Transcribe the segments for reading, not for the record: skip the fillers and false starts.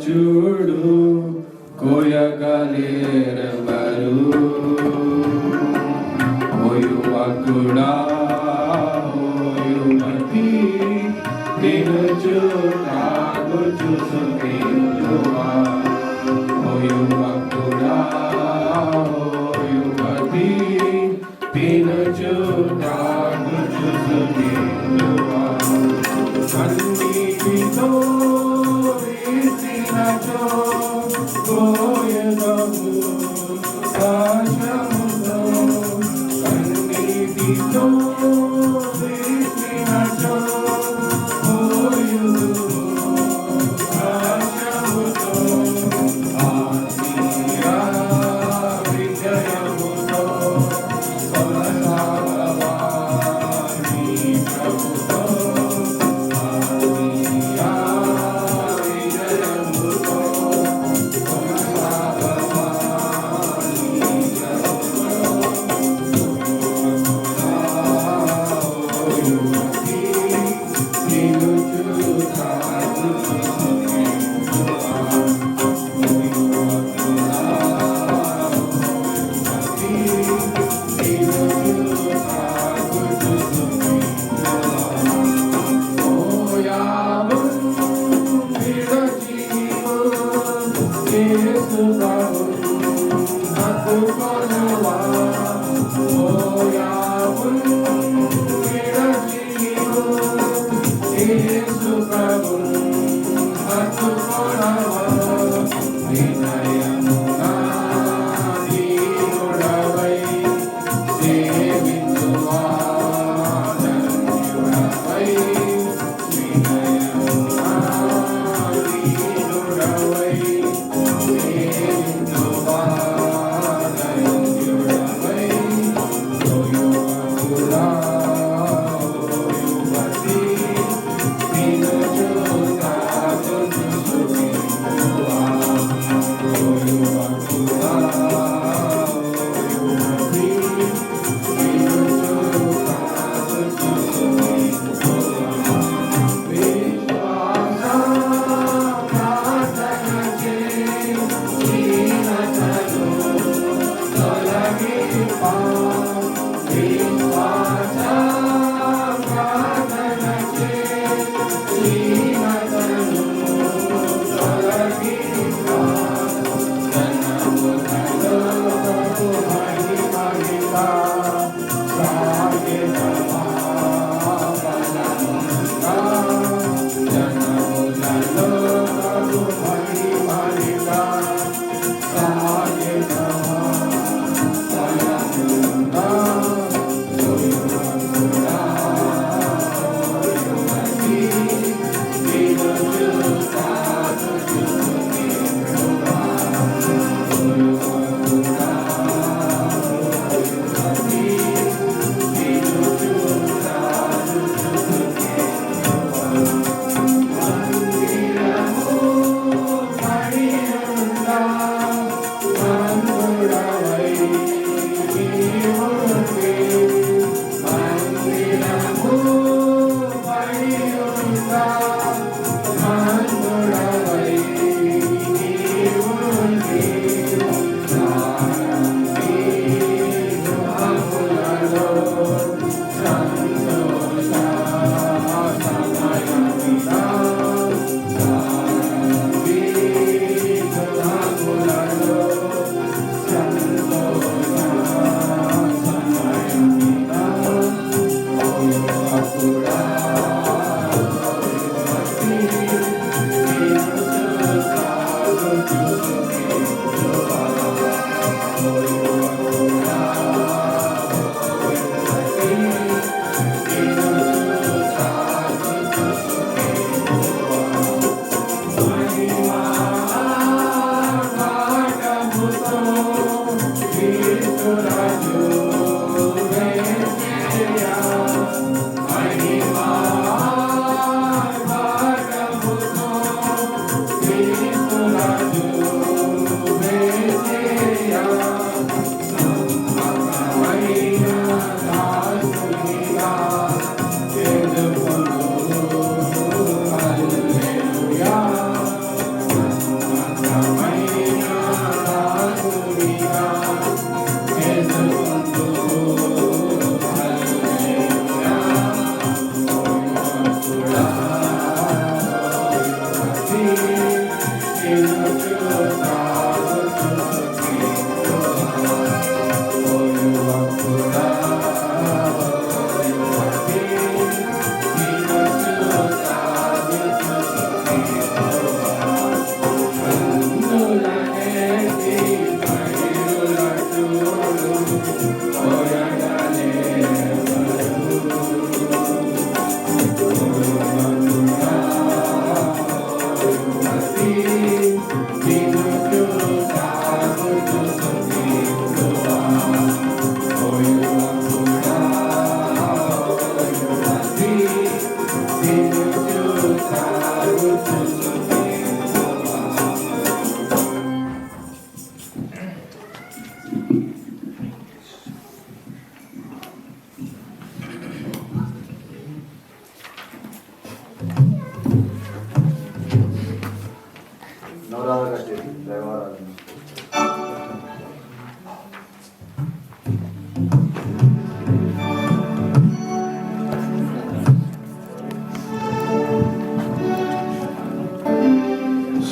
చూడు కోయగలేరెవరు ఓ యువకుడా ఓ యువతి నిన్ను చూడాగు చూసుకుంటువా ఓ యువకుడా ఓ యువతి నిన్ను చూడాగు చూసుకుంటువా కన్నీటితో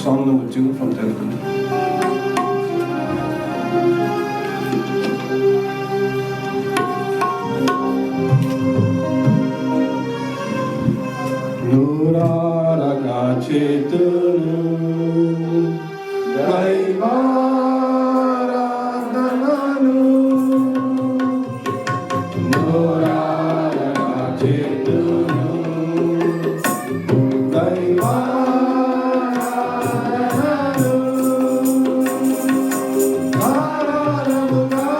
song number 2 from Telugu. నూరారగా చేతును దైవారాధనను నూరారగా చేతును దైవారాధనను ఆరాధనగా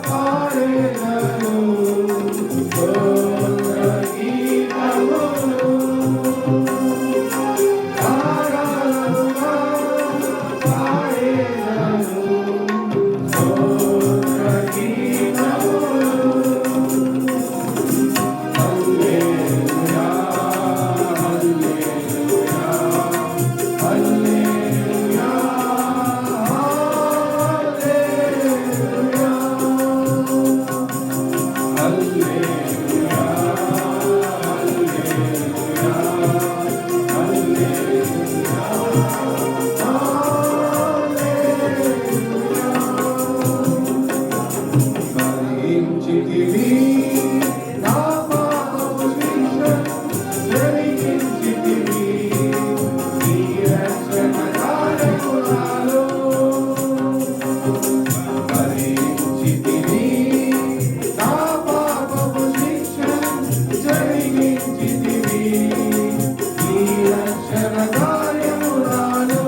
పాడెదను రక్షణ కార్యములను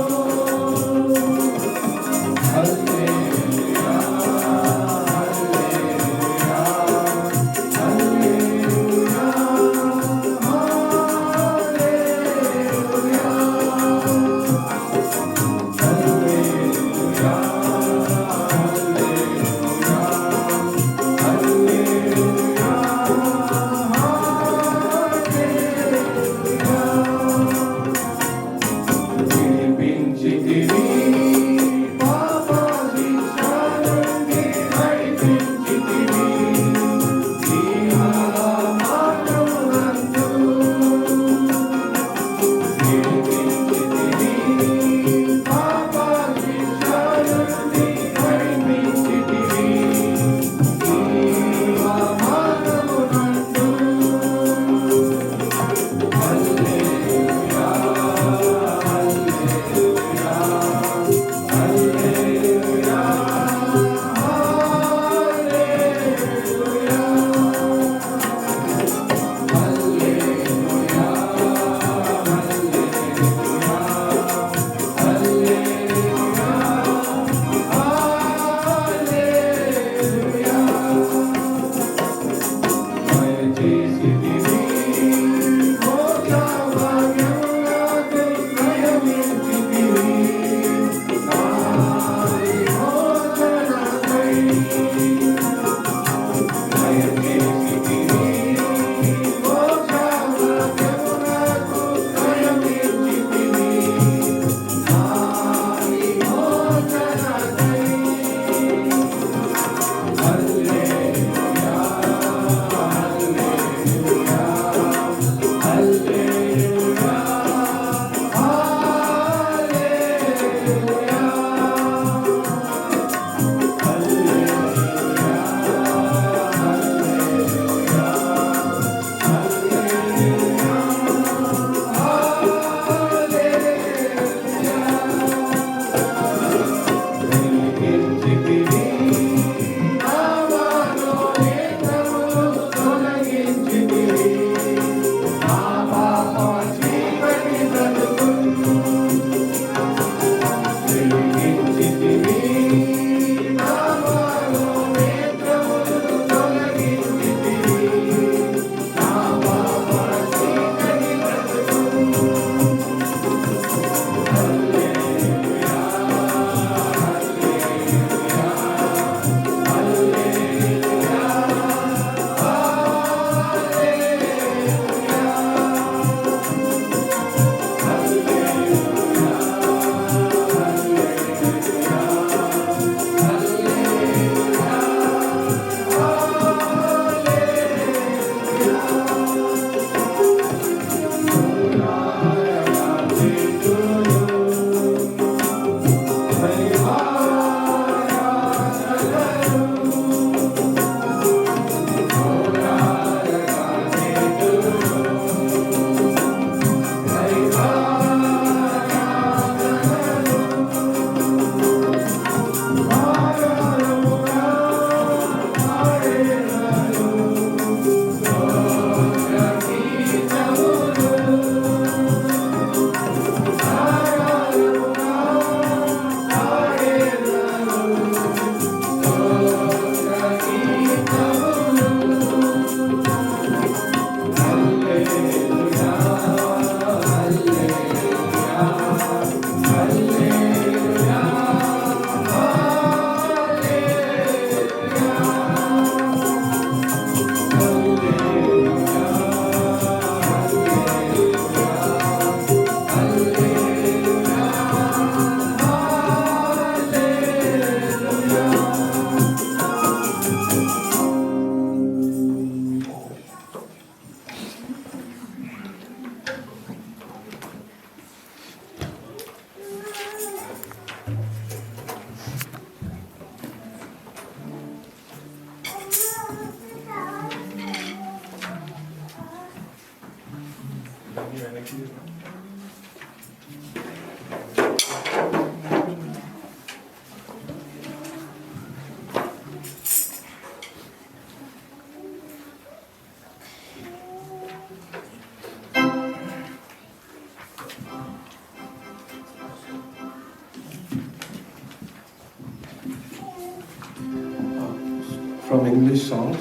From English songs,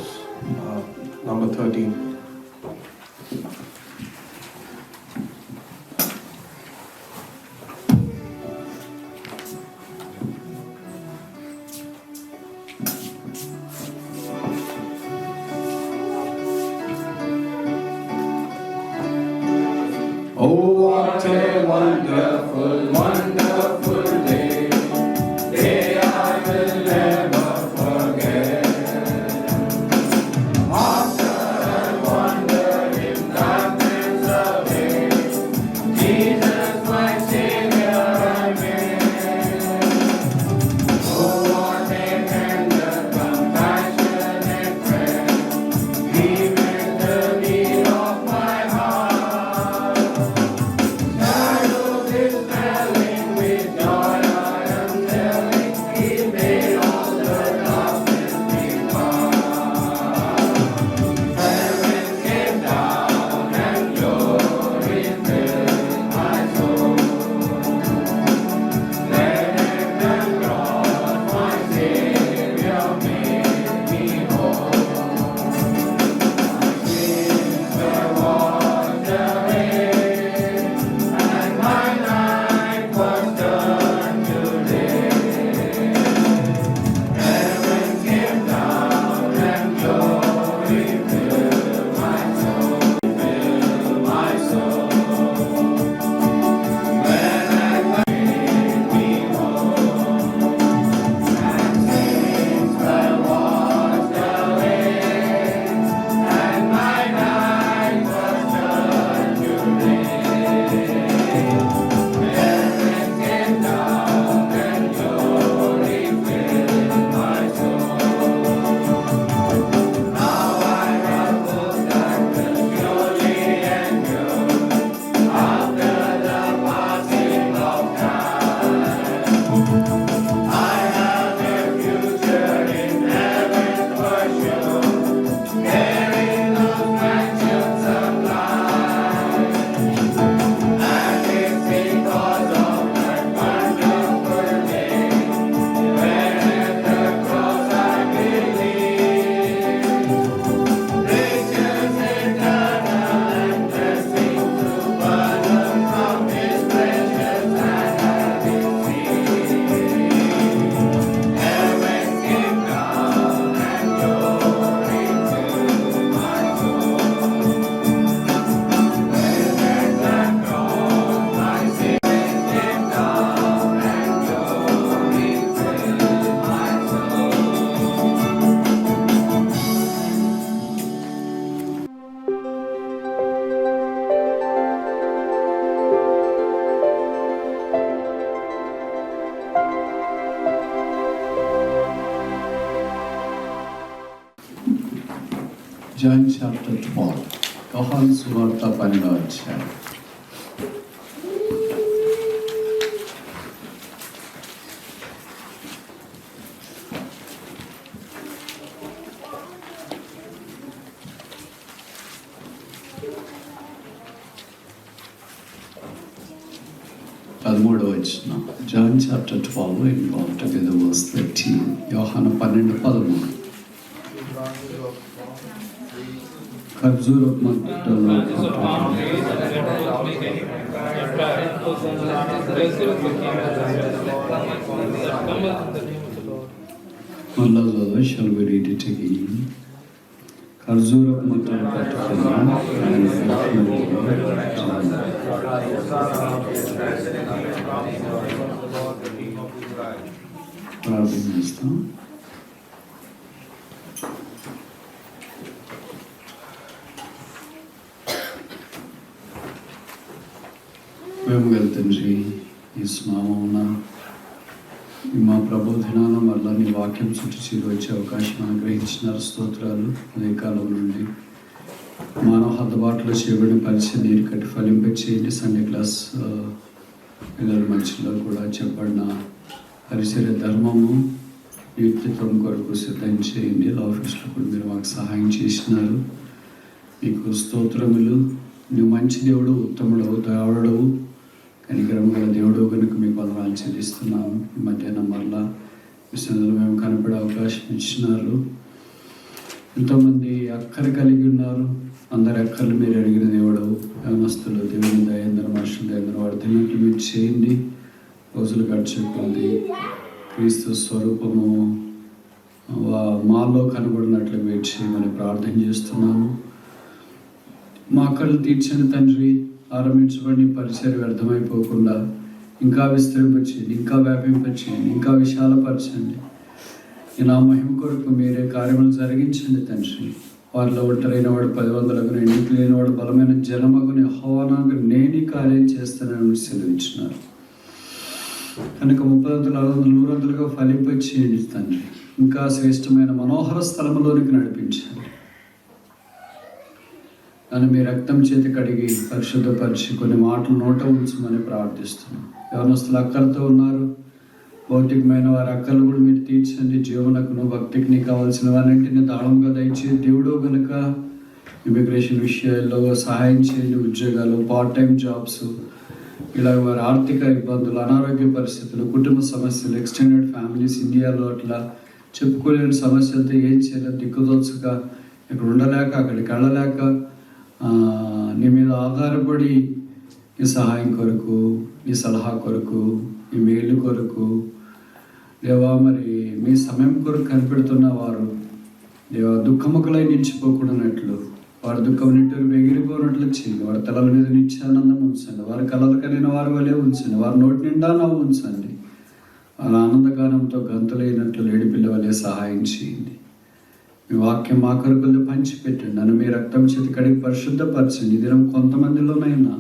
number 13. Oh, what a wonderful, wonderful day, day I will never forget. After I wandered in darkness away, Jesus my Savior I met. Oh, what a tender, compassionate friend, He met the need of my heart. Shadows dispelling with joy I am telling, He made all the darkness depart. Heaven came down and glory filled my soul. Let the cross my Savior made me whole. My sins were washed away, and my night was turned to day. Heaven came down and glory filled my soul, filled my soul. When I made me whole, and sins were washed away, and my night was turned to day. Heaven came down and glory filled my soul. Now I have hope that will surely endure after the passing of time. I have a future in heaven for sure, there in those mansions of light. And it's because of that wonderful day, when at the cross I believe, riches eternal and blessings to burden from His precious hand I receive. Heaven came down and glory filled my soul. When at the cross my Savior came down and glory filled my soul. John chapter 12. యోహాను సువార్త 12వ అధ్యాయం. పదమూడవ వచనం. John chapter 12 and all together verse 13. యోహాను 12:13. ఖర్జూరపు మంటలో మళ్ళా shall we read it again? ఖర్జూరపు ముద్దలు పట్టుకుని ఆయన ప్రార్థన చేస్తాం. మేము తండ్రి ఈ స్నామమున మా ప్రభు దినాన మళ్ళా నీ వాక్యం చుట్టూ చేరి వచ్చే అవకాశం అనుగ్రహించినారు. స్తోత్రాలు. అదే కాలం నుండి మానవ హద్దుబాటులో చేయబడిన పరిచయం నీరు కట్టి ఫలింపచేయండి. సండే క్లాస్ పిల్లల మధ్యలో కూడా చెప్పబడిన పరిచర్య ధర్మము వ్యక్తిత్వం కొరకు సిద్ధం చేయండి. ఆఫీస్లో కూడా మీరు మాకు సహాయం చేసినారు. మీకు స్తోత్రములు. నువ్వు మంచి దేవుడు, ఉత్తముడవు, దయాళుడవు, కనికరం గల దేవుడు కనుక మీకు వందనాలు చెల్లిస్తున్నాము. ఈ మధ్యాహ్నం మరలా విషయంలో మేము కనపడే అవకాశం ఇచ్చినారు. ఎంతోమంది అక్కరు కలిగి ఉన్నారు. అందరి అక్కర్లు మీరు అడిగిన దేవుడు, యవనస్తులు దేవుని దయందర మనుషులు దయందర వర్ధనట్లు మీరు చేయండి. రోజులు గడిచిపోయింది. క్రీస్తు స్వరూపము మాలో కనబడినట్లు మీరు చేయమని ప్రార్థన చేస్తున్నాము. మా కళ్ళు తీర్చని తండ్రి, ఆరంభించబడి పరిచయం వ్యర్థమైపోకుండా ఇంకా విస్తరింపచేయండి, ఇంకా వ్యాపింపచేయండి, ఇంకా విశాలపరచండి. ఈ నా మహిమ కొరకు మీరే కార్యములు జరిగించండి తండ్రి. వారిలో ఒంటరైన వాడు 10,000 ఎన్నిక లేనివాడు బలమైన జనమగుని యెహోవాకు నేను కార్యం చేస్తానని సెలవించినారు. కనుక 30 60 100 ఫలింపచేయండి తండ్రి. ఇంకా శ్రేష్టమైన మనోహర స్థలంలోనికి నడిపించండి. నన్ను మీ రక్తం చేతి కడిగి పరిశుద్ధపరిచి కొన్ని మాటలు నోట ఉంచమని ప్రార్థిస్తున్నాను. యవనస్తులు అక్కలతో ఉన్నారు. భౌతికమైన వారి అక్కలు కూడా మీరు తీర్చండి. జీవనకును భక్తికి కావాల్సిన వారింటిని దాళంగా దయచేసి దేవుడు కనుక ఇమిగ్రేషన్ విషయాల్లో సహాయం చేయండి. ఉద్యోగాలు, పార్ట్ టైం జాబ్స్, ఇలా వారి ఆర్థిక ఇబ్బందులు, అనారోగ్య పరిస్థితులు, కుటుంబ సమస్యలు, ఎక్స్టెండెడ్ ఫ్యామిలీస్, ఇండియాలో అట్లా చెప్పుకోలేని సమస్యలతో ఏం చేయలేదు, దిక్కుదోచక ఇక్కడ ఉండలేక అక్కడికి వెళ్ళలేక నీ మీద ఆధారపడి ఈ సహాయం కొరకు, ఈ సలహా కొరకు, ఈ మేలు కొరకు దేవా మరి మీ సమయం కొరకు కనిపెడుతున్న వారు దేవా దుఃఖముఖలై నిలిచిపోకూడనట్లు, వారి దుఃఖం నిట్టూరు ఎగిరిపోనట్లు చేయండి. వారి తలల మీద నిత్యానందం ఉంచండి. వారి కలలు కలిగిన వారి వలె ఉంచండి. వారి నోటి నిండా నవ్వు ఉంచండి. వారి ఆనందగానంతో గంతులైనట్లు లేడిపిల్ల వలె సహాయం చేయండి. మీ వాక్యం మా కొరకులు పంచిపెట్టండి. నన్ను మీ రక్తం చేతి కడిగి పరిశుద్ధపరచండి. ఈ దినం కొంతమందిలోనైనా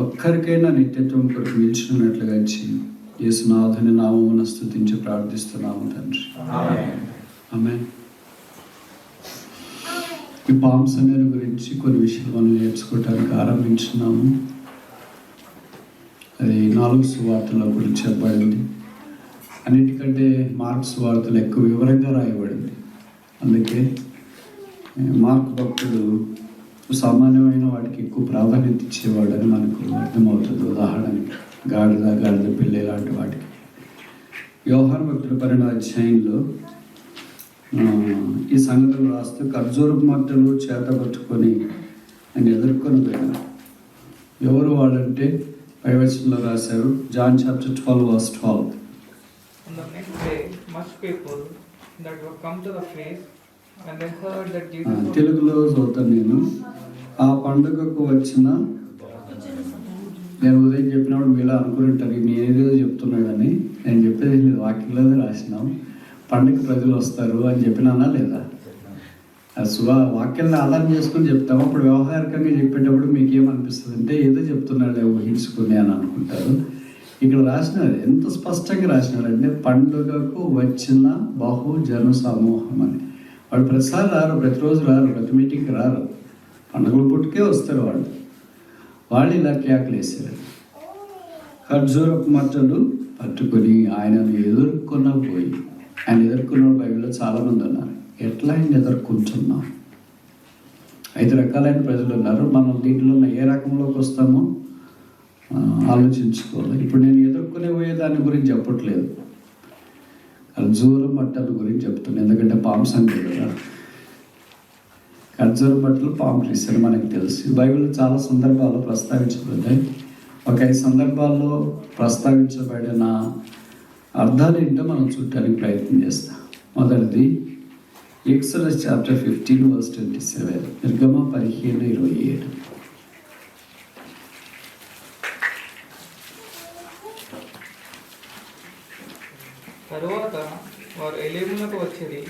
ఒక్కరికైనా నిత్యత్వం కొరకు నిలిచినట్లుగా చేయండి. యేసునాథుని నామమున స్తుతించి ప్రార్థిస్తున్నాము తండ్రి. ఆమేన్. ఈ పామ్ సండే గురించి కొన్ని విషయాలు మనం నేర్చుకోవటానికి ఆరంభించున్నాము. అది 4 సువార్తల గురించి చెప్పబడింది. అన్నిటికంటే మార్క్ సువార్తలు ఎక్కువ వివరంగా రాయబడింది. అందుకే మార్క్ భక్తుడు సామాన్యమైన వాటికి ఎక్కువ ప్రాధాన్యత ఇచ్చేవాడని మనకు అర్థమవుతుంది. ఉదాహరణకి గాడిద పిల్ల ఇలాంటి వాటికి. యోహాను భక్తుడు 12వ అధ్యాయంలో ఈ సంగతులు రాస్తూ ఖర్జూరపు మట్టలు చేత పట్టుకొని ఆయన ఎదుర్కొని పోయినారు. ఎవరు వాళ్ళంటే పై వచనంలో రాశారు. John chapter 12:12. On the next day, much people that were come to the feast, and they heard that Jesus was తెలుగులో చదువుతాను నేను. ఆ పండుగకు వచ్చిన, నేను ఉదయం చెప్పినప్పుడు మీలా అనుకుంటారు నేనేదో చెప్తున్నాడని. నేను చెప్పేది లేదు, వాక్యంలోనే రాసినాం. పండుగ ప్రజలు వస్తారు అని చెప్పినానా లేదా? వాక్యాలను ఆధారం చేసుకుని చెప్తాము. అప్పుడు వ్యవహారికంగా చెప్పేటప్పుడు మీకు ఏమనిపిస్తుంది అంటే ఏదో చెప్తున్నాడే ఊహించుకుని అని అనుకుంటారు. ఇక్కడ రాసినారు, ఎంత స్పష్టంగా రాసినారంటే పండుగకు వచ్చిన బహు జన సమూహం అని. వాళ్ళు ప్రతిసారి రారు, ప్రతిరోజు రారు, ప్రతి మీటింగ్కి రారు, పండుగల పుట్టుకే వస్తారు. వాళ్ళు ఇలా కేకలేసారు. ఖర్జూరపు మట్టలు పట్టుకొని ఆయనను ఎదుర్కొన్న పోయి, ఆయన ఎదుర్కొన్న బైబిల్లో చాలామంది ఉన్నారు. ఎట్లా ఆయన ఎదుర్కొంటున్నాం? 5 రకాలైన ప్రజలు ఉన్నారు. మనం దీంట్లో ఏ రకంలోకి వస్తామో ఆలోచించుకోవాలి. ఇప్పుడు నేను ఎదుర్కొనే పోయే దాని గురించి చెప్పట్లేదు, ఖర్జూరం మట్టల గురించి చెప్తున్నాను. ఎందుకంటే పామ్స్ అంటే కదా, ఖర్జూరం మట్టలు పామ్ ట్రీస్ అని మనకు తెలుసు. బైబిల్లో చాలా సందర్భాల్లో ప్రస్తావించబడ్డాయి. ఒక 5 సందర్భాల్లో ప్రస్తావించబడిన అర్థాలు ఏంటో మనం చూడటానికి ప్రయత్నం చేస్తాం. మొదటిది Exodus chapter 15 verse 27. నిర్గమ 15:27. తరువాత వారు ఎలీమునకు వచ్చిరి.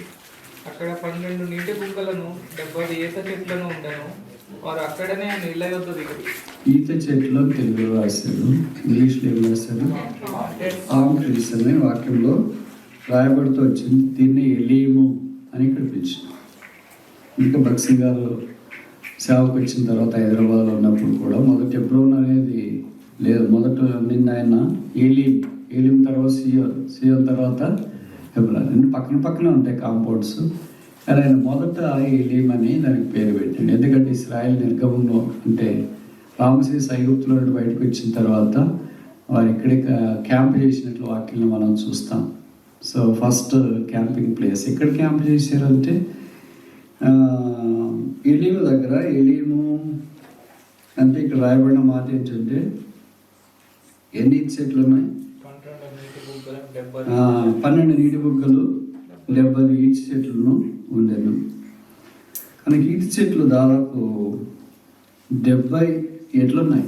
అక్కడ 12 నీటి బుగ్గలను 70 ఈత చెట్లను ఉండెను. వారు అక్కడనే ఆ నీళ్ళ యొద్ద దిగిరి. ఈత చెట్లు తెలుగులో రాశారు, ఇంగ్లీష్లో ఏం రాశారు? పామ్ ట్రీస్ అనే వాక్యంలో రాయబడుతూ వచ్చింది. దీన్ని ఎలీము అని ఇక్కడ పిలిచింది. ఇంకా భక్సి గారు సేవకు వచ్చిన తర్వాత హైదరాబాద్లో ఉన్నప్పుడు కూడా మొదట ఎబ్రోన్ అనేది లేదు. మొదట నిన్న ఆయన ఏలిం తర్వాత సియోన్ తర్వాత హెబ్రోన్, రెండు పక్కన పక్కనే ఉంటాయి కాంపౌండ్స్. కానీ ఆయన మొదట ఏలీం అని దానికి పేరు పెట్టండి. ఎందుకంటే ఇశ్రాయేల్ నిర్గమంలో అంటే రామసేస్ ఐగుప్తులో నుండి బయటకు వచ్చిన తర్వాత వారు ఇక్కడే క్యాంప్ చేసినట్లు వాక్యాలను మనం చూస్తాం. సో ఫస్ట్ క్యాంపింగ్ ప్లేస్ ఎక్కడ క్యాంప్ చేశారంటే ఎలీము దగ్గర. ఎలీము అంటే ఇక్కడ రాయబడిన మాట ఏంటంటే ఎన్ని చెట్లు ఉన్నాయి? 12 నీటి బుగ్గలు 70 ఈటి చెట్లను ఉండేను. కానీ ఈటి చెట్లు దాదాపు 70 ఎట్లున్నాయి.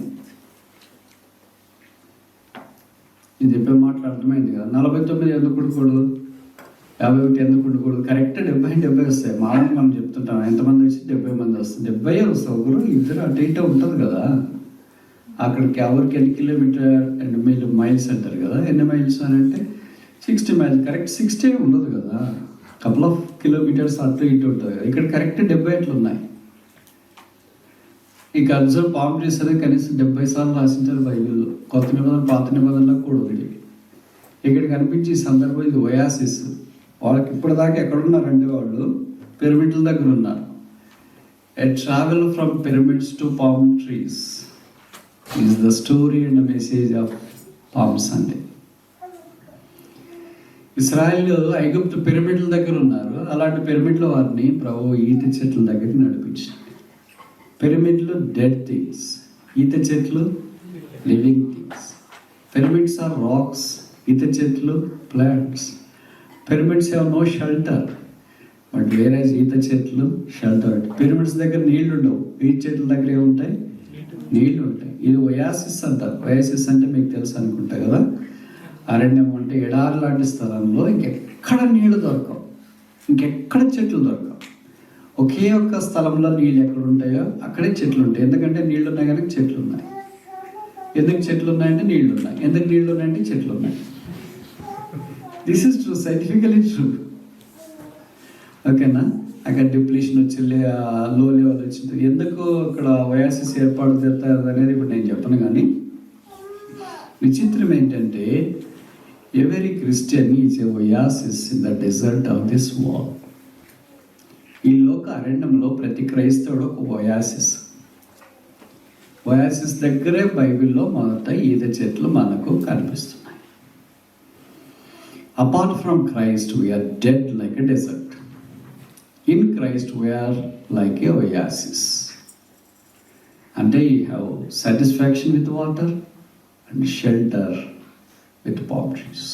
ఇది చెప్పే మాటలు అర్థమైంది కదా. 49 ఎందుకు ఉండకూడదు, 51 ఎందుకు ఉండకూడదు? కరెక్ట్ 70 వస్తాయి. మామూలుగా మనం చెప్తుంటాం ఎంతమంది వచ్చి 70 మంది వస్తుంది. 70 వస్తాయి. ఒకరు ఇద్దరు అటు ఇటు ఉంటుంది కదా. అక్కడికి ఎవరికి ఎన్ని కిలోమీటర్ అండ్ మైల్స్ అంటారు కదా. ఎన్ని మైల్స్ అని అంటే 60 మైల్స్. కరెక్ట్ 60 ఉండదు కదా, కపుల్ ఆఫ్ కిలోమీటర్స్ అటు ఇటు ఉంటుంది కదా. ఇక్కడ కరెక్ట్ 70 ఎట్లు ఉన్నాయి. ఈ కన్సర్వ్ పామ్ ట్రీస్ అనేది కనీసం 70 సార్లు రాసించారు బైబిల్లో. కొత్త నిబంధన పాత నిబంధనలో కూడా ఉంది. ఇక్కడ కనిపించే సందర్భం ఇది ఒయాసిస్. వాళ్ళకి ఇప్పటిదాకా ఎక్కడున్నారంటే వాళ్ళు పిరమిడ్ల దగ్గర ఉన్నారు. A travel from pyramids to palm trees is the story and the message of palm Sunday. ఇశ్రాయేల్ ఐగుప్తు పిరమిడ్ల దగ్గర ఉన్నారు. అలాంటి పిరమిడ్ల వారిని ప్రభు ఈత చెట్ల దగ్గరికి నడిపించారు. పిరమిడ్లు డెడ్ థింగ్స్, ఈత చెట్లు living things. Pyramids are rocks, ఈత చెట్లు plants. Pyramids have no shelter, but వేరేజ్ ఈత చెట్లు షెల్టర్. పిరమిడ్స్ దగ్గర నీళ్లు ఉండవు, ఈత చెట్ల దగ్గర ఏముంటాయి? నీళ్లు ఉంటాయి. ఇది ఒయాసిస్ అంటారు. ఒయాసిస్ అంటే మీకు తెలుసు అనుకుంటా కదా. అరణ్యం అంటే ఎడారి లాంటి స్థలంలో ఇంకెక్కడ నీళ్లు దొరకవు, ఇంకెక్కడ చెట్లు దొరకవు. ఒకే ఒక్క స్థలంలో నీళ్ళు ఎక్కడ ఉంటాయో అక్కడే చెట్లు ఉంటాయి. ఎందుకంటే నీళ్లు ఉన్నాయి కనుక చెట్లు ఉన్నాయి. ఎందుకు చెట్లు ఉన్నాయంటే నీళ్లు ఉన్నాయి. ఎందుకు నీళ్లు ఉన్నాయంటే చెట్లు ఉన్నాయి. This is true, scientifically true. ఓకేనా? అక్కడ డిప్లీషన్ వచ్చి లో లెవెల్ వచ్చింది. ఎందుకు అక్కడ ఒయాసిస్ ఏర్పాటు చేస్తారు అనేది ఇప్పుడు నేను చెప్పను. కానీ విచిత్రం ఏంటంటే every Christian is a oasis in the desert of this world. ఈ లోక అరణ్యంలో ప్రతి క్రైస్తవుడు ఒక ఒయాసిస్. ఒయాసిస్ దగ్గరే బైబిల్లో మొదట ఈత చెట్లు మనకు కనిపిస్తున్నాయి. Apart from Christ we are dead like a desert. In Christ we are like a oasis. అంటే you have satisfaction with water and shelter with palm trees.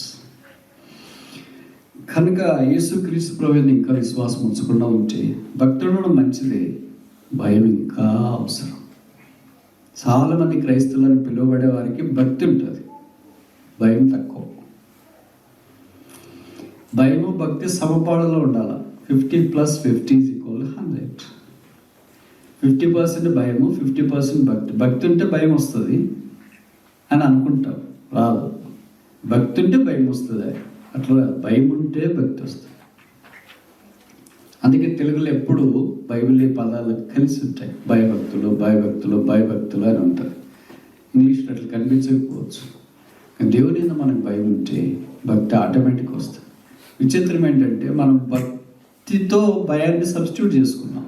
కనుక యేసుక్రీస్తు ప్రభువుని ఇంకా విశ్వాసం ఉంచకుండా ఉంటే భక్తుడు మంచిదే, భయం ఇంకా అవసరం. చాలామంది క్రైస్తవులను పిలువబడే వారికి భక్తి ఉంటుంది, భయం తక్కువ. భయము భక్తి సమపాడులో ఉండాలి. 50+50 = 100. 50% భయము, 50% భక్తి. భక్తి ఉంటే భయం వస్తుంది అని అనుకుంటాం, రాదు. భక్తి ఉంటే భయం వస్తుంది, అట్లా భయం ఉంటే భక్తి వస్తుంది. అందుకే తెలుగులో ఎప్పుడు బైబిల్ పదాలు కలిసి ఉంటాయి. భయభక్తులు భయభక్తులు భయభక్తులు అని ఉంటాయి. ఇంగ్లీష్లో అట్లా కనిపించకపోవచ్చు. దేవుని మనకు భయం ఉంటే భక్తి ఆటోమేటిక్ వస్తుంది. విచిత్రం ఏంటంటే మనం భక్తితో భయాన్ని సబ్స్టిట్యూట్ చేసుకున్నాం.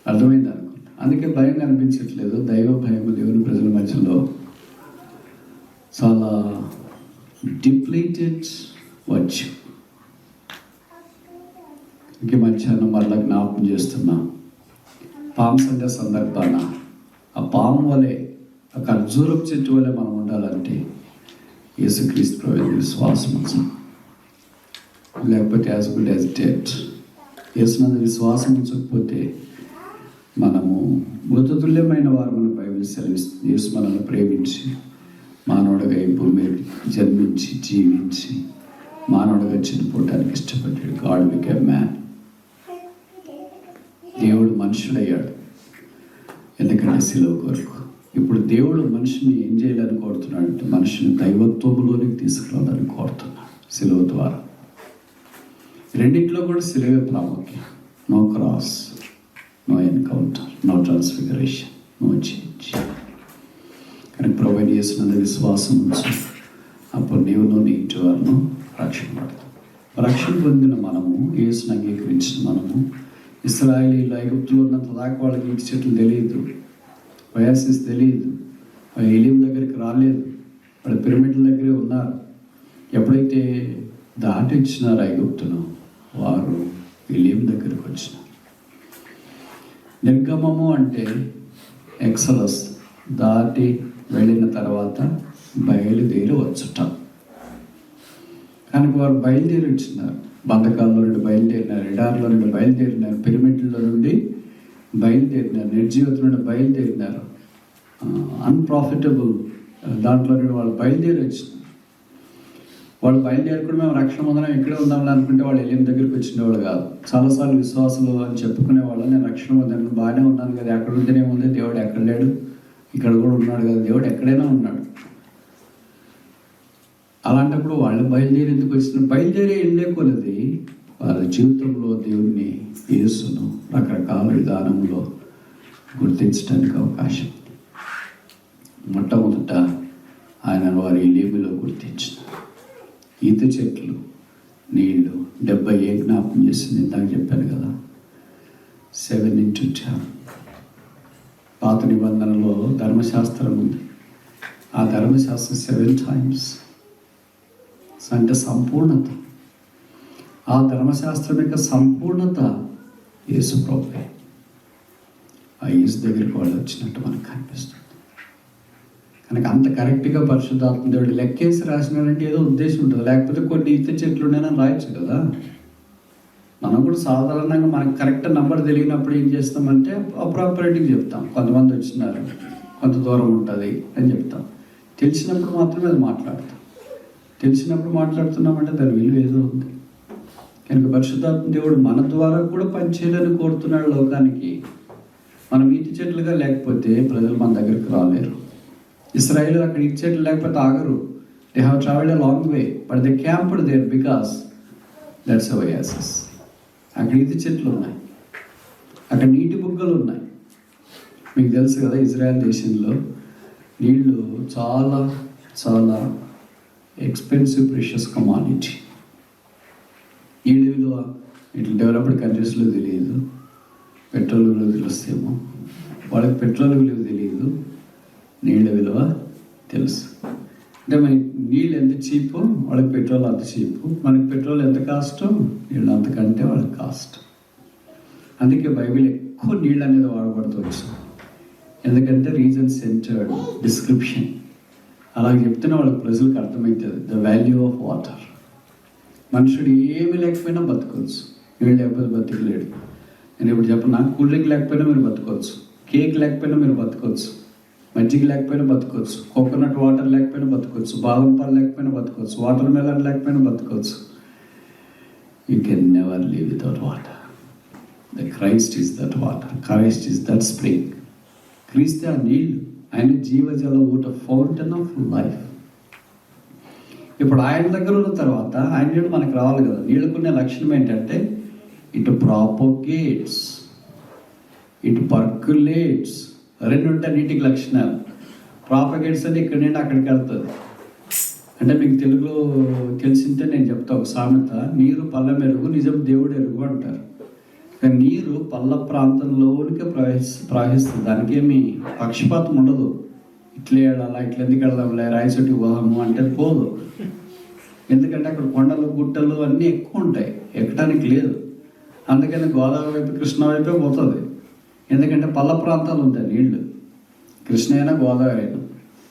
అర్థమైంది అనుకుంటా. అందుకే భయం కనిపించట్లేదు. దైవ భయం దేవుని ప్రజల మధ్యలో చాలా డిప్లీటెడ్ వర్చ్యూ. ఇంక మధ్యాహ్నం మరలా జ్ఞాపకం చేస్తున్నా, పామ్ సండే సందర్భాన ఆ పాము వలె, ఆ ఖర్జూరపు చెట్టు వలె మనం ఉండాలంటే యేసుక్రీస్తు ప్రభువుని విశ్వాసం. లేకపోతే యాజ్ గుడ్ యాజ్ డెడ్. యేసునందు విశ్వాసం ఉంచకపోతే మనము మృతతుల్యమైన వారు మన బైబిల్ సెలవిస్తుంది. యేసు మనల్ని ప్రేమించి మానవుడిగా ఈ భూమి మీద జన్మించి జీవించి మానవుడిగా చనిపోవడానికి ఇష్టపడ్డాడు. God became man. దేవుడు మనుషుడయ్యాడు ఎందుకంటే సిలువ కొరకు. ఇప్పుడు దేవుడు మనిషిని ఏం చేయాలని కోరుతున్నాడు అంటే మనిషిని దైవత్వంలోనికి తీసుకురావాలని కోరుతున్నాడు సిలువ ద్వారా. రెండింటిలో కూడా సిలువే ప్రాముఖ్యం. No cross, no encounter, no transfiguration, no change. కానీ ప్రభువైన యేసునందు విశ్వాసం ఉంచు, అప్పుడు నీవును నీ ఇంటి వారును రక్షణ పడతాం. రక్షణ పొందిన మనము, యేసును అంగీకరించిన మనము, ఇశ్రాయేలీయులు ఐగుప్తులో ఉన్నంత దాకా వాళ్ళకి ఇంటి చెట్లు తెలియదు, వయాసిస్ తెలియదు, ఎలీం దగ్గరికి రాలేదు, వాళ్ళ పిరమిడ్ల దగ్గరే ఉన్నారు. ఎప్పుడైతే దాటి ఇచ్చినారు ఐగుప్తును, వారు ఎలీం దగ్గరికి వచ్చినారు. నిర్గమము అంటే ఎక్సలస్, దాటి వెళ్ళిన తర్వాత బయలుదేరి వచ్చుట. కానీ వారు బయలుదేరి వచ్చినారు. బంధకాల్లో నుండి బయలుదేరినారు, ఎడారిలో నుండి బయలుదేరినారు, పిరమిడ్ల నుండి బయలుదేరినారు, నిర్జీవితం నుండి బయలుదేరినారు, అన్ప్రాఫిటబుల్ దాంట్లో నుండి వాళ్ళు బయలుదేరి వచ్చినారు. వాళ్ళు బయలుదేరకుండా మేము రక్షణ ఉందని ఇక్కడే ఉందామని అనుకుంటే వాళ్ళు ఎలిం దగ్గరికి వచ్చినవాళ్ళు కాదు. చాలాసార్లు విశ్వాసాలు అని చెప్పుకునేవాళ్ళు, నేను రక్షణ ఉందని బాగానే ఉన్నాను కదా, ఎక్కడ ఉంటేనే ఉంది, దేవుడు ఎక్కడ లేడు, ఇక్కడ కూడా ఉన్నాడు కదా, దేవుడు ఎక్కడైనా ఉన్నాడు. అలాంటప్పుడు వాళ్ళు బయలుదేరి ఎందుకు వచ్చిన, బయలుదేరి వెళ్ళే కొలది వారి జీవితంలో దేవుణ్ణి, యేసును రకరకాల విధానంలో గుర్తించడానికి అవకాశం. మొట్టమొదట ఆయన వారి ఎలీములో గుర్తించిన ఈత చెట్లు, నీళ్లు, 70 జ్ఞాపకం చేసింది. ఇందాక చెప్పాను కదా, 7x10. పాత నిబంధనలో ధర్మశాస్త్రం ఉంది. ఆ ధర్మశాస్త్రం 7 times అంటే సంపూర్ణత. ఆ ధర్మశాస్త్రం యొక్క సంపూర్ణత యేసు ప్రభువే. ఆ యేసు దగ్గరికి వాళ్ళు వచ్చినట్టు మనకు కనిపిస్తుంది. కనుక అంత కరెక్ట్గా పరిశుద్ధాత్మ దేవుడు లెక్కేసి రాసినాడంటే ఏదో ఉద్దేశం ఉంటుంది. లేకపోతే కొన్ని ఈత చెట్లు ఉన్నాయని రాయొచ్చు కదా. మనం కూడా సాధారణంగా మనకు కరెక్ట్ నెంబర్ తెలియనప్పుడు ఏం చేస్తామంటే అప్రాపరేట్గా చెప్తాం. కొంతమంది వచ్చినారు, కొంత దూరం ఉంటుంది అని చెప్తాం. తెలిసినప్పుడు మాత్రమే అది మాట్లాడతాం. తెలిసినప్పుడు మాట్లాడుతున్నామంటే దాని విలువ ఏదో ఉంది. కనుక పరిశుద్ధాత్మ దేవుడు మన ద్వారా కూడా పనిచేయాలని కోరుతున్నాడు లోకానికి. మనం ఈత చెట్లుగా లేకపోతే ప్రజలు మన దగ్గరికి రాలేరు. ఇశ్రాయేలు అక్కడ ఈత చెట్లు లేకపోతే ఆగరు. They have travelled a long way but they camped there because that's a oasis. అక్కడ ఈత చెట్లు ఉన్నాయి, అక్కడ నీటి బుగ్గలు ఉన్నాయి. మీకు తెలుసు కదా, ఇజ్రాయెల్ దేశంలో నీళ్లు చాలా చాలా ఎక్స్పెన్సివ్ ప్రెషియస్ కమాడిటీ. నీళ్ళ విలువ ఇట్లా డెవలప్డ్ కంట్రీస్లో తెలియదు, పెట్రోల్ విలువ తెలుస్తేమో. వాళ్ళకి పెట్రోల్ విలువ తెలియదు, నీళ్ళ విలువ తెలుసు. అంటే మనకి నీళ్ళు ఎంత చీపో వాళ్ళకి పెట్రోల్ అంత చీపు, మనకి పెట్రోల్ ఎంత కాస్టో నీళ్ళు అంతకంటే వాళ్ళకి కాస్ట్. అందుకే బైబిల్ ఎక్కువ నీళ్ళు అనేది వాడబడుతూ వచ్చింది. ఎందుకంటే రీజన్ సెంటర్డ్ డిస్క్రిప్షన్. అలా చెప్తున్న వాళ్ళకి ప్రజలకు అర్థమవుతుంది ద వాల్యూ ఆఫ్ వాటర్. మనుషుడు ఏమి లేకపోయినా బతకవచ్చు, నీళ్ళు లేకపోతే బతకలేడు. నేను ఇప్పుడు చెప్పను, నాకు కూల్ డ్రింక్ లేకపోయినా మీరు బతకవచ్చు, కేక్ లేకపోయినా మీరు బతకవచ్చు, మజ్జిగ లేకపోయినా బతకవచ్చు, కోకోనట్ వాటర్ లేకపోయినా బతకవచ్చు, బాదం పాలు లేకపోయినా బతకవచ్చు, వాటర్ మెలన్ లేకపోయినా బతకవచ్చు. You can never live without water. The Christ is that water, Christ is that spring. క్రీస్తే ఆ నీళ్ళు, ఆయన జీవజల ఊట, ఫౌంటైన్ ఆఫ్ లైఫ్. ఇప్పుడు ఆయన దగ్గర ఉన్న తర్వాత ఆయన నీళ్ళు మనకు రావాలి కదా. నీళ్ళకునే లక్షణం ఏంటంటే ఇటు ప్రాపగేట్స్, ఇటు పర్కులేట్స్. రెండు ఉంటాయి నీటికి లక్షణాలు. ప్రాపగేట్స్ అంటే ఇక్కడ నుండి అక్కడికి వెళ్తుంది. అంటే మీకు తెలుగులో తెలిసింటే నేను చెప్తా ఒక సామెత, నీరు పల్ల మెరుగు, నిజం దేవుడు ఎరుగు అంటారు. కానీ నీరు పల్ల ప్రాంతంలోనికి ప్రవహిస్తుంది. దానికేమి పక్షపాతం ఉండదు. ఇట్లే వెళ్ళాలా, ఇట్లా ఎందుకు వెళ్దాంలే, రాయచోటి పోదాము అంటే పోదు. ఎందుకంటే అక్కడ కొండలు గుట్టలు అన్నీ ఎక్కువ ఉంటాయి, ఎక్కడానికి లేదు. అందుకని గోదావరి వైపు కృష్ణ వైపే పోతుంది. ఎందుకంటే పల్ల ప్రాంతాలు ఉంటాయి నీళ్లు, కృష్ణ అయినా గోదావరి అయినా.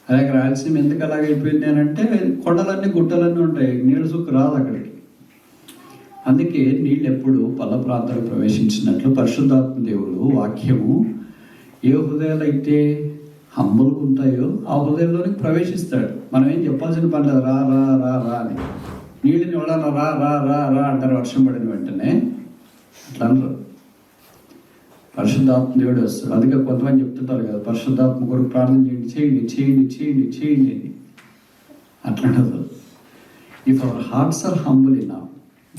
అలాగే రాయలసీమ ఎందుకు అలాగైపోయింది అని అంటే కొండలన్నీ గుట్టలన్నీ ఉంటాయి, నీళ్ళు సుక్కు రాదు అక్కడికి. అందుకే నీళ్ళు ఎప్పుడు పల్ల ప్రాంతాలు ప్రవేశించినట్లు పరిశుద్ధాత్మ దేవుడు వాక్యము ఏ హృదయాలు అయితే హంబులుగా ఉంటాయో ఆ హృదయంలోనికి ప్రవేశిస్తాడు. మనం ఏం చెప్పాల్సిన పని లేదు, రా రా రా రా అని. నీళ్ళని ఎవడన్నా రా రా రా రా అంటారు వర్షం పడిన వెంటనే, అట్లా అనరు. పరిశుద్ధాత్మ దేవుడు వస్తాడు. అందుకే కొంతమంది చెప్తుంటారు కదా, పరిశుద్ధాత్మ కొరకు ప్రార్థన చేయండి, చేయండి చేయండి చేయండి చేయండి అని. అట్లా ఉండదు. If our hearts are humble enough,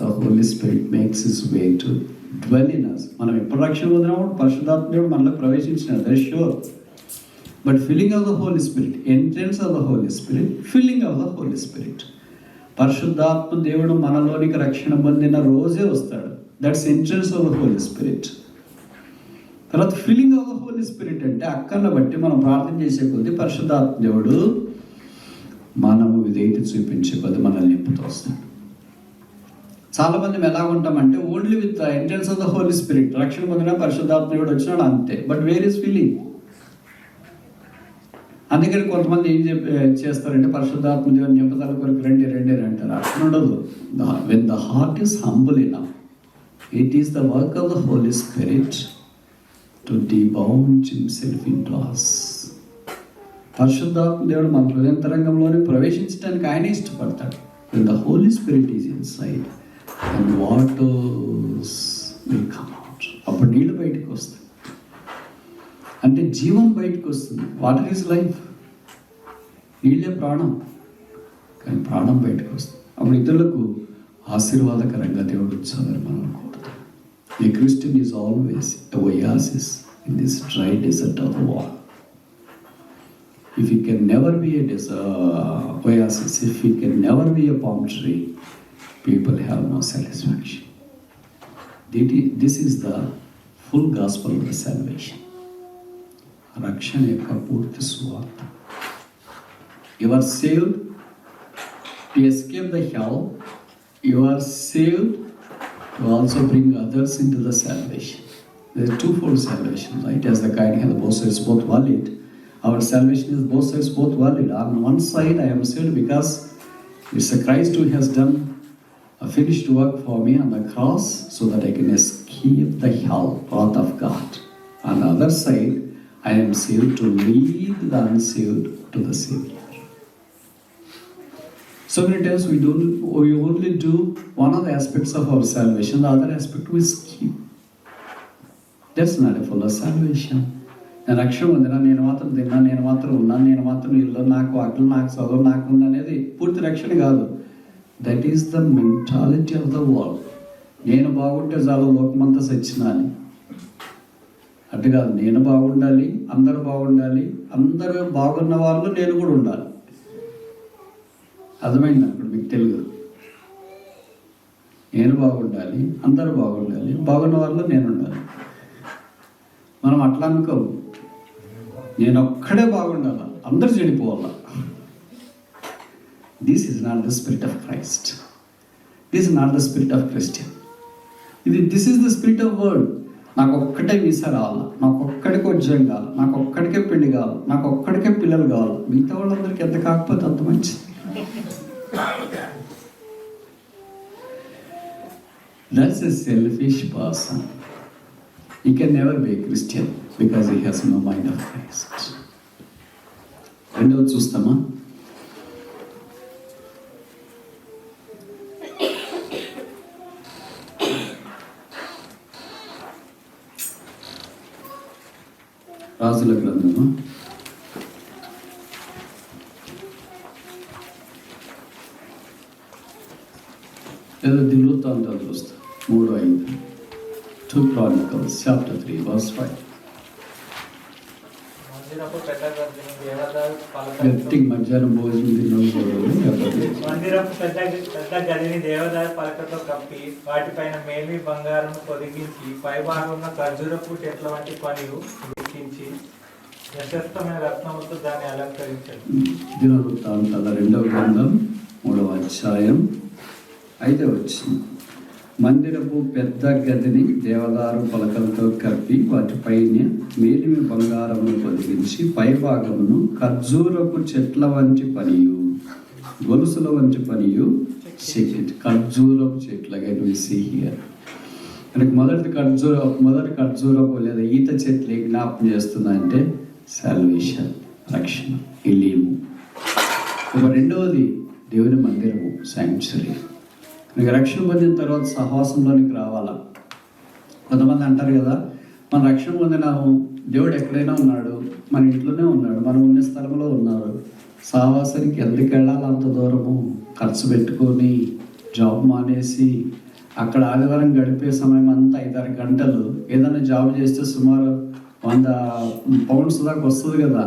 the Holy Spirit makes his way to dwell in us. మనం ఎప్పుడు రక్షణ పొందినప్పుడు పరిశుద్ధాత్మ దేవుడు మనలో ప్రవేశించినాడు, that is sure. But filling of the Holy Spirit, entrance of the Holy Spirit, filling of the Holy Spirit. పరిశుద్ధాత్మ దేవుడు మనలోనికి రక్షణ పొందిన రోజే వస్తాడు. That's entrance of the Holy Spirit. తర్వాత filling of the Holy Spirit అంటే అక్కర్ని బట్టి మనం ప్రార్థన చేసే కొద్దీ పరిశుద్ధాత్మ దేవుడు మనము విధేయత చూపించే కొద్దీ మనల్ని నింపుతూ వస్తాడు. చాలా మంది ఎలా ఉంటామంటే only with entrance of the Holy Spirit, రక్షణ పొందిన పరిశుద్ధాత్మ దేవుడు వచ్చినాడు అంతే. But where is filling? అందుకని కొంతమంది ఏం చేస్తారంటే పరిశుద్ధాత్మ దేవుని నింపుదల కొరకు రండి రండి అని అంటారు. అట్లా ఉండదు. When the heart is humble enough, it is the work of the Holy Spirit to debound himself into us. పరిశుద్ధాత్మ దేవుడు మన హృదయంతరంగంలోనే ప్రవేశించడానికి ఆయనే ఇష్టపడతాడు. When the Holy Spirit is inside and waters will come out. అప్పుడు నీళ్ళు బయటకు వస్తాయి, అంటే జీవం బయటకు వస్తుంది. వాటర్ ఈజ్ లైఫ్, నీళ్ళే ప్రాణం, కానీ ప్రాణం బయటకు వస్తుంది. అప్పుడు ఇతరులకు ఆశీర్వాదకరంగా దేవుడు ఉంచాలని మనం అనుకుంటాం. A Christian is always a oasis in this dry desert of the world. If he can never be a oasis, if he can never be a palm tree, people have no satisfaction. This is the full gospel of the salvation. రక్షణ యొక్క పూర్తి సువార్త. You are saved to escape the hell. You are saved to also bring others into the salvation. There is twofold salvation, right? As the kind has both sides both valid. Our salvation is both sides both valid. On one side, I am saved because it's a Christ who has done a finished work for me on the cross, so that I can escape the hell, wrath of God. On the other side, I am saved to lead the unsaved to the Savior. So many times we only do one of the aspects of our salvation, the other aspect we skip. That's not a full of salvation. నేను రక్షణ పొందినా, నేను మాత్రం తిన్నా, నేను మాత్రం ఉన్నాను, నేను మాత్రం ఇల్లు, నాకు అట్లా, నాకు చదువు, నాకు ఉంది అనేది పూర్తి రక్షణ కాదు. That is the mentality of the world. నేను బాగుంటే చాలు, లోకమంతా సచ్చినా అని. అటు కాదు, నేను బాగుండాలి, అందరూ బాగుండాలి, అందరూ బాగున్న వాళ్ళు నేను కూడా ఉండాలి. అర్థమైంది అప్పుడు మీకు తెలుగు? నేను బాగుండాలి, అందరూ బాగుండాలి, బాగున్న వాళ్ళు నేను ఉండాలి. మనం అట్లా అనుకోము. నేను ఒక్కడే బాగుండాల, అందరూ చెడిపోవాలా. This is not the spirit of Christ. This is not the spirit of Christian. This is the spirit of world. నాకు ఒక్కటే వీసా రావాలా, నాకు ఒక్కడికే ఉద్యోగం కావాలి, నాకు ఒక్కడికే పెళ్లి కావాలి, నాకు ఒక్కడికే పిల్లలు కావాలి, మిగతా వాళ్ళందరికీ ఎంత కాకపోతే అంత మంచిది. That's a selfish person. He can never be a Christian because he has no mind of Christ. రెండవది చూస్తామా? రాజుల గ్రంథము 3:5. 2 Chronicles chapter 3 verse 5. గట్టి మధ్యాహ్నం భోజనం మందిరపు పెద్ద గదిని దేవదారు పలకతో కప్పి వాటిపైన మేలి బంగారం పొదిగించి పైభాగంలో ఖర్జూరపు చెట్ల వంటి పనిలు లిఖించి యశస్తమైన రత్నములతో దాన్ని అలంకరించాడు. దినవృత్తాంతాల 2వ గ్రంథం 3వ అధ్యాయం 5వ వచనం. మందిరపు పెద్ద గదిని దేవదారు పలకలతో కప్పి వాటిపైన మేలిమి బంగారమును పొదిగించి పైభాగమును ఖర్జూరపు చెట్ల వంటి పనియు గొలుసుల వంటి పనియు ఖర్జూరపు చెట్లు అగైన్ వి సీ హియర్. మనకి మొదటి ఖర్జూరపు లేదా ఈత చెట్లు ఏ జ్ఞాపకం చేస్తుందంటే సాల్వేషన్, రక్షణ, ఎలీము. ఒక రెండవది దేవుని మందిరము, శాంక్చురీ. మనకి రక్షణ పొందిన తర్వాత సహవాసంలోనికి రావాలా. కొంతమంది అంటారు కదా, మన రక్షణ పొందినాము, దేవుడు ఎక్కడైనా ఉన్నాడు, మన ఇంట్లోనే ఉన్నాడు, మనం ఉన్న స్థలంలో ఉన్నారు, సహవాసానికి ఎందుకు వెళ్ళాలి అంత దూరము, ఖర్చు పెట్టుకొని జాబ్ మానేసి అక్కడ ఆదివారం గడిపే సమయం అంతా 5-6 గంటలు ఏదైనా జాబ్ చేస్తే సుమారు 100 పౌండ్స్ దాకా వస్తుంది కదా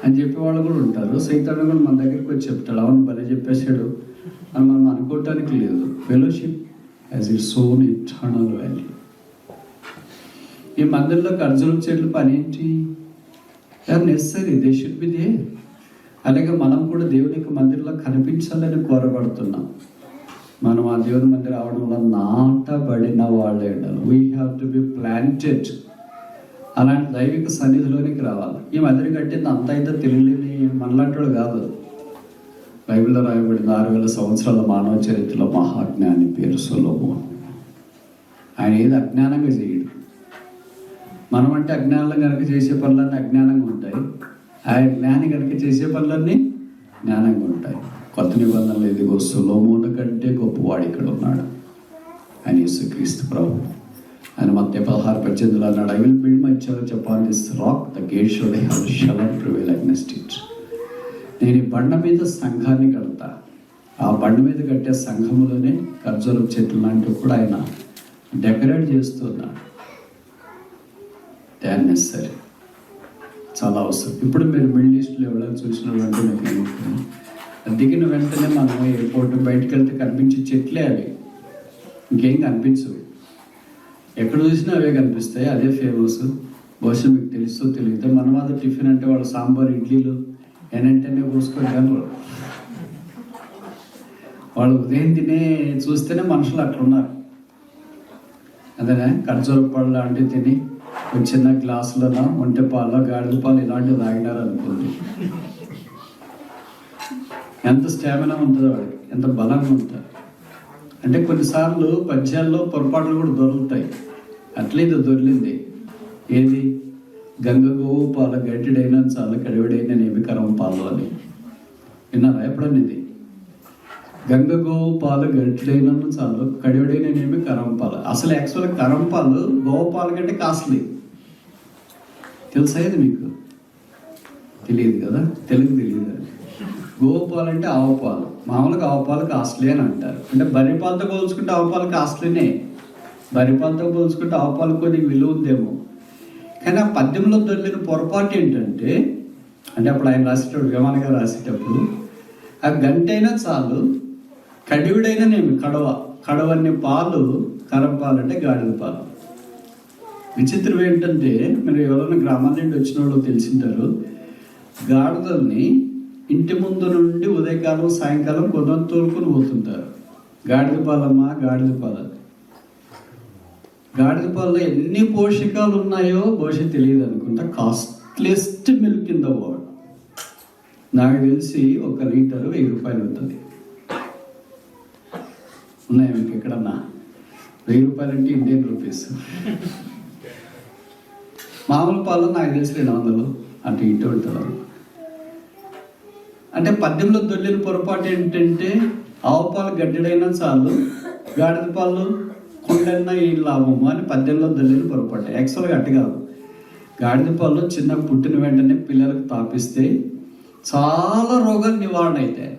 అని చెప్పేవాళ్ళు కూడా ఉంటారు. సైతాన్ని కూడా మన దగ్గరికి వచ్చి చెప్తాడు, అవును భలే చెప్పేశాడు అని మనం అనుకోవటానికి లేదు. Fellowship as its own eternal value. ఈ మందిరంలో ఖర్జూరం చెట్లు పని ఏంటి? Necessary, they should be they. అలాగే మనం కూడా దేవుని యొక్క మందిరంలో కనిపించాలని కోరబడుతున్నాం. మనం ఆ దేవుని మందిరం రావడంలో నాటబడిన వాళ్ళే ఉండాలి. We have to be planted. అలాంటి దైవిక సన్నిధిలోనికి రావాలి. ఈ మందిరం కట్టింది అంత అయితే తెలియలేని మనలాంటి కాదు. బైబిల్లో రాయబడింది 6000 సంవత్సరాల మానవ చరిత్రలో మహాజ్ఞాని పేరు సొలొమోను. ఆయన ఏది అజ్ఞానంగా చేయడు. మనం అంటే అజ్ఞానంగా కనుక చేసే పనులన్నీ అజ్ఞానంగా ఉంటాయి, ఆ జ్ఞాని కనుక చేసే పనులన్నీ జ్ఞానంగా ఉంటాయి. కొత్త నిబంధనలు ఇదిగో సొలొమోను కంటే గొప్పవాడు ఇక్కడ ఉన్నాడు, ఆయన యేసుక్రీస్తు ప్రభు. ఆయన మత్తయి 16:18 అన్నాడు, I will build my church upon this rock, the gates shall not prevail against it. నేను ఈ బండ మీద సంఘాన్ని కడతా. ఆ బండ మీద కట్టే సంఘములోనే ఖర్జూరపు చెట్లు లాంటివి కూడా ఆయన డెకరేట్ చేస్తున్నాడు. దాన్ని నెసరీ, చాలా అవసరం. ఇప్పుడు మీరు మిడిల్ ఈస్ట్లో ఎవరైనా చూసినటువంటి మీకు దిగిన వెంటనే మనం ఎయిర్పోర్ట్ బయటకు వెళ్తే కనిపించే చెట్లే అవి, ఇంకేం కనిపించవు. ఎక్కడ చూసినా అవే కనిపిస్తాయి, అదే ఫేమస్. బహుశా మీకు తెలుస్తూ తెలియదు. మన మాది టిఫిన్ అంటే వాళ్ళు సాంబార్ ఇడ్లీలు ఏంటంటేనే పోసుకొని కనరు. వాళ్ళు ఉదయం తినే చూస్తేనే మనుషులు అట్లా ఉన్నారు. అదేనా ఖర్జూర పళ్ళు లాంటివి తిని ఒక చిన్న గ్లాసులలో ఒంటె పాలు, గాడిద పాలు ఇలాంటివి తాగినారు అనుకోండి, ఎంత స్టామినా ఉంటుందో వాడికి, ఎంత బలంగా ఉంటారు. అంటే కొన్నిసార్లు పద్యాల్లో పొరపాట్లు కూడా దొరుకుతాయి. అట్లేదు దొరికింది ఏది, గంగ గోవు పాల గట్టిడైనా చాలా కడివిడైన నేమి కరం పాలు అని విన్నారా ఎప్పుడన్నా? ఇది గంగ గోవు పాలు గట్టిడైనా చాలు కడివిడైన నేమి కరం పాలు. అసలు యాక్చువల్గా కరం పాలు గోవు పాలు కంటే కాస్ట్లీ. తెలుసా ఇది మీకు? తెలియదు కదా, తెలుగు తెలియదు. గోవు పాలు అంటే ఆవు పాలు. మామూలుగా ఆవు పాలు కాస్ట్లీ అని అంటారు. అంటే బర్రె పాలతో పోల్చుకుంటే ఆవు పాలు కాస్ట్లీనే. బర్రె పాలతో పోల్చుకుంటే ఆవు పాలు కొద్దిగా విలువ ఉందేమో. కానీ ఆ పద్యంలో దొరికిన పొరపాటు ఏంటంటే, అంటే అప్పుడు ఆయన రాసేటప్పుడు, విమానంగా రాసేటప్పుడు, ఆ గంటైనా చాలు కడివిడైనా నేమి కడవన్ని పాలు కరం పాలు అంటే గాడిద పాలు. విచిత్రం ఏంటంటే, మీరు ఎవరైనా గ్రామాల నుండి వచ్చిన వాళ్ళు తెలిసింటారు, గాడిదల్ని ఇంటి ముందు నుండి ఉదయకాలం సాయంకాలం కొందరు తోలుకొని పోతుంటారు. గాడిద పాలమ్మా గాడిద పాలు. గాడిద పాలలో ఎన్ని పోషకాలు ఉన్నాయో బహుశా తెలియదు అనుకుంటా. Costliest milk in the world. నాకు తెలిసి 1 లీటరు 1000 రూపాయలు ఉంటుంది. ఉన్నాయి మీకు ఎక్కడన్నా? 1000 రూపాయలు అంటే ఇండియన్ రూపీస్. మామూలు పాలు నాకు తెలిసి 200 అటు ఇటు ఉంటుంది. అంటే పద్యంలో దొల్లిన పొరపాటు ఏంటంటే, ఆవు పాలు గడ్డడైనా చాలు, గాడిద పాలు కొండన్నా ఈ లాభము అని పద్యంలో దొల్లిన పొరపాటు. యాక్చువల్గా అట్టు కాదు. గాడిద పాలు చిన్న పుట్టిన వెంటనే పిల్లలకు తాపిస్తే చాలా రోగాలు నివారణ అవుతాయి.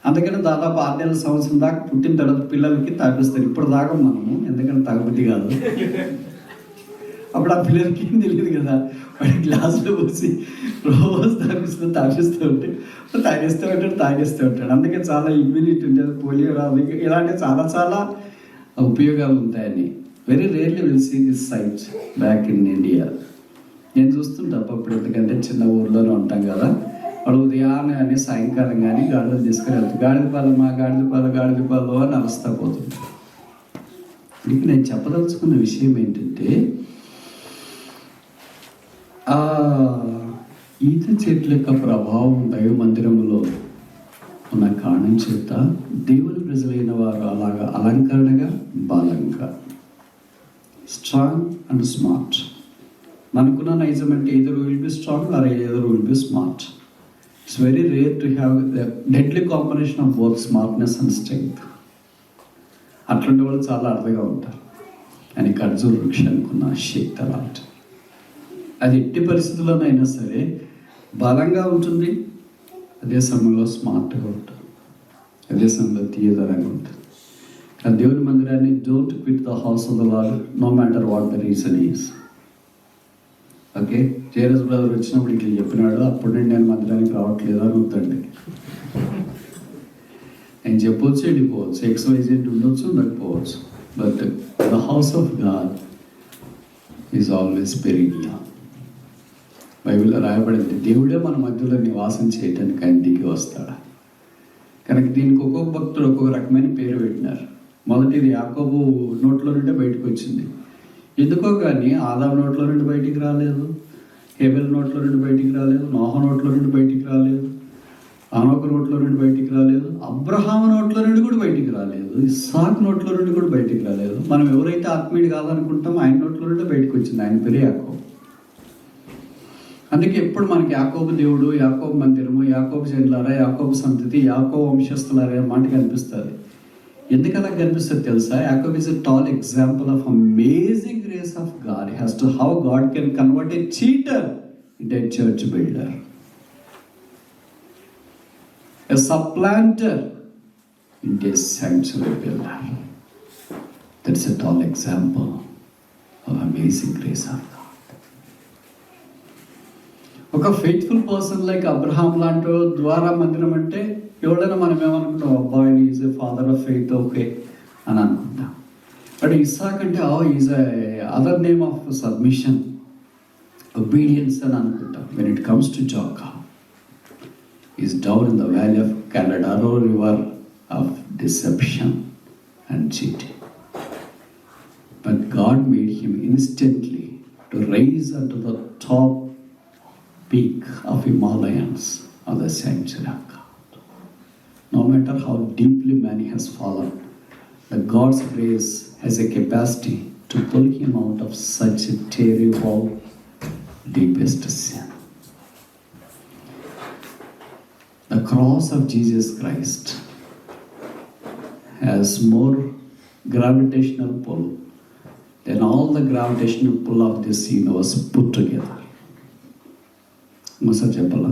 అందుకని దాదాపు 6 నెలల సంవత్సరం దాకా పుట్టిన తర్వాత పిల్లలకి తాపిస్తారు. ఇప్పుడు దాకా మనము, ఎందుకంటే తాగబుద్ధి కాదు. అప్పుడు ఆ పిల్లలకి ఏం తెలియదు కదా, వాడి గ్లాసులో పోసి రోజు తాగిస్తూ ఉంటే తాగేస్తూ ఉంటాడు. అందుకే చాలా ఇమ్యూనిటీ ఉంటుంది, పోలియో రాదు, ఇలాంటి చాలా చాలా ఉపయోగాలు ఉంటాయని. Very rarely will see this sight back in India. నేను చూస్తుంటా అప్పుడు, ఎందుకంటే చిన్న ఊర్లోనే ఉంటాం కదా. వాడు ఉదయాన్నే కానీ సాయంకాలం కానీ గాడిదలు తీసుకుని వెళ్తారు. గాడిద పాలమ్మా గాడిద పాలు అని అరుస్తా పోతుంటారు. ఇంక నేను చెప్పదలుచుకున్న విషయం ఏంటంటే, ఈత చెట్ల యొక్క ప్రభావం దైవ మందిరంలో ఉన్న కారణం చేత దేవుని ప్రజలైన వారు అలాగా అలంకరణగా, బలంగా, స్ట్రాంగ్ అండ్ స్మార్ట్. మనకున్న నైజం అంటే ఎదురు విల్ బి స్ట్రాంగ్ ఆర్ ఎదురు will be smart. It's very rare to have the deadly combination of both smartness and strength. అట్లాంటి వాళ్ళు చాలా అర్థంగా ఉంటారు. అని ఖర్జూర వృక్షానికి ఉన్న శక్తి అలాంటి. అది ఎట్టి పరిస్థితుల్లోనైనా సరే బలంగా ఉంటుంది, అదే సమయంలో స్మార్ట్గా ఉంటుంది, అదే సమయంలో తీయదనంగా ఉంటుంది. కానీ దేవుని మందిరాన్ని don't quit the house of the Lord no matter what the reason is. Okay, జేరస్ బ్రదర్ వచ్చినప్పుడు ఇట్లా చెప్పినాడు, అప్పుడు నేను మందిరానికి రావట్లేదు అని వద్దండి. నేను చెప్పొచ్చు, వెళ్ళిపోవచ్చు, ఎక్స్వైజెడ్ ఉండొచ్చు, ఉండకపోవచ్చు, but the house of God is always పెరిగియా. బైబిల్లో రాయబడింది, దేవుడే మన మధ్యలో నివాసం చేయటానికి ఆయన దిగి వస్తాడు. కనుక దీనికి ఒక్కొక్క భక్తుడు ఒక్కొక్క రకమైన పేరు పెట్టినారు. మొదటిది యాకోబు నోట్లో నుండి బయటకు వచ్చింది. ఎందుకో కానీ ఆదాము నోట్లో నుండి బయటికి రాలేదు, హేబెల్ నోట్లో నుండి బయటికి రాలేదు, నోహ నోట్లో నుండి బయటికి రాలేదు, ఆనోకు నోట్లో నుండి బయటికి రాలేదు, అబ్రహాము నోట్లో నుండి కూడా బయటికి రాలేదు, ఇస్సాకు నోట్లో నుండి కూడా బయటికి రాలేదు. మనం ఎవరైతే ఆత్మీయుడు కాదనుకుంటామో ఆయన నోట్లో నుండి బయటకు వచ్చింది. ఆయన పేరు యాకోబు. అందుకే ఎప్పుడు మనకి యాకోబు దేవుడు, యాకోబు మందిరము, యాకోబు జనులారా, యాకోబు సంతతి, యాకోబు వంశస్థులారా మాట కనిపిస్తుంది. ఎందుకు అలా కనిపిస్తుంది తెలుసా? యాకోబు is a tall example of amazing grace of God has to how God can convert a cheater into a church builder, a supplanter into a sanctuary builder. That's a tall example of amazing grace of God. ఒక faithful person like Abraham లాంటి ద్వారా మందిరం అంటే ఎవడైనా మనం ఏమనుకుంటాం, అబ్బాయి is a father of faith, okay అని అనుకుంటాం. బట్ ఇస్సాక్ అంటే is a other name of submission, obedience అని అనుకుంటాం. When it comes to Jacob, is down in the valley of క్యాలడారో river of deception and cheating. But God made him instantly to rise up to the top peak of Himalayas of the sanctuary of God. No matter how deeply man has fallen, the God's grace has a capacity to pull him out of such a terrible, deepest sin. The cross of Jesus Christ has more gravitational pull than all the gravitational pull of this universe put together. మోస చెప్పాలా?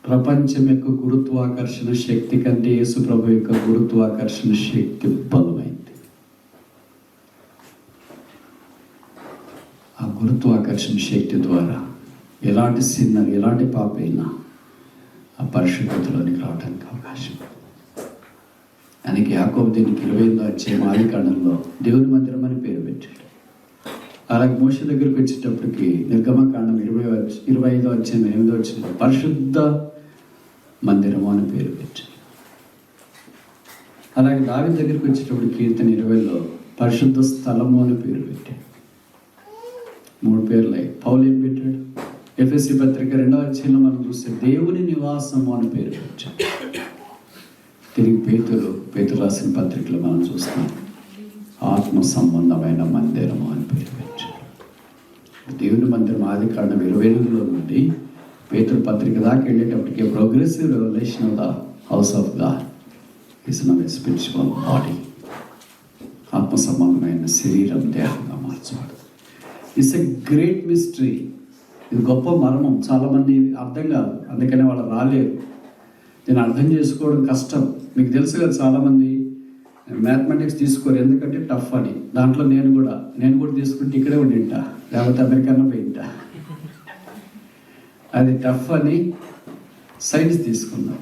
ప్రపంచం యొక్క గురుత్వాకర్షణ శక్తి కంటే యేసు ప్రభు యొక్క గురుత్వాకర్షణ శక్తి బలమైంది. ఆ గురుత్వాకర్షణ శక్తి ద్వారా ఎలాంటి సిన్నర్, ఎలాంటి పాప అయినా ఆ పరిశుద్ధతలోనికి రావడానికి అవకాశం. ఆయనకి యాకోబు దీనికి 28వ అధ్యాయం ఆదికాండంలో దేవుని మందిరం అని పేరు పెట్టాడు. అలాగే మోషే దగ్గరికి వచ్చేటప్పటికి నిర్గమకాండం 25వ అధ్యాయం 8వ వచనంలో పరిశుద్ధ మందిరము అని పేరు పెట్టాడు. అలాగే దావీదు దగ్గరికి వచ్చేటప్పుడు కీర్తన 20లో పరిశుద్ధ స్థలము అని పేరు పెట్టాడు. 3 పేర్లు. పౌలు ఏం పెట్టాడు? ఎఫెసీ పత్రిక 2వ అధ్యాయంలో మనం చూస్తే దేవుని నివాసము అని పేరు పెట్టాడు. తిరిగి పేతురు రాసిన పత్రికలో మనం చూస్తాం ఆత్మ సంబంధమైన మందిరము అని పేరు పెట్టాడు. దేవుని మందిరం ఆదికాండం 28లో నుండి పేతురు పత్రిక దాకా వెళ్ళేటప్పటికి progressive revolution of the house of God is now a spiritual body. ఆత్మ సంబంధమైన శరీరం దేహంగా మార్చబడుతుంది. It's a great mystery. ఇది గొప్ప మర్మం. చాలామంది అర్థం కాదు, అందుకనే వాళ్ళు రాలేరు. దీన్ని అర్థం చేసుకోవడం కష్టం. మీకు తెలుసు కదా, చాలామంది మ్యాథమెటిక్స్ తీసుకోరు, ఎందుకంటే టఫ్ అని. దాంట్లో నేను కూడా తీసుకుంటే ఇక్కడే ఉండింటా, లేకపోతే అమెరికాలో పోయింటా. అది టఫ్ అని సైన్స్ తీసుకున్నాం,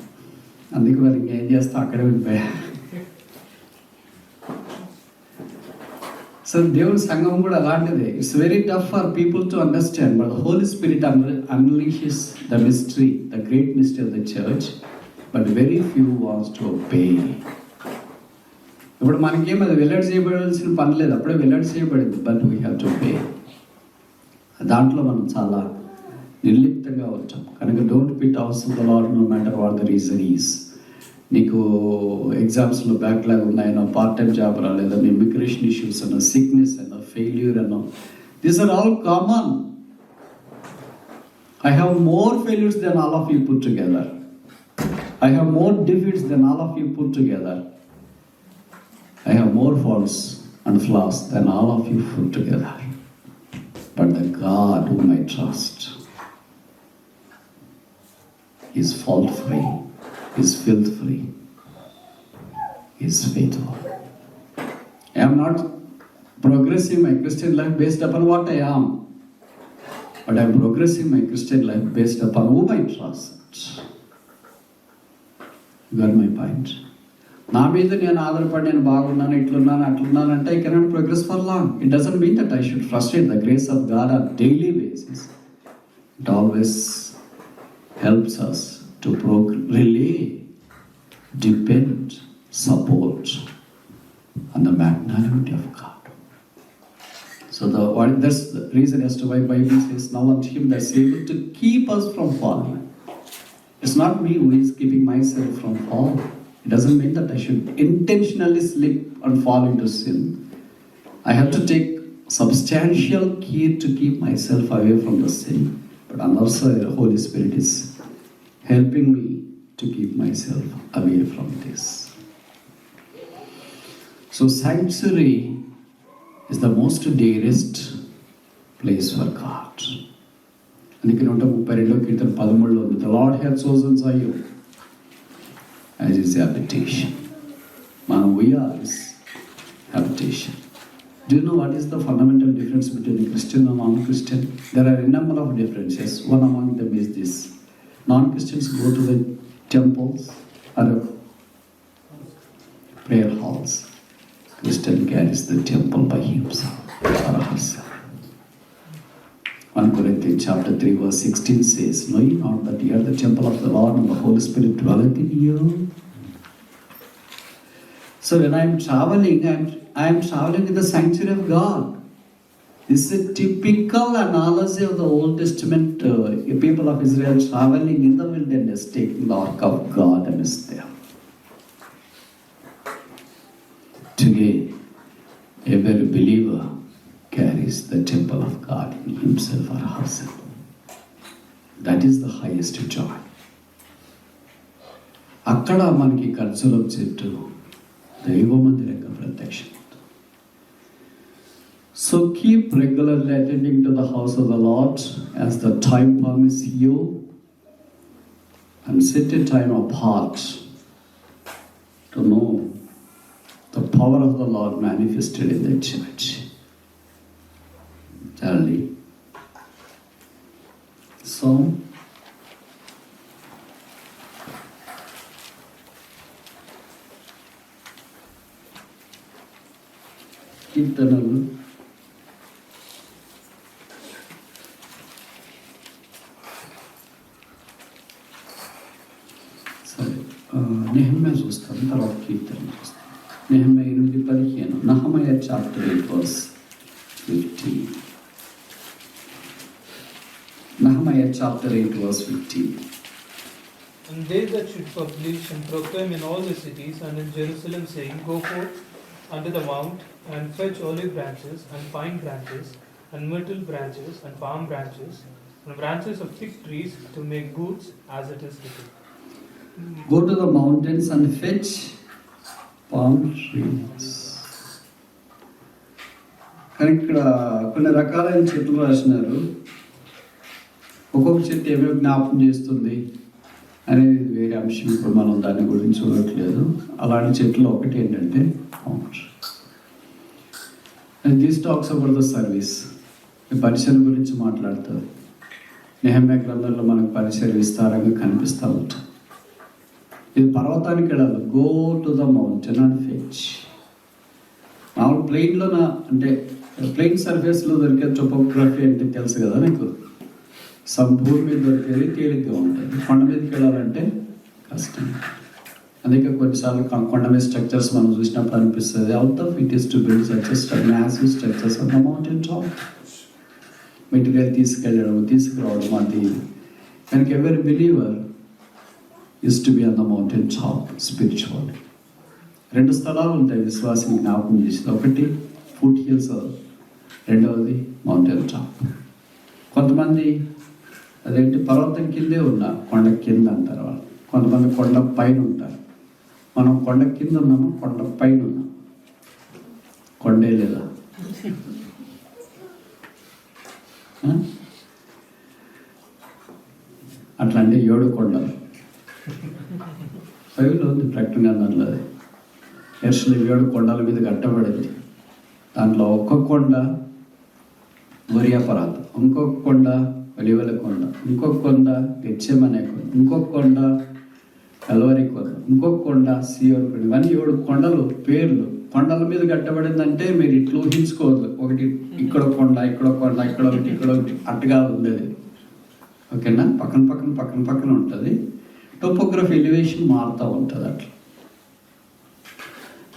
అందుకే మరి ఇంకేం చేస్తా, అక్కడే ఉండిపోయా. సో దేవుని సంఘం కూడా అలాంటిదే. It's very tough for people to understand, but Holy Spirit unleashes the mystery, the great mystery of the church, but very few wants to obey. ఇప్పుడు మనకేం అది వెల్లడి చేయబడాల్సిన పని లేదు, అప్పుడే వెల్లడి చేయబడింది. But we have to pay. దాంట్లో మనం చాలా నిర్లిప్తంగా ఉంటాం. కనుక don't pit house of the Lord no matter what the reason is. నీకు ఎగ్జామ్స్లో బ్యాక్లాగ్ ఉన్నాయనో, పార్ట్ టైం జాబ్ రాలేదనో, ఇమిగ్రేషన్ ఇష్యూస్ అనో, సిక్నెస్ అనో, ఫెయిల్యూర్ అనో, these are all common. I have more failures than all of you put together. I have more defeats than all of you put together. I have more faults and flaws than all of you put together. But the God whom I trust is fault-free, is filth-free, is faithful. I am not progressing my Christian life based upon what I am, but I am progressing my Christian life based upon whom I trust. You got my point? నా మీద నేను ఆధారపడి నేను బాగున్నాను, ఇట్లున్నాను, అట్లున్నాను అంటే I cannot progress for long. It doesn't mean that I should frustrate the grace of God on a daily basis. It always helps us to rely, depend, support on the magnanimity of God. So that's the reason as to why Bible says, now unto him that is able to keep us from falling. It's not me who is keeping myself from falling. It doesn't mean that I should intentionally slip and fall into sin. I have to take substantial care to keep myself away from the sin. But also the Holy Spirit is helping me to keep myself away from this. So sanctuary is the most dearest place for God. అందుకే 132 కీర్తన 13లో ఉంది, the Lord hath chosen Zion as his habitation. We are his habitation. Do you know what is the fundamental difference between a Christian and non-Christian? There are a number of differences. One among them is this: non-Christians go to the temples or prayer halls. Christian carries the temple by himself or herself. 1 Corinthians chapter 3 verse 16 says, know ye not that ye are the temple of the Lord and the Holy Spirit dwelleth in you? So when I am traveling, I am traveling in the sanctuary of God. This is a typical analogy of the Old Testament people of Israel traveling in the wilderness, taking the ark of God and is there. Today, every believer carries the temple of God in himself or herself. That is the highest joy. అక్కడ మనకి ఖర్చుల చెట్టు దైవ మందిరంగా ప్రత్యక్షం. So keep regularly attending to the house of the Lord as the time permits you, and set a time apart to know the power of the Lord manifested in the church. Charlie. So, కీర్తనలు సరే, నెహెమ్యా చూస్తాను, తర్వాత కీర్తనలు చూస్తాను. Nehemiah 8:15, Nehemiah chapter 8 verse 15. Nehemiah chapter 8 verse 15. And they that should publish and proclaim in all the cities and in Jerusalem, saying, go forth unto the mount and fetch olive branches and pine branches and myrtle branches and palm branches and branches of thick trees to make booths as it is written. Go to the mountains and fetch palm trees. కానీ ఇక్కడ కొన్ని రకాలైన చెట్లు రాసినారు. ఒక్కొక్క చెట్టు ఏమేమి జ్ఞాపకం చేస్తుంది అనేది వేరే అంశం, ఇప్పుడు మనం దాని గురించి చూడట్లేదు. అలాంటి చెట్లు ఒకటి ఏంటంటే this talks about the service, పరిచయం గురించి మాట్లాడుతుంది. నెహెమ్యా గ్రంథంలో మనకు పరిచయం విస్తారంగా కనిపిస్తూ ఉంటుంది. ఇది పర్వతానికి వెళ్ళాలి, go to the mountain and fetch. మామూలు ప్లెయిన్లో అంటే ప్లెయిన్ సర్ఫేస్లో దొరికే టోపోగ్రఫీ అంటే తెలుసు కదా నీకు. భూమి మీద దొరికేది తేలిగ్గా ఉంటుంది, కొండ మీదకి వెళ్ళాలంటే కష్టం. అందుకే కొన్నిసార్లు కొండ మీద స్ట్రక్చర్స్ మనం చూసినప్పుడు అనిపిస్తుంది, out of it is to build such massive structures on the mountain top. Material తీసుకురావడం అది. కనుక ఎవరి believer is to be on the mountain top spiritual. 2 స్థలాలు ఉంటాయి విశ్వాసం జ్ఞాపకం చేసేది. ఒకటి ఫుట్ హిల్స్, రెండవది మౌంటైన్ టాప్. కొంతమంది అదేంటి పర్వతం కిందే ఉన్నారు, కొండ కింద అంటారు వాళ్ళు. కొంతమంది కొండ పైన ఉంటారు. మనం కొండ కింద ఉన్నాము, కొండ పైన ఉన్నాం. కొండే లేదా? అట్లా అంటే 7 కొండలు బైబిల్లో ఉంది, ప్రకటన గ్రంథంలో. యెరూషలేము 7 కొండల మీద కట్టబడింది. దాంట్లో ఒక్కొక్క కొండ మొరియా పర్వతం, ఇంకొక కొండ ఒలీవల కొండ, ఇంకొక కొండ గెత్సేమనే కొండ, ఇంకొక కొండ కల్వరి కొండ, ఇంకొక కొండ సీయోను కొండ. ఇవన్నీ 7 కొండలు పేర్లు. కొండల మీద కట్టబడిందంటే మీరు ఇట్లా ఊహించుకోవద్దు. ఒకటి ఇక్కడ కొండ, ఇక్కడ కొండ, ఇక్కడ ఒకటి, ఇక్కడ ఒకటి, అట్టుగా ఉండేది. ఓకేనా? పక్కన ఉంటుంది. టోపోగ్రఫీ ఎలివేషన్ మారుతూ ఉంటుంది అట్లా.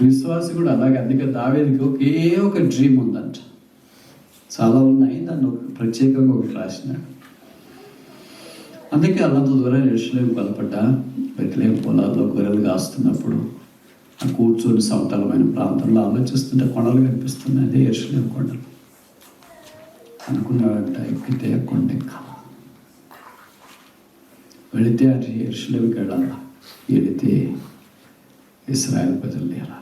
విశ్వాసి కూడా అలాగే. అందుకే దావీదుకి ఒకే ఒక డ్రీమ్ ఉందంట. చాలా ఉన్నాయి, దాన్ని ప్రత్యేకంగా ఒకటి రాసినాడు. అందుకే అల్లంత దూరం యెరూషలేము బలపడ్డా. బెత్లెహేము పొలాల్లో గొర్రెలు కాస్తున్నప్పుడు ఆ కూర్చొని సమతలమైన ప్రాంతంలో ఆలోచిస్తుంటే కొండలు కనిపిస్తున్నాయి. అదే యెరూషలేము కొండలు. అనుకున్నాడంట, ఎక్కితే కొండ ఎక్కాల, వెళితే అది యెరూషలేముకి వెళ్ళాలా, వెళితే ఇశ్రాయేలు ప్రజలు లేరా.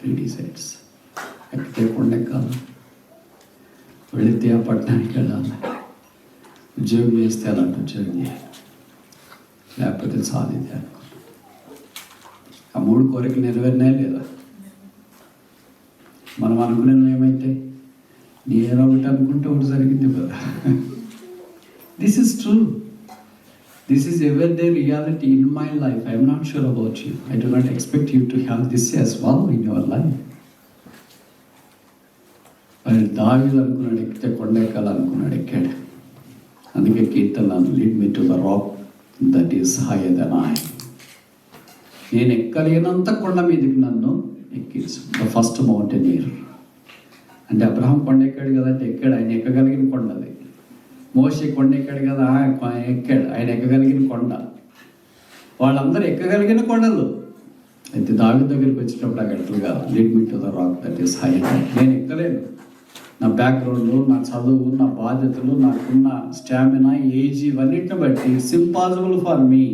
3 సైడ్స్. ఎక్కితే కొండ ఎక్కాలి, వెళితే ఆ పట్టణానికి వెళ్ళాలి, ఉద్యోగం చేస్తే అలాంటి ఉద్యోగం చేయాలి, లేకపోతే సాధితే అనుకో. ఆ 3 కోరికలు నెరవేరినాయి లేదా? మనం అనుకునేవి ఏమైతే నేను ఒకటి అనుకుంటే ఒకటి జరిగింది కదా. This is true. This is everyday reality in my life. I am not sure about you. I do not expect you to have this as well in your life. మరి దావీదు అనుకున్నాడు, ఎక్కితే కొండ ఎక్కాలనుకున్నాడు, ఎక్కాడు. అందుకే కీర్తనలు lead me to the rock that is higher than I. నేను ఎక్కలేనంత కొండ మీదకి నన్ను ఎక్కించు. ద ఫస్ట్ మౌంటైనీర్ అంటే అబ్రహాం కొండ ఎక్కాడు కదంటే ఎక్కాడు, ఆయన ఎక్కగలిగిన కొండ అది. మోషే కొండ ఎక్కాడు కదా, ఎక్కాడు, ఆయన ఎక్కగలిగిన కొండ. వాళ్ళందరూ ఎక్కగలిగిన కొండలు. అయితే దావీదు దగ్గరికి వచ్చేటప్పుడు అక్కడగా lead me to the rock that is higher. నేను ఎక్కలేను. నా బ్యాక్గ్రౌండ్, నా చదువు, నా బాధ్యతలు, నాకున్న స్టామినా, ఏజ్, ఇవన్నిటిని బట్టి it's impossible for me.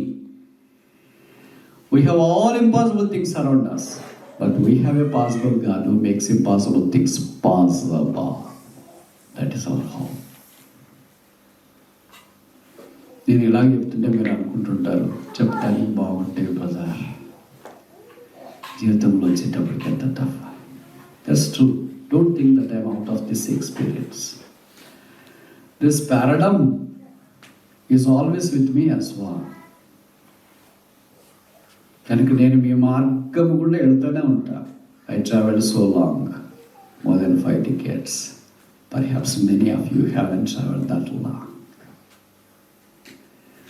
We have all impossible things around us, but we have a possible God who makes impossible things possible. That is our hope. నేను ఇలా చెప్తుంటే మీరు అనుకుంటుంటారు, చెప్తానికి బాగుంటే బజార్, జీవితంలో వచ్చేటప్పటికి ఎంత tough. That's true. Don't think that I am out of this experience. This paradigm is always with me as well. కనుక నేను మీ మార్గం కూడా వెళ్తూనే ఉంటా. I traveled so long, more than 5 decades. Perhaps many of you haven't traveled that long.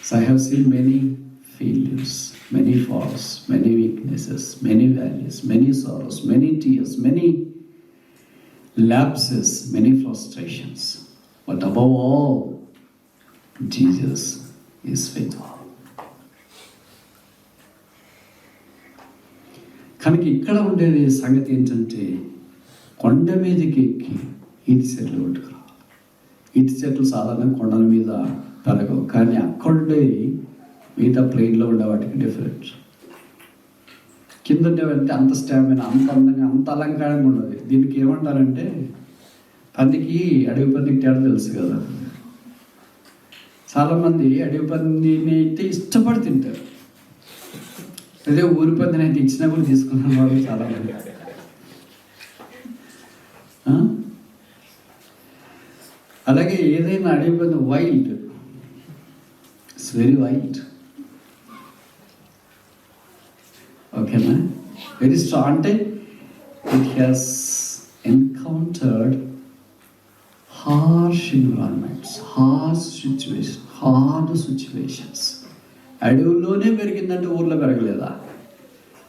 So I have seen many failures, many falls, many weaknesses, many valleys, many sorrows, many tears, many lapses, many frustrations. But above all, Jesus is faithful. కనుక ఇక్కడ ఉండేది సంగతి ఏంటంటే, కొండ మీదకి ఎక్కి ఈతి చెట్లు కొట్టుకురావాలి. ఈతి చెట్లు సాధారణంగా కొండల మీద పెరగవు, కానీ అక్కడే మిగతా ప్లేన్లో ఉండే వాటికి డిఫరెంట్. కింద ఉండేవంటే అంత స్టామినా, అంత అందంగా, అంత అలంకారంగా ఉండదు. దీనికి ఏమంటారంటే, పందికి అడవి పందికి తేడా తెలుసు కదా. చాలామంది అడవి పందిని అయితే ఇష్టపడి తింటారు. అదే ఊరి పందిని అయితే ఇచ్చినా కూడా తీసుకున్న వాళ్ళు చాలామంది. అలాగే ఏదైనా అడవి పంది వైల్డ్, ఇట్స్ వెరీ వైల్డ్. ఓకేనా? Very strong. అంటే it has encountered harsh environments, hard situations. అడవుల్లోనే పెరిగిందంటే ఊర్లో పెరగలేదా?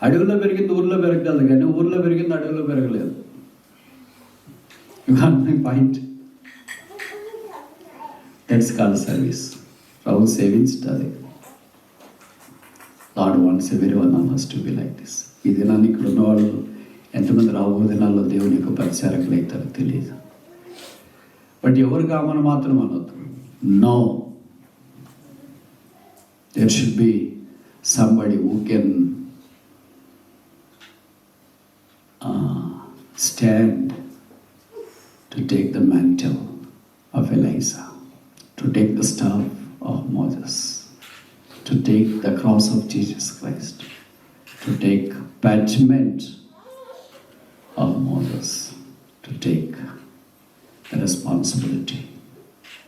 అడవిలో పెరిగింది ఊర్లో పెరగలేదు, కానీ ఊర్లో పెరిగింది అడవిలో పెరగలేదు. పాయింట్. That's called service. ప్రభు సేవించటది. Lord wants every one of us to be like this. ఈ దినాన్ని ఇక్కడ ఉన్నవాళ్ళు ఎంతమంది రాబో దినాల్లో దేవుని యొక్క పరిచారకులు అవుతారో తెలియదు. బట్ ఎవరు కామని మాత్రం అనొద్దు. No, there should be somebody who can stand to take the mantle of Elijah, to take the staff of Moses, to take the cross of Jesus Christ, to take parchment of Moses, to take the responsibility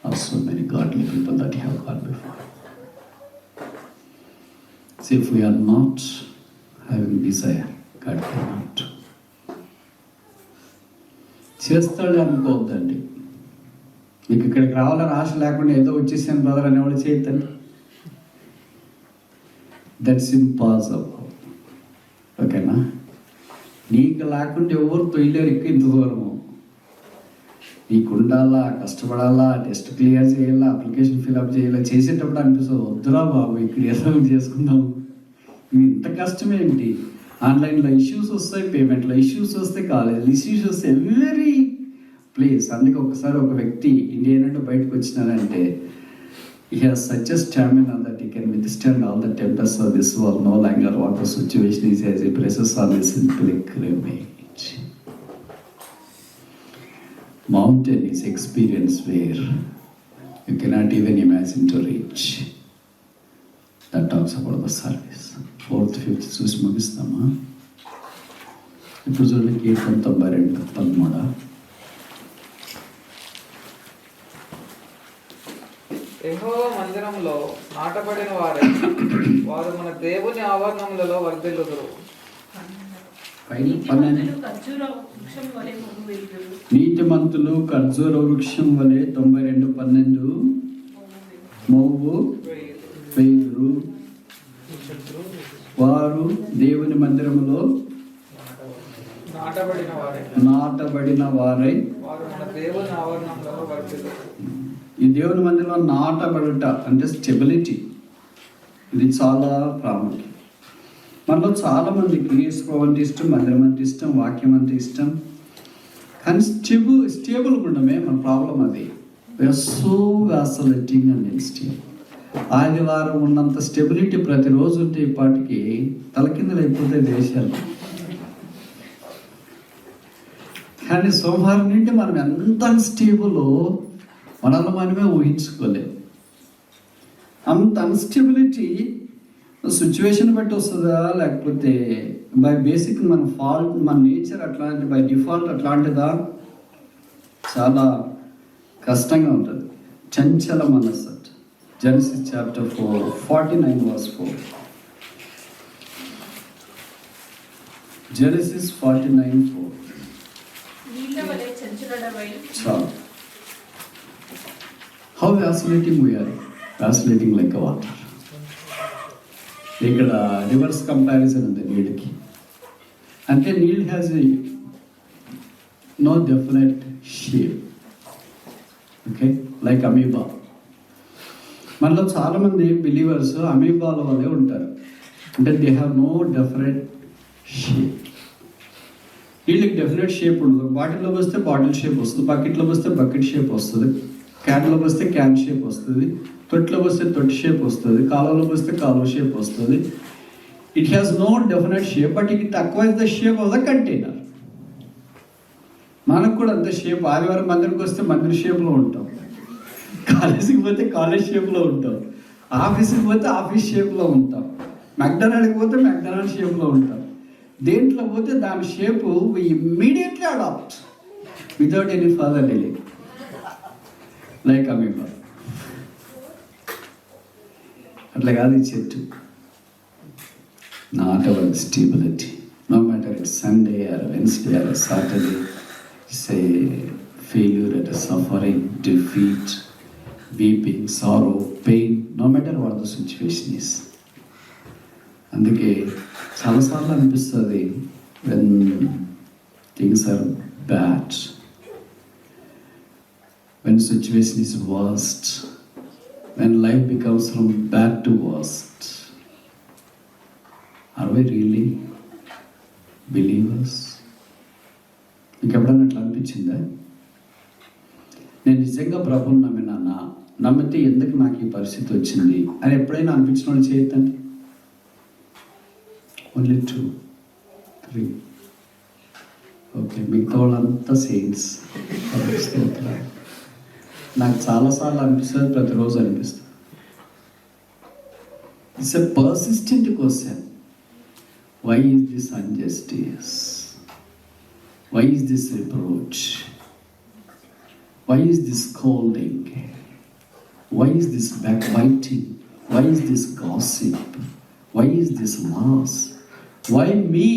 of so many godly people that have gone before. See, if we are not having desire, God cannot. చేస్తాడు అనుకోవద్దండి. మీకు ఇక్కడికి రావాలని ఆశ లేకుండా ఏదో వచ్చేసాను brother అనేవాళ్ళు చేయొద్దండి. That's impossible. ఓకేనా? నీకు లేకుండా ఎవరు తొయ్యలేరు ఎక్కువ ఇంత దూరము. నీకు ఉండాలా, కష్టపడాలా, టెస్ట్ క్లియర్ చేయాలా, అప్లికేషన్ ఫిల్అప్ చేయాలా. చేసేటప్పుడు అనిపిస్తుంది వద్దురా బాబు ఇక్కడ ఏదో చేసుకుందాం, ఇంత కష్టమేంటి. ఆన్లైన్లో ఇష్యూస్ వస్తాయి, పేమెంట్లో ఇష్యూస్ వస్తాయి, కాలేజీలో ఇష్యూస్ వస్తాయి, ఎవ్రీ ప్లేస్. అందుకే ఒకసారి ఒక వ్యక్తి ఇండియా నుండి బయటకు వచ్చినారంటే he has such a stamina that he can withstand all the tempests of this world, no longer what the situation is as he presses on his pilgrimage. Mountain is experience where you cannot even imagine to reach. That talks about the service. 4th, 5th చూసి ముగిస్తామా? ఇప్పుడు చూడండి కీర్తన 92:13. యెహోవా మందిరంలో నాటబడిన వారే వారు మన దేవుని ఆవరణములలో వర్ధిల్లుదురు. నీతిమంతులు ఖర్జూర వృక్షం వలె 92:12 మోవు వేయుదురు. వారు దేవుని మందిరములో నాటబడిన వారై వారు మన దేవుని ఆవరణములలో వర్ధిల్లుదురు. ఈ దేవుని మందిరంలో నాటబడుట అంటే స్టెబిలిటీ. ఇది చాలా ప్రాముఖ్యం. మనలో చాలా మందికి యేసు అంటే ఇష్టం, మందిరం అంటే ఇష్టం, వాక్యం అంటే ఇష్టం, కానీ స్టేబుల్ ఉండమే మన ప్రాబ్లం. అది వీఆర్ సో వాసలేటింగ్ అండ్ ఇన్స్టేబుల్. ఆదివారం ఉన్నంత స్టెబిలిటీ ప్రతిరోజు ఉంటే ఈ పాటికి తలకిందులు అయిపోతాయి దేశాలు. కానీ సోమవారం నుండి మనం ఎంత అన్స్టేబుల్ మనల్ని మనమే ఊహించుకోలేము. అంత అన్స్టెబిలిటీ సిచ్యువేషన్ బట్టి వస్తుందా, లేకపోతే బై బేసిక్ మన ఫాల్ట్, మన నేచర్ అట్లాంటి, బై డిఫాల్ట్ అట్లాంటిదా? చాలా కష్టంగా ఉంటుంది. చంచల మనస్సు. Genesis chapter 4, 49 verse 4. Genesis 49:4. చాలు. How vacillating we are. Vacillating like a water. ఇక్కడ రివర్స్ కంపారిజన్ ఉంది నీళ్ళకి. అంటే నీళ్ళు has no definite shape. Okay, like amoeba. మనలో చాలామంది బిలీవర్స్ అమీబాల వల్లే ఉంటారు. అంటే they have no definite shape. వీళ్ళకి డెఫినెట్ షేప్ ఉండదు. బాటిల్లో వస్తే బాటిల్ షేప్ వస్తుంది, బకెట్లో వస్తే బకెట్ షేప్ వస్తుంది, క్యాన్లో వస్తే క్యాన్ షేప్ వస్తుంది, తొట్టిలో వస్తే తొట్టి షేప్ వస్తుంది, కాలువలో వస్తే కాలువ షేప్ వస్తుంది. It has no definite shape, but it acquires the shape of the container. మనకు కూడా అంత షేప్. ఆదివారం మందిరికి వస్తే మందిర షేప్లో ఉంటాం, కాలేజీకి పోతే కాలేజ్ షేప్లో ఉంటాం, ఆఫీస్కి పోతే ఆఫీస్ షేప్లో ఉంటాం, మెక్డొనాల్డ్కి పోతే మెక్డొనాల్డ్ షేప్లో ఉంటాం. దేంట్లో పోతే దాని shape immediately adapt without any further delay, like amoeba. అట్లా కాదు ఈ చెట్టు. Not our stability. No matter it's Sunday or Wednesday or Saturday, it's a failure, at suffering, defeat, weeping, sorrow, pain, no matter what the situation is. అందుకే చాలాసార్లు అనిపిస్తుంది when things are bad, when situation is worst, when life becomes from bad to worst. Are we really believers? మీకు ఎప్పుడన్నా అట్లా అనిపించిందా? నేను నిజంగా ప్రభువుని నమ్మినానా, నమ్మితే ఎందుకు నాకు ఈ పరిస్థితి వచ్చింది అని ఎప్పుడైనా అనిపించిన వాళ్ళు చేయొద్దండి. ఓన్లీ 2, 3. ఓకే, మిగతా వాళ్ళంతా సెయింట్స్. నాకు చాలాసార్లు అనిపిస్తుంది, ప్రతిరోజు అనిపిస్తుంది. It's a persistent question. Why is this injustice? Why is this reproach? Why is this scolding? Why is this backbiting? Why is this gossip? Why is this loss? Why me?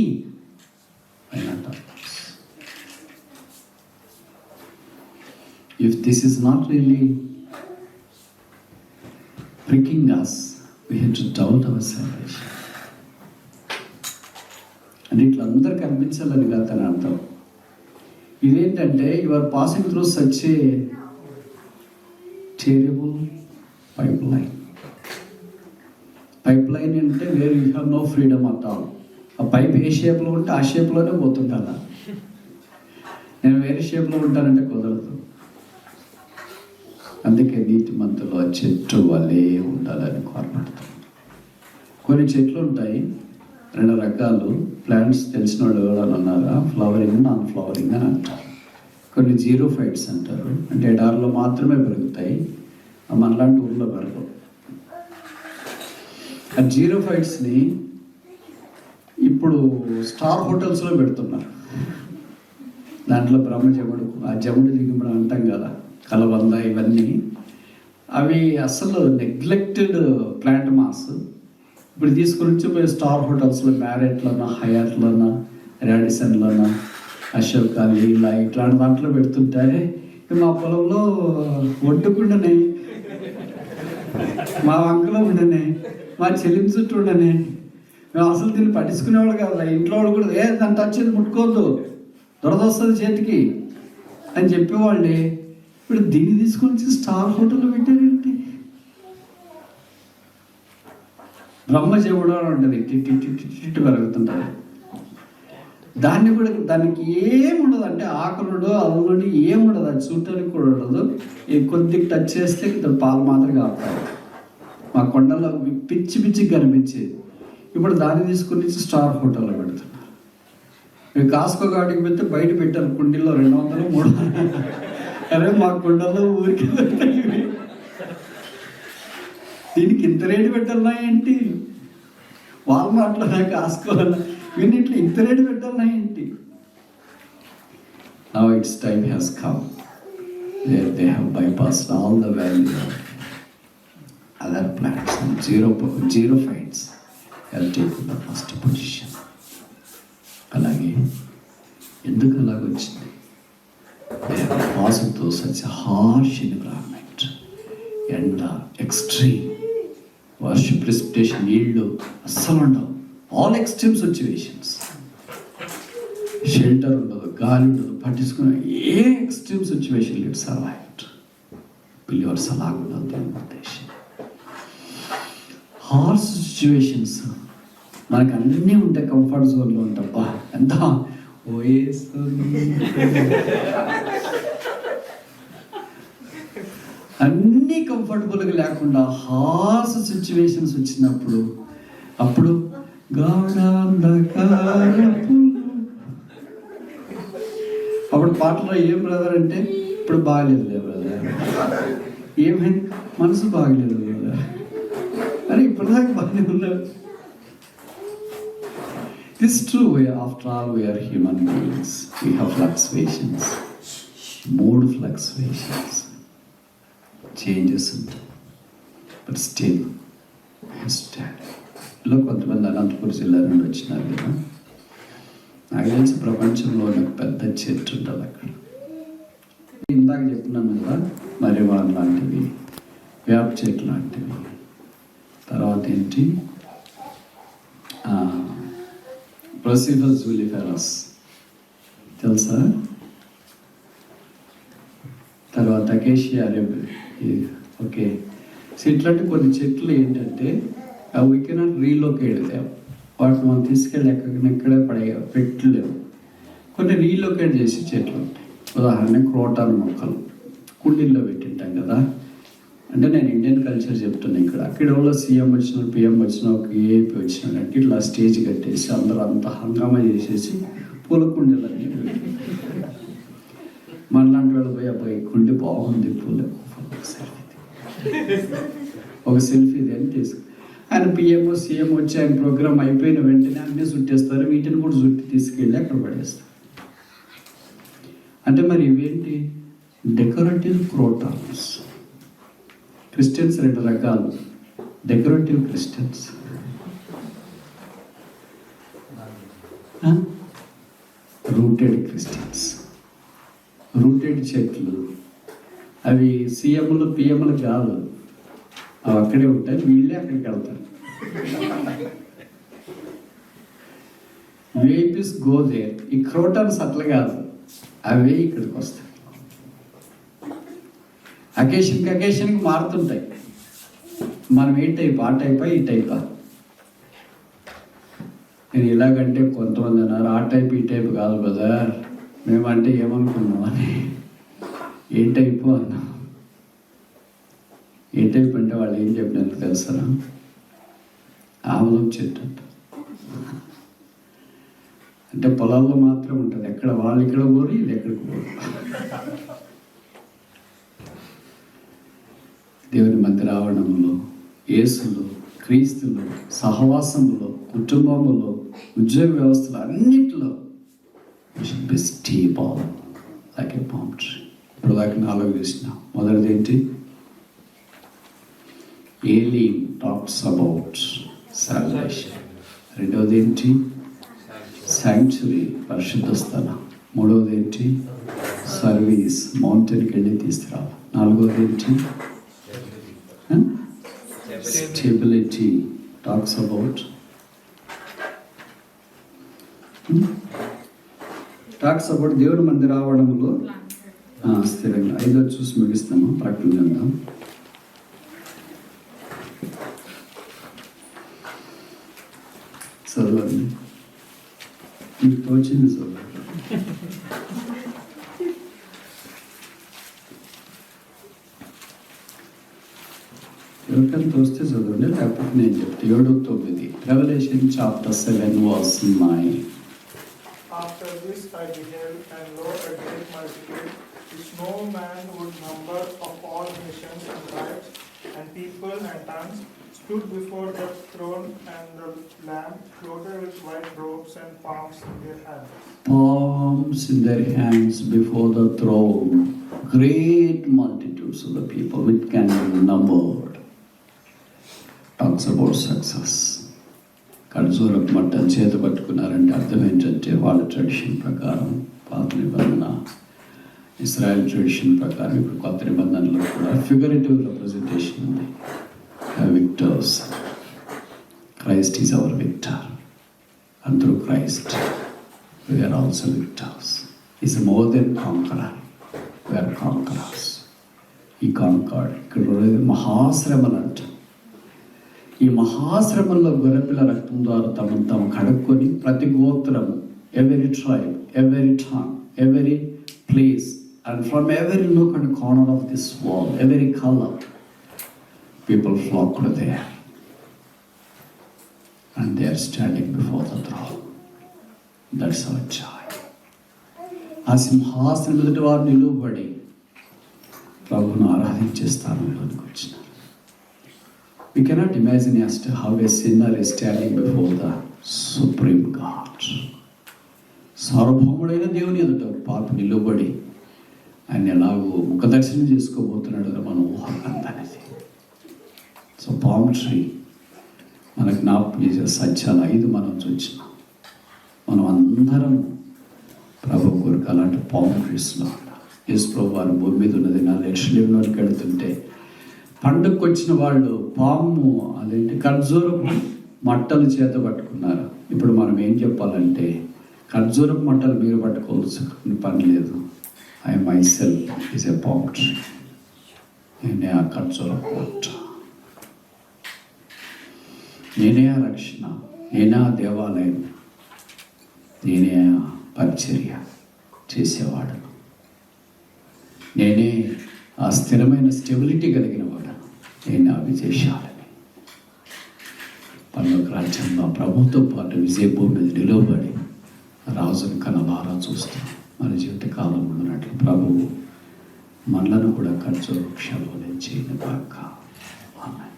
Why not others? If this is not really pricking us, we have to doubt our salvation. అంటే ఇట్లా అందరికి అనిపించాలని కాదు తన అర్థం. ఇదేంటంటే you are passing through such a terrible pipeline. Pipeline అంటే where you have no freedom at all. ఆ pipe ఏ షేప్లో ఉంటే ఆ షేప్లోనే పోతుంది కదా. నేను వేరే షేప్లో ఉంటానంటే కుదరదు. అందుకే నీతి మంతులో చెట్టు వలే ఉండాలని కోరపడతాను. కొన్ని చెట్లు ఉంటాయి, 2 రకాలు ప్లాంట్స్. తెలిసిన వాళ్ళు ఎవరైనా ఉన్నారా? ఫ్లవరింగ్, నాన్ ఫ్లవరింగ్ అని అంటారు. కొన్ని జీరోఫైట్స్ అంటారు, అంటే ఎడారిలో మాత్రమే పెరుగుతాయి, మనలాంటి ఊళ్ళో పెరగవు. ఆ జీరోఫైట్స్ని ఇప్పుడు స్టార్ హోటల్స్లో పెడుతున్నారు. దాంట్లో బ్రహ్మజముడు, ఆ జముడు దిగుబడి అంటాం కదా, కలబంద, ఇవన్నీ అవి అసలు నెగ్లెక్టెడ్ ప్లాంట్ మాస్. ఇప్పుడు తీసుకుని పోయి స్టార్ హోటల్స్లో, మ్యారెట్లోనా, హయాట్లోనా, రాడిసన్లోనా, అశోక్ లీలా ఇట్లాంటి దాంట్లో పెడుతుంటే మా పొలంలో ఒడ్డుకుండానే, మా వంకలో ఉండనే, మా చెల్లిం చుట్టూ ఉండనే, మేము అసలు దీన్ని పట్టించుకునేవాళ్ళు కదా. ఇంట్లో వాళ్ళు కూడా దాన్ని టచ్ చేసి ముట్టుకోవద్దు, దొరదొస్తుంది చేతికి అని చెప్పేవాళ్ళే. ఇప్పుడు దీన్ని తీసుకొని స్టార్ హోటల్లో పెట్టారేంటి? బ్రహ్మజముడు అని ఉంటుంది, టిట్టు పెరుగుతుంటుంది. దాన్ని కూడా, దానికి ఏముండదు, అంటే ఆకులుడు అల్లుడు ఏముండదు, అది చూడటానికి కూడా ఉండదు. కొద్దిగా టచ్ చేస్తే పాలు మాత్రం కావాలి. మా కొండలో పిచ్చి పిచ్చికి కనిపించేది. ఇప్పుడు దాన్ని తీసుకుని స్టార్ హోటల్లో పెడుతున్నారు. మీరు కాస్కో గాడికి పెడితే బయట పెట్టారు కుండీలో 200, 300. అరే మా కుండల్లో ఊరికి దీనికి ఇంత రేటు పెట్టాలన్నా ఏంటి? వాల్మార్ట్లో, కాస్కోలో, వీటిలో ఇంత రేటు పెట్టాలన్నా ఏంటి? Now its time has come where they have bypassed all the value of other plants and zerophytes have taken the first position. అలాగే ఎందుకు అలాగొచ్చింది? They have passed through such a harsh environment. ఎండ, extreme వర్షం, precipitation, నీళ్ళు అస్సలు ఉండవు. All extreme situations. Shelter ఉండదు, గాలి ఉండదు, పట్టించుకునే ఏ extreme situation it survived. Believers అలాగ ఉండదు దేవుని ఉద్దేశం. హార్ష్ సిచ్యువేషన్స్ మనకు అన్నీ ఉంటాయి, కంఫర్ట్ జోన్లో ఉంటాం. ఎంత అన్నీ కంఫర్టబుల్గా లేకుండా హార్ష్ సిచ్యువేషన్స్ వచ్చినప్పుడు, అప్పుడు అప్పుడు పాటలో ఏం బ్రదర్ అంటే, ఇప్పుడు బాగలేదు బ్రదర్, ఏమైంది, మనసు బాగలేదు బ్రదర్, అరే ఇప్పటిదాకా బాగానే ఉన్నారు. This is true. After all, we are human beings. We have fluctuations, mood fluctuations, changes, but still, we stand. ఇలా కొంతమంది అనంతపురం జిల్లా నుండి వచ్చినారు కదా. నాకు తెలిసి ప్రపంచంలో నాకు పెద్ద చర్చ్ ఉంటుంది అక్కడ. ఇందాక చెప్తున్నాను కదా, మర్రివాన్ లాంటివి, వేప చెట్లు లాంటివి, తర్వాత ఏంటి, ప్రొసిఫస్ జూలిఫెరస్ తెలుసా? తర్వాత అకేషియా ఓకే. సో ఇట్లాంటి కొన్ని చెట్లు ఏంటంటే వీ కెనాట్ రీలొకేట్ దేవ్. వాటిని మనం తీసుకెళ్ళి ఎక్కడెక్కడే పెట్టలేము. కొన్ని రీలొకేట్ చేసే చెట్లు ఉంటాయి. ఉదాహరణ క్రోటాన్ మొక్కలు కుండీల్లో పెట్టింటాం కదా. అంటే నేను ఇండియన్ కల్చర్ చెప్తున్నా. అక్కడ వాళ్ళు సీఎం వచ్చిన పిఎం వచ్చిన ఒక ఏపీ వచ్చినాడంటే ఇట్లా స్టేజ్ కట్టేసి అందరూ అంత హంగామా చేసేసి పూల కుండీలన్నీ మనలాంటి వాళ్ళు పోయి అబ్బాయి కుండి బాగుంది పూలు ఒక సెల్ఫీ అని తీసుకు ఆయన పిఎం సీఎం వచ్చి ఆయన ప్రోగ్రామ్ అయిపోయిన వెంటనే అన్నీ చుట్టేస్తారు. వీటిని కూడా చుట్టి తీసుకెళ్ళి అక్కడ పడేస్తారు. అంటే మరి ఇవేంటి? Decorative crotons. క్రిస్టియన్స్ 2 రకాలు. Decorative Christians, rooted Christians. Rooted చెట్లు అవి సీఎంలు పిఎంలు కాదు, అవి అక్కడే ఉంటాయి. వీళ్ళే అక్కడికి వెళ్తారు. వేపిస్ గోదే. ఈ క్రోటాన్స్ అట్లా కాదు, అవే ఇక్కడికి వస్తాయి. అకేషన్కి మారుతుంటాయి. మనం ఏ టైప్, ఆ టైపా ఈ టైపా? నేను ఇలాగంటే కొంతమంది అన్నారు ఆ టైప్ ఈ టైప్ కాదు కదా, మేమంటే ఏమనుకున్నాం అని. ఏ టైపు అన్నా. ఏ టైప్ అంటే వాళ్ళు ఏం చెప్పినందుకు తెలుసా? ఆమలం చెట్టు అంటే పొలాల్లో మాత్రం ఉంటుంది. ఎక్కడ వాళ్ళు ఇక్కడ పోరు, ఇది ఎక్కడికి పోరు. దేవుని మధ్య రావడంలో, యేసులో, క్రీస్తులో, సహవాసంలో, కుటుంబంలో, ఉద్యోగ వ్యవస్థలో, అన్నింటిలో స్టేబుల్ లైక్ ఏ పామ్ ట్రీ. ఇప్పుడు దాకా 4 చూసినా. మొదటిది ఏంటి? ఏలీం టాక్స్ అబౌట్ సాల్వేషన్. రెండవది ఏంటి? శాంక్చురీ, పరిశుద్ధ స్థలం. మూడవది ఏంటి? సర్వీస్, మౌంటైన్కి వెళ్ళి తీసుకురావాలి. 4వది ఏంటి? స్టెబిలిటీ, టాక్స్ అబౌట్ దేవుని మంది రావడంలో స్థిరంగా. 5వ చూసి ముగిస్తాము. ప్రకటన గ్రంథం 4 చదవండి. మీకు తోచింది చదవండి. ఎవరికైనా తోస్తే చదవండి, లేకపోతే నేను చెప్తాను. 7-9 Revelation chapter 7:9. After this I beheld, and lo, a great multitude, which no man would number, of all nations and tribes and people and tongues, stood before the throne and the Lamb, clothed with white robes and palms in their hands. Palms in their hands before the throne. Great multitudes of the people, which can be numbered. Talks about success. కర్జూరపు మట్టలు చేత పట్టుకున్నారంటే అర్థం ఏంటంటే వాళ్ళ tradition ప్రకారం, పాత నిబంధన Israel tradition ప్రకారం, ఇప్పుడు కొత్త నిబంధనలో కూడా ఫిగరేటివ్ రిప్రజెంటేషన్ ఉంది. Victors. Christ is our victor. And through Christ we are also victors. He is more than conqueror. We are conquerors. He conquered. ఇక్కడ మహాశ్రమలు అంట. ఈ మహాశ్రమంలో గొర్రెపిల్ల రక్తం ద్వారా తమను తాము కడుక్కొని ప్రతి గోత్రము, every tribe, every tongue, every place, and from every nook and corner of this world, every color, people flocked there. And they are standing before the throne. That's our joy. ఆ సింహాసనం ఎదుటి వారు నిలువబడి ప్రభువును ఆరాధించే స్థానంలోనికి వచ్చినారు. We cannot imagine as to how a sinner is standing before the supreme God. సార్వభౌముడైన దేవుని ఎదుట పాపి నిలువబడి ఆయన ఎలాగో ముఖదర్శనం చేసుకోబోతున్నాడు మన ఊహకందనేది. సో పామ్ ట్రీ మనకు జ్ఞాపకం చేసే సత్యాలు 5 మనం చూసినాం. మనం అందరం ప్రభు కొరకు అలాంటి పామ్ ట్రీస్లో ఉండాలి. యేసు ప్రభు వారు భూమి మీద ఉన్నది నా లెట్స్లోకి వెళుతుంటే పండుగకు వచ్చిన వాళ్ళు పాము అదేంటి ఖర్జూరపు మట్టలు చేత పట్టుకున్నారు. ఇప్పుడు మనం ఏం చెప్పాలంటే ఖర్జూరపు మట్టలు మీరు పట్టుకోవాల్సిన పని లేదు. I myself is a palm tree. నేనే ఆ ఖర్చుల కోట, నేనే ఆ రక్షణ, నేనే ఆ దేవాలయం, నేనే ఆ పరిచర్య చేసేవాడను, నేనే ఆ స్థిరమైన స్టెబిలిటీ కలిగిన వాడను, నేనే ఆ విజయశాలని. పరలోక రాజ్యంలో ప్రభుతో పాటు విజయభూమి మీద నిలవబడి రాజుని కనలారా చూస్తాం. మన జీవిత కాలంలో ఉన్నట్లు ప్రభువు మనలను కూడా ఖర్చు వృక్షంలో చేయను కాక. ఆమేన్.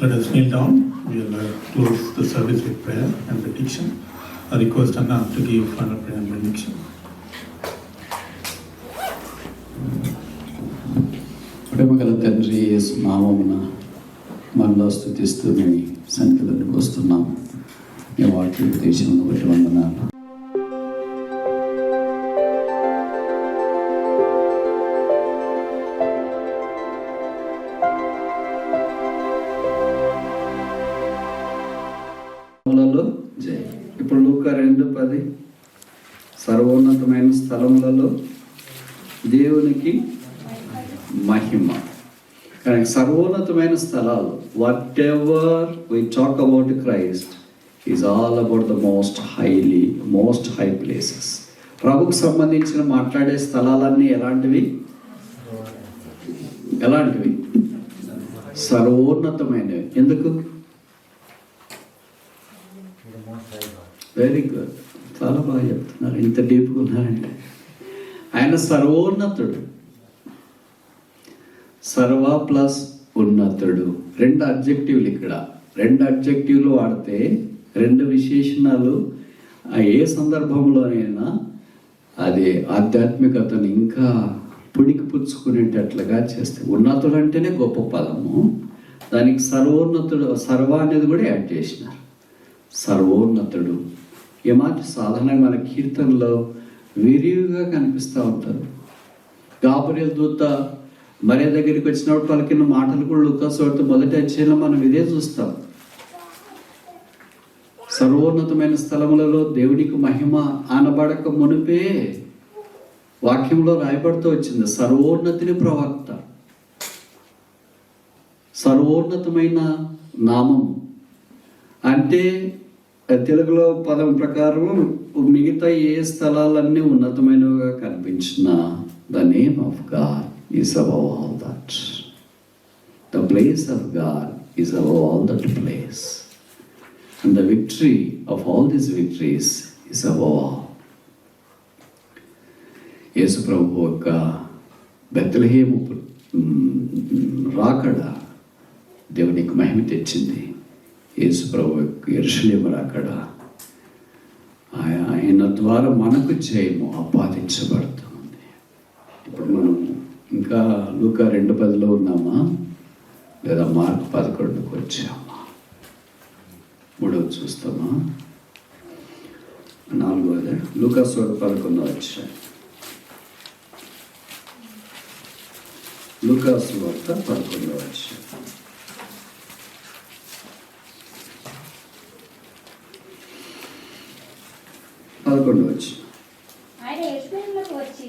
Let us kneel down. We will close the service with prayer and petition. I request Anna to give final prayer and benediction. ప్రేమగల తండ్రి, యేసు నామమున మనలో స్తుతిస్తూ మీ సన్నిధిలోకి వస్తున్నాం. మీ వాక్య ఉపదేశమును బట్టి వందనాలు. జై. ఇప్పుడు లూకా 2:10 సర్వోన్నతమైన స్థలములలో దేవునికి మహిమ. కానీ సర్వోన్నతమైన స్థలాలు, whatever we talk about Christ is all about the most high places. ప్రభుకు సంబంధించిన మాట్లాడే స్థలాలన్నీ ఎలాంటివి? సర్వోన్నతమైనవి. ఎందుకు? వెరీ గుడ్, చాలా బాగా చెప్తున్నారు. ఇంత డీప్గా ఉన్నారంటే ఆయన సర్వోన్నతుడు, సర్వ ప్లస్ ఉన్నతుడు. 2 అడ్జెక్టివ్లు ఇక్కడ. 2 అడ్జెక్టివ్లు వాడితే 2 విశేషణాలు ఏ సందర్భంలోనైనా అది ఆధ్యాత్మికతను ఇంకా పుడికి పుచ్చుకునేటట్లుగా చేస్తే. ఉన్నతుడు అంటేనే గొప్ప పదము, దానికి సర్వోన్నతుడు, సర్వ అనేది కూడా యాడ్ చేసినారు. సర్వోన్నతుడు ఈ మాట సాధారణంగా మన కీర్తనలో విరివిగా కనిపిస్తూ ఉంటారు. గాబ్రియల్ దూత మరియ దగ్గరికి వచ్చినప్పుడు పలికిన మాటలు కూడా లూకాసు వార్త మొదటి అధ్యాయంలో మనం ఇదే చూస్తాం. సర్వోన్నతమైన స్థలములలో దేవునికి మహిమ అనబడక మునిపే వాక్యంలో రాయబడుతూ వచ్చింది సర్వోన్నతిని ప్రవక్త. సర్వోన్నతమైన నామం అంటే తెలుగులో పదం ప్రకారం మిగతా ఏ స్థలాలన్నీ ఉన్నతమైనవిగా కనిపించిన the name of God is above all that. The place of God is above all that place. And the victory of all these victories is above all. యేసు ప్రభు యొక్క బెత్లెహేము రాకడ దేవునికి మహిమ తెచ్చింది. యేసు ప్రభు యొక్క యెరూషలేము రాకడ ఆయన ద్వారా మనకు జయము ఆపాదించబడుతుంది. ఇప్పుడు మనం ఇంకా లూకా 2:10 ఉన్నామా, లేదా మార్కు 11కు వచ్చామా? 3వ చూస్తామా? 4వ లూకా 11 వచ్చాయి. లూకా 11 వచ్చాయి. ఆయన యెరూషలేములోకి వచ్చి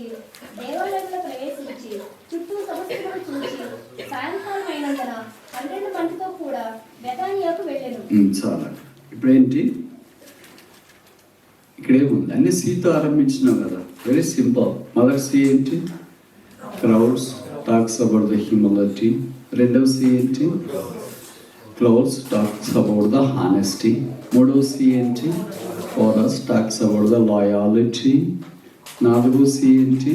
దేవాలయంలో ప్రవేశించి చుట్టూ సమస్తమును చూచి సాయంకాలం అయినందున 12 మందితో కూడా బెతానియాకు వెళ్ళెను. చాలా. ఇప్పుడేంటి ఇక్కడేముంది? అన్ని సీతో ఆరంభించినాం కదా. Very simple. మొదటి సి ఏంటి? Crowds, talks about the humility. రెండవ సి ఏంటి? Clouds, talks about the honesty. మూడవ సి ఏంటి? Chorus, talks about the loyalty. 4వ సి ఏంటి?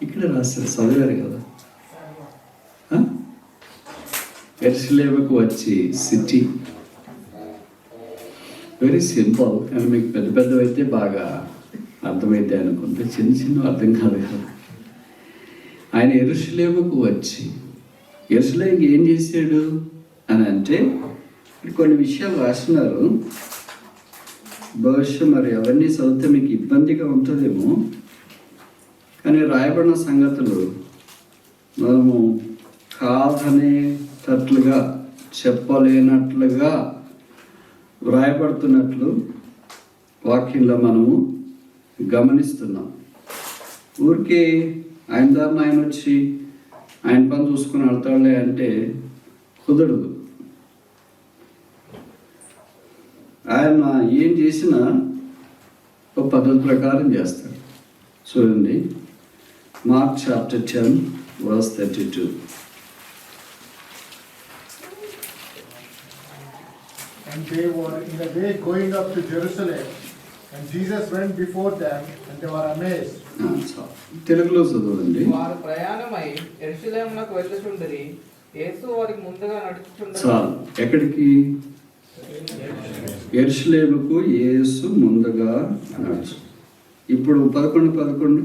ఇక్కడ రాస్తారు, చదివారు కదా. యెరూషలేముకు వచ్చి సిటీ. Very simple. కానీ మీకు పెద్ద పెద్దవైతే బాగా అర్థమైతే అనుకుంటే, చిన్న అర్థం కాదు కదా. ఆయన యెరూషలేముకు వచ్చి, యెరూషలేముకి ఏం చేశాడు అని అంటే కొన్ని విషయాలు రాసినారు. బహుశా మరి అవన్నీ చదివితే మీకు ఇబ్బందిగా ఉంటుందేమో, కానీ రాయబడిన సంగతులు మనము కాదనేటట్లుగా చెప్పలేనట్లుగా వ్రాయబడుతున్నట్లు వాక్యంలో మనము గమనిస్తున్నాం. ఊరికే ఆయన దారిని ఆయన వచ్చి ఆయన పని చూసుకుని వెళ్తాడులే అంటే కుదరదు. ఆయన ఏం చేసినా ఒక పద్ధతి ప్రకారం చేస్తాడు. చూడండి, mark chapter 10:32. And they were in the way going up to Jerusalem, and Jesus went before them, and they were amazed. తెలుగులో చదవండి. వారు ప్రయాణమై యెరూషలేమునకు వెళ్ళుచుండిరి. యేసు వారికి ముందుగా నడుచుచుండగా చాలు. ఎక్కడికి? యెరూషలేముకు యేసు ముందుగా నడుచు. ఇప్పుడు 11.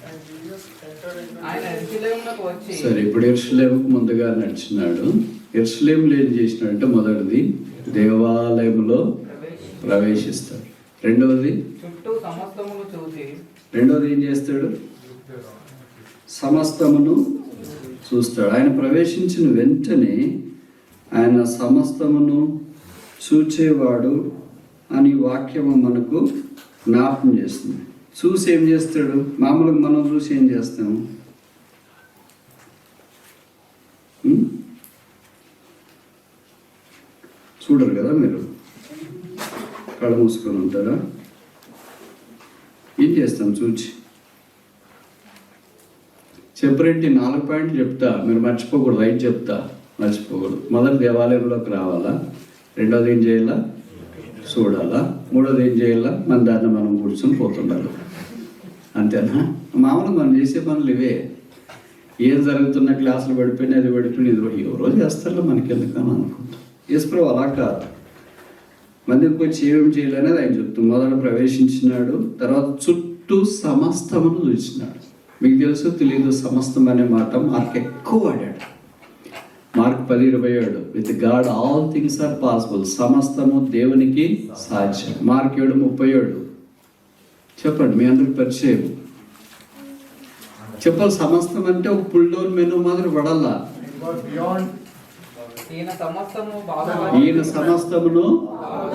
And Jesus entered into ఆయన యెరూషలేమునకు వచ్చి సరే, ఇప్పుడు యెరూషలేముకు ముందుగా నడిచినాడు. యెరూషలేములో ఏం చేసినాడంటే, మొదటిది దేవాలయంలో ప్రవేశిస్తాడు. రెండవది చుట్టూ సమస్తమును చూసి ఏం చేస్తాడు? సమస్తమును చూస్తాడు. ఆయన ప్రవేశించిన వెంటనే ఆయన సమస్తమును చూచేవాడు అని వాక్యము మనకు జ్ఞాపకం చేస్తుంది. చూసి ఏం చేస్తాడు? మామూలుగా మనం చూసి ఏం చేస్తాము? చూడరు కదా మీరు, కళ్ళు మూసుకొని ఉంటారా? ఏం చేస్తాం చూచి? చెప్పరేంటి? 4 పాయింట్లు చెప్తా, మీరు మర్చిపోకూడదు. 5 చెప్తా, మర్చిపోకూడదు. మొదటి దేవాలయంలోకి రావాలా, రెండోది ఏం చేయాలా? చూడాలా, మూడోది ఏం చేయాలా? మన దాన్ని మనం కూర్చొని పోతుండాలి. అంతేనా? మామూలుగా మనం చేసే పనులు ఇవే. ఏం జరుగుతున్న క్లాసులు పడిపోయినా, అది పడిపోయినా, ఇది ఎవరో చేస్తారో మనకెందుకని అనుకుంటాం. యేసుప్రభువు అలా కాదు. మందికి వచ్చి ఏమేమి చేయాలనేది ఆయన చెప్తాం. మొదట ప్రవేశించినాడు, తర్వాత చుట్టూ సమస్తమును చూసినాడు. మీకు తెలుసు తెలియదు, సమస్తం అనే మాట మార్క్ ఎక్కువ వాడాడు. Mark 10:27, with God all things are possible. సమస్తము దేవునికి సాధ్యం. మార్క్ 7:37. చెప్పండి, మీ అందరికి పరిచయం చెప్పాలి. సమస్తం అంటే ఒక పుల్ డౌన్ మెనూ మాదిరి పడాలా. Beyond ఈయన సమస్తము బాగా ఈయన సమస్తమును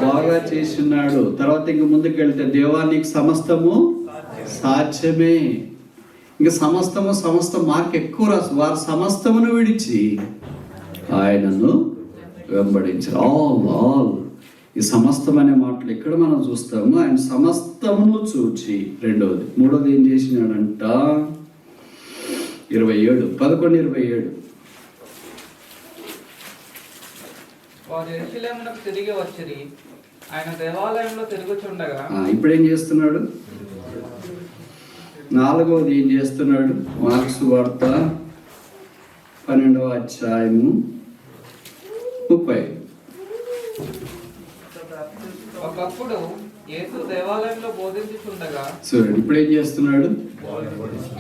బాగా చేస్తున్నాడు. తర్వాత ఇంక ముందుకు వెళ్తే, దేవానికి సమస్తము సాధ్యమే. ఇంకా సమస్త మార్క్ ఎక్కువ రాసు. వారు సమస్తమును విడిచి ఆయనను వెంబడించారు. ఆల్ ఈ సమస్తం అనే మాటలు ఇక్కడ మనం చూస్తాము. ఆయన సమస్తమును చూచి, రెండవది. మూడవది ఏం చేసినాడంట? 11:27. వారు యెరూషలేమునకు తిరిగి వచ్చిరి. ఆయన దేవాలయంలో తిరుగుచుండగా ఇప్పుడు ఏం చేస్తున్నాడు? 4వది ఏం చేస్తున్నాడు? మార్కు సువార్త 12:30. ఒకప్పుడు యేసు దేవాలయంలో బోధించుచుండగా చూడండి, ఇప్పుడు ఏం చేస్తున్నాడు?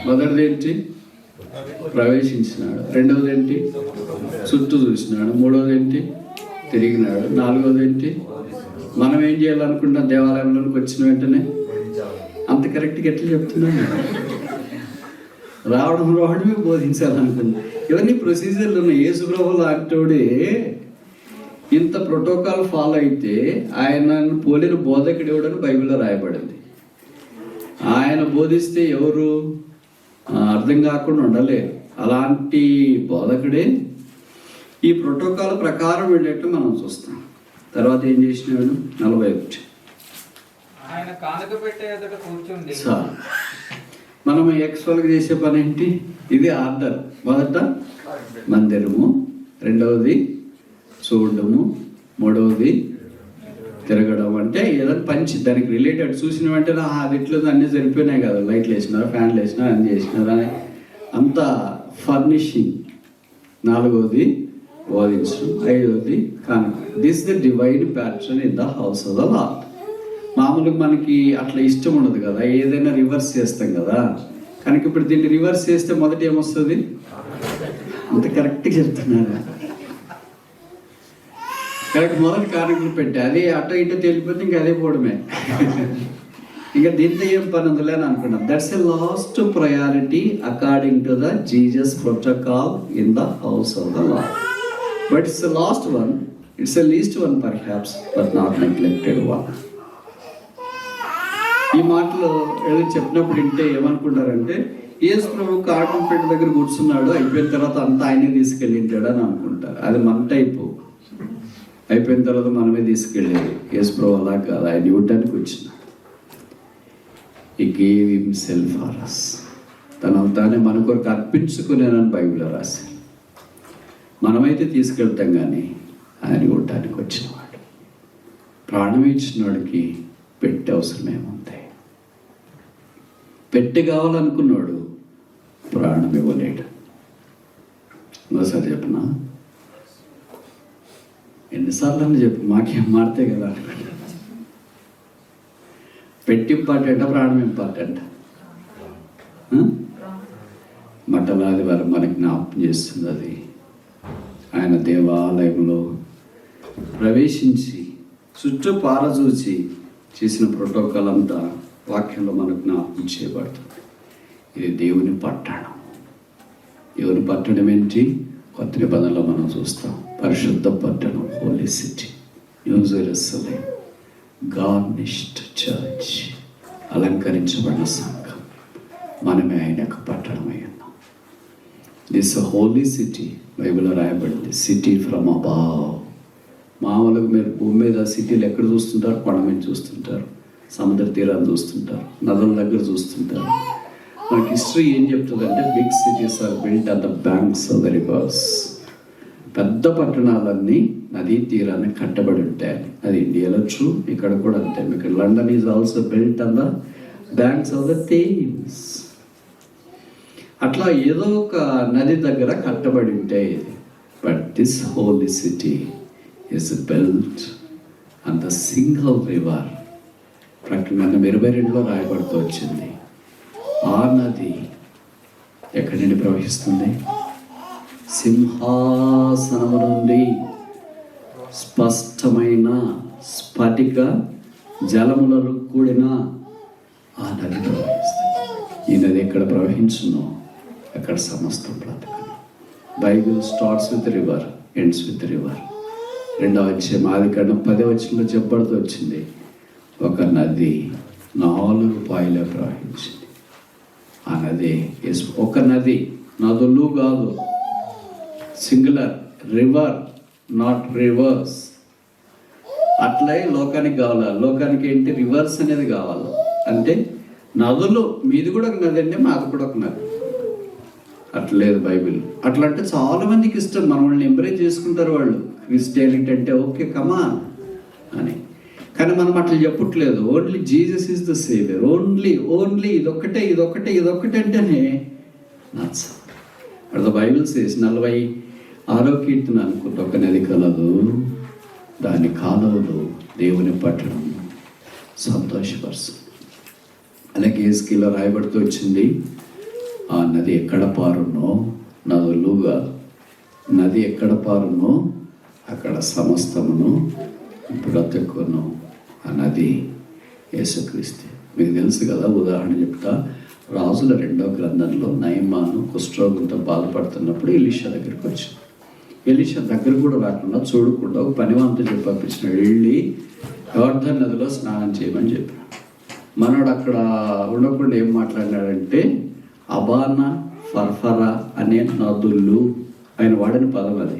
మొదటిది ఏంటి? ప్రవేశించినాడు. రెండవది ఏంటి? చుట్టూ చూసినాడు. మూడవది ఏంటి? తిరిగినాడు. 4వది ఏంటి? మనం ఏం చేయాలనుకుంటున్నాం? దేవాలయంలోకి వచ్చిన వెంటనే అంత కరెక్ట్గా ఎట్లా చెప్తున్నాను? రావడమే బోధించాలనుకున్నా. ఇవన్నీ ప్రొసీజర్లు ఉన్నాయి. యేసుప్రభువు లాంటోడే ఇంత ప్రోటోకాల్ ఫాలో అయితే ఆయన పోలిన బోధకుడు ఎవడని బైబిల్లో రాయబడింది. ఆయన బోధిస్తే ఎవరు అర్థం కాకుండా ఉండలేరు. అలాంటి బోధకుడే ఈ ప్రోటోకాల్ ప్రకారం వెళ్ళేట్టు మనం చూస్తాం. తర్వాత ఏం చేసినాడు? 41. ఆయన కానుక పెట్టే ఎదుట కూర్చుండి. మనం ఎక్స్వల్గా చేసే పని ఏంటి? ఇది ఆర్డర్. మొదట మందిరము, రెండవది చూడడము, మూడవది తిరగడం. అంటే ఏదైనా పంచి దానికి రిలేటెడ్ చూసిన వెంటనే అది ఇట్లా అన్నీ సరిపోయినాయి కదా, లైట్లు వేసినారు, ఫ్యాన్లు వేసినారు, అన్నీ చేసినారు అని అంతా ఫర్నిషింగ్. 4వది బోధించడం. 5వది కానుక. This the divine pattern in the house of the lord. మామూలుగా మనకి అట్లా ఇష్టం ఉండదు కదా, ఏదైనా రివర్స్ చేస్తాం కదా. కనుక ఇప్పుడు దీన్ని రివర్స్ చేస్తే మొదట ఏమొస్తుంది? అంత కరెక్ట్గా చెప్తున్నారు. కరెక్ట్. మొదటి కానుకలు పెట్టి అది అటో ఇటో తెలిపోతే ఇంక అదే పోవడమే. ఇక దీంతో ఏం పని ఉందిలే అని అనుకున్నాం. That's a last priority according to the Jesus protocol in the house of the lord. But it's the last one, it's a least one perhaps, but not neglected one. ఈ మాటలు ఏదో చెప్పినప్పుడు వింటే ఏమనుకుంటారంటే యేసు ప్రభు కాటంపేట దగ్గర కూర్చున్నాడు, అయిపోయిన తర్వాత అంతా ఆయనే తీసుకెళ్ళింటాడు అని అనుకుంటారు. అది మన టైపు. అయిపోయిన తర్వాత మనమే తీసుకెళ్ళేది. యేసు ప్రభు అలా కాదు, ఆయన ఇవ్వటానికి వచ్చినాడు. He gave himself for us. తనను తానే మన కొరకు అర్పించుకునేనని బైబిల్లో రాశారు. మనమైతే తీసుకెళ్తాం కానీ ఆయన ఇవ్వటానికి వచ్చినవాడు. ప్రాణం ఇచ్చిన వాడికి పెట్టే అవసరం ఏముంది? పెట్టి కావాలనుకున్నాడు, ప్రాణం ఇవ్వలేడు. ఇంకోసారి చెప్పనా? ఎన్నిసార్లు అని చెప్పు, మాకేం మారితే కదా. పెట్టి ఇంపార్టెంటా, ప్రాణం ఇంపార్టెంట్? మట్టలాది వారు మనకి జ్ఞాపకం చేస్తుంది అది. ఆయన దేవాలయంలో ప్రవేశించి చుట్టూ పారచూచి చేసిన ప్రోటోకాల్ అంతా వాక్యంలో మనకు జ్ఞాపకం చేయబడుతుంది. ఇది దేవుని పట్టణం. దేవుని పట్టణం ఏంటి? కొత్త నిబంధనలో మనం చూస్తాం. పరిశుద్ధ పట్టణం, holy city, new Jerusalem, garnished church, అలంకరించబడిన సంఘం. మనమే ఆయన యొక్క పట్టణమై ఉన్నాం. దిస్ హోలీ సిటీ బైబిల్లో రాయబడింది, సిటీ ఫ్రమ్ అబావ్. మామూలుగా మీరు భూమి మీద సిటీలు ఎక్కడ చూస్తుంటారు? కొండ మీద చూస్తుంటారు, సముద్ర తీరాన్ని చూస్తుంటారు, నదుల దగ్గర చూస్తుంటారు. మనకి హిస్టరీ ఏం చెప్తుందంటే big cities are built on the banks of the rivers. పెద్ద పట్టణాలన్నీ నదీ తీరాన్ని కట్టబడి ఉంటాయని. అది ఇండియాలో ట్రూ, ఇక్కడ కూడా అంతే. మీకు London is also built on the banks of the Thames. అట్లా ఏదో ఒక నది దగ్గర కట్టబడి ఉంటాయి ఇది. But this Holi city is built on the single river. ప్రకటన 22లో రాయబడుతూ వచ్చింది. ఆ నది ఎక్కడి నుండి ప్రవహిస్తుంది? సింహాసనము నుండి స్పష్టమైన స్ఫటిక జలములలో కూడిన ఆ నది ప్రవహిస్తుంది. ఈ నది ఎక్కడ ప్రవహించునో అక్కడ సమస్తం బ్రతుకును. Bible starts with river, ends with river. 2వ అధ్యాయం ఆదికాండం 10వ వచనంలో చెప్పబడుతూ వచ్చింది, ఒక నది 4 పాయలే ప్రవహించింది. ఆ నది ఒక నది, నదులు కాదు, సింగులర్, రివర్ నాట్ రివర్స్. అట్లే లోకానికి కావాలి. లోకానికి ఏంటి? రివర్స్ అనేది కావాలి. అంటే నదులు, మీది కూడా ఒక నది అంటే మాది కూడా ఒక నది. అట్లేదు బైబిల్. అట్లా అంటే చాలా మందికి ఇష్టం, మనల్ని ఎంకరేజ్ చేసుకుంటారు వాళ్ళు. క్రిస్టియానిటీ అంటే ఓకే కమాన్ అని. కానీ మనం అట్లా చెప్పట్లేదు. Only Jesus is the saviour. Only ఇదొక్కటే అంటేనే నచ్చ. అక్కడ ద బైబిల్ సేస్ 46వ కీర్తన అనుకుంటే, ఒక నది కలదు, దాని కాలువలు దేవుని పట్టణం సంతోషపరుస్తుంది. అలాగే ఎస్కీలో రాయబడుతూ వచ్చింది, ఆ నది ఎక్కడ పారునో, నదులుగా నది ఎక్కడ పారునో అక్కడ సమస్తమును బ్రతుకును. ఆ నది యేసుక్రీస్తు. మీకు తెలుసు కదా, ఉదాహరణ చెప్తా. రాజుల 2వ గ్రంథంలో నయమాను కుష్ఠరోగంతో బాధపడుతున్నప్పుడు ఎలీషా దగ్గరికి వచ్చింది. ఎలీషా దగ్గర కూడా రాకుండా, చూడకుండా ఒక పనివాంతో చెప్పి పంపించినాడు, వెళ్ళి యోర్దాను నదిలో స్నానం చేయమని చెప్పాడు. మనోడు అక్కడ ఉండకుండా ఏం మాట్లాడినాడంటే, అబానా, ఫర్ఫరా అనే నదులు ఆయన వాడిన పదం అది.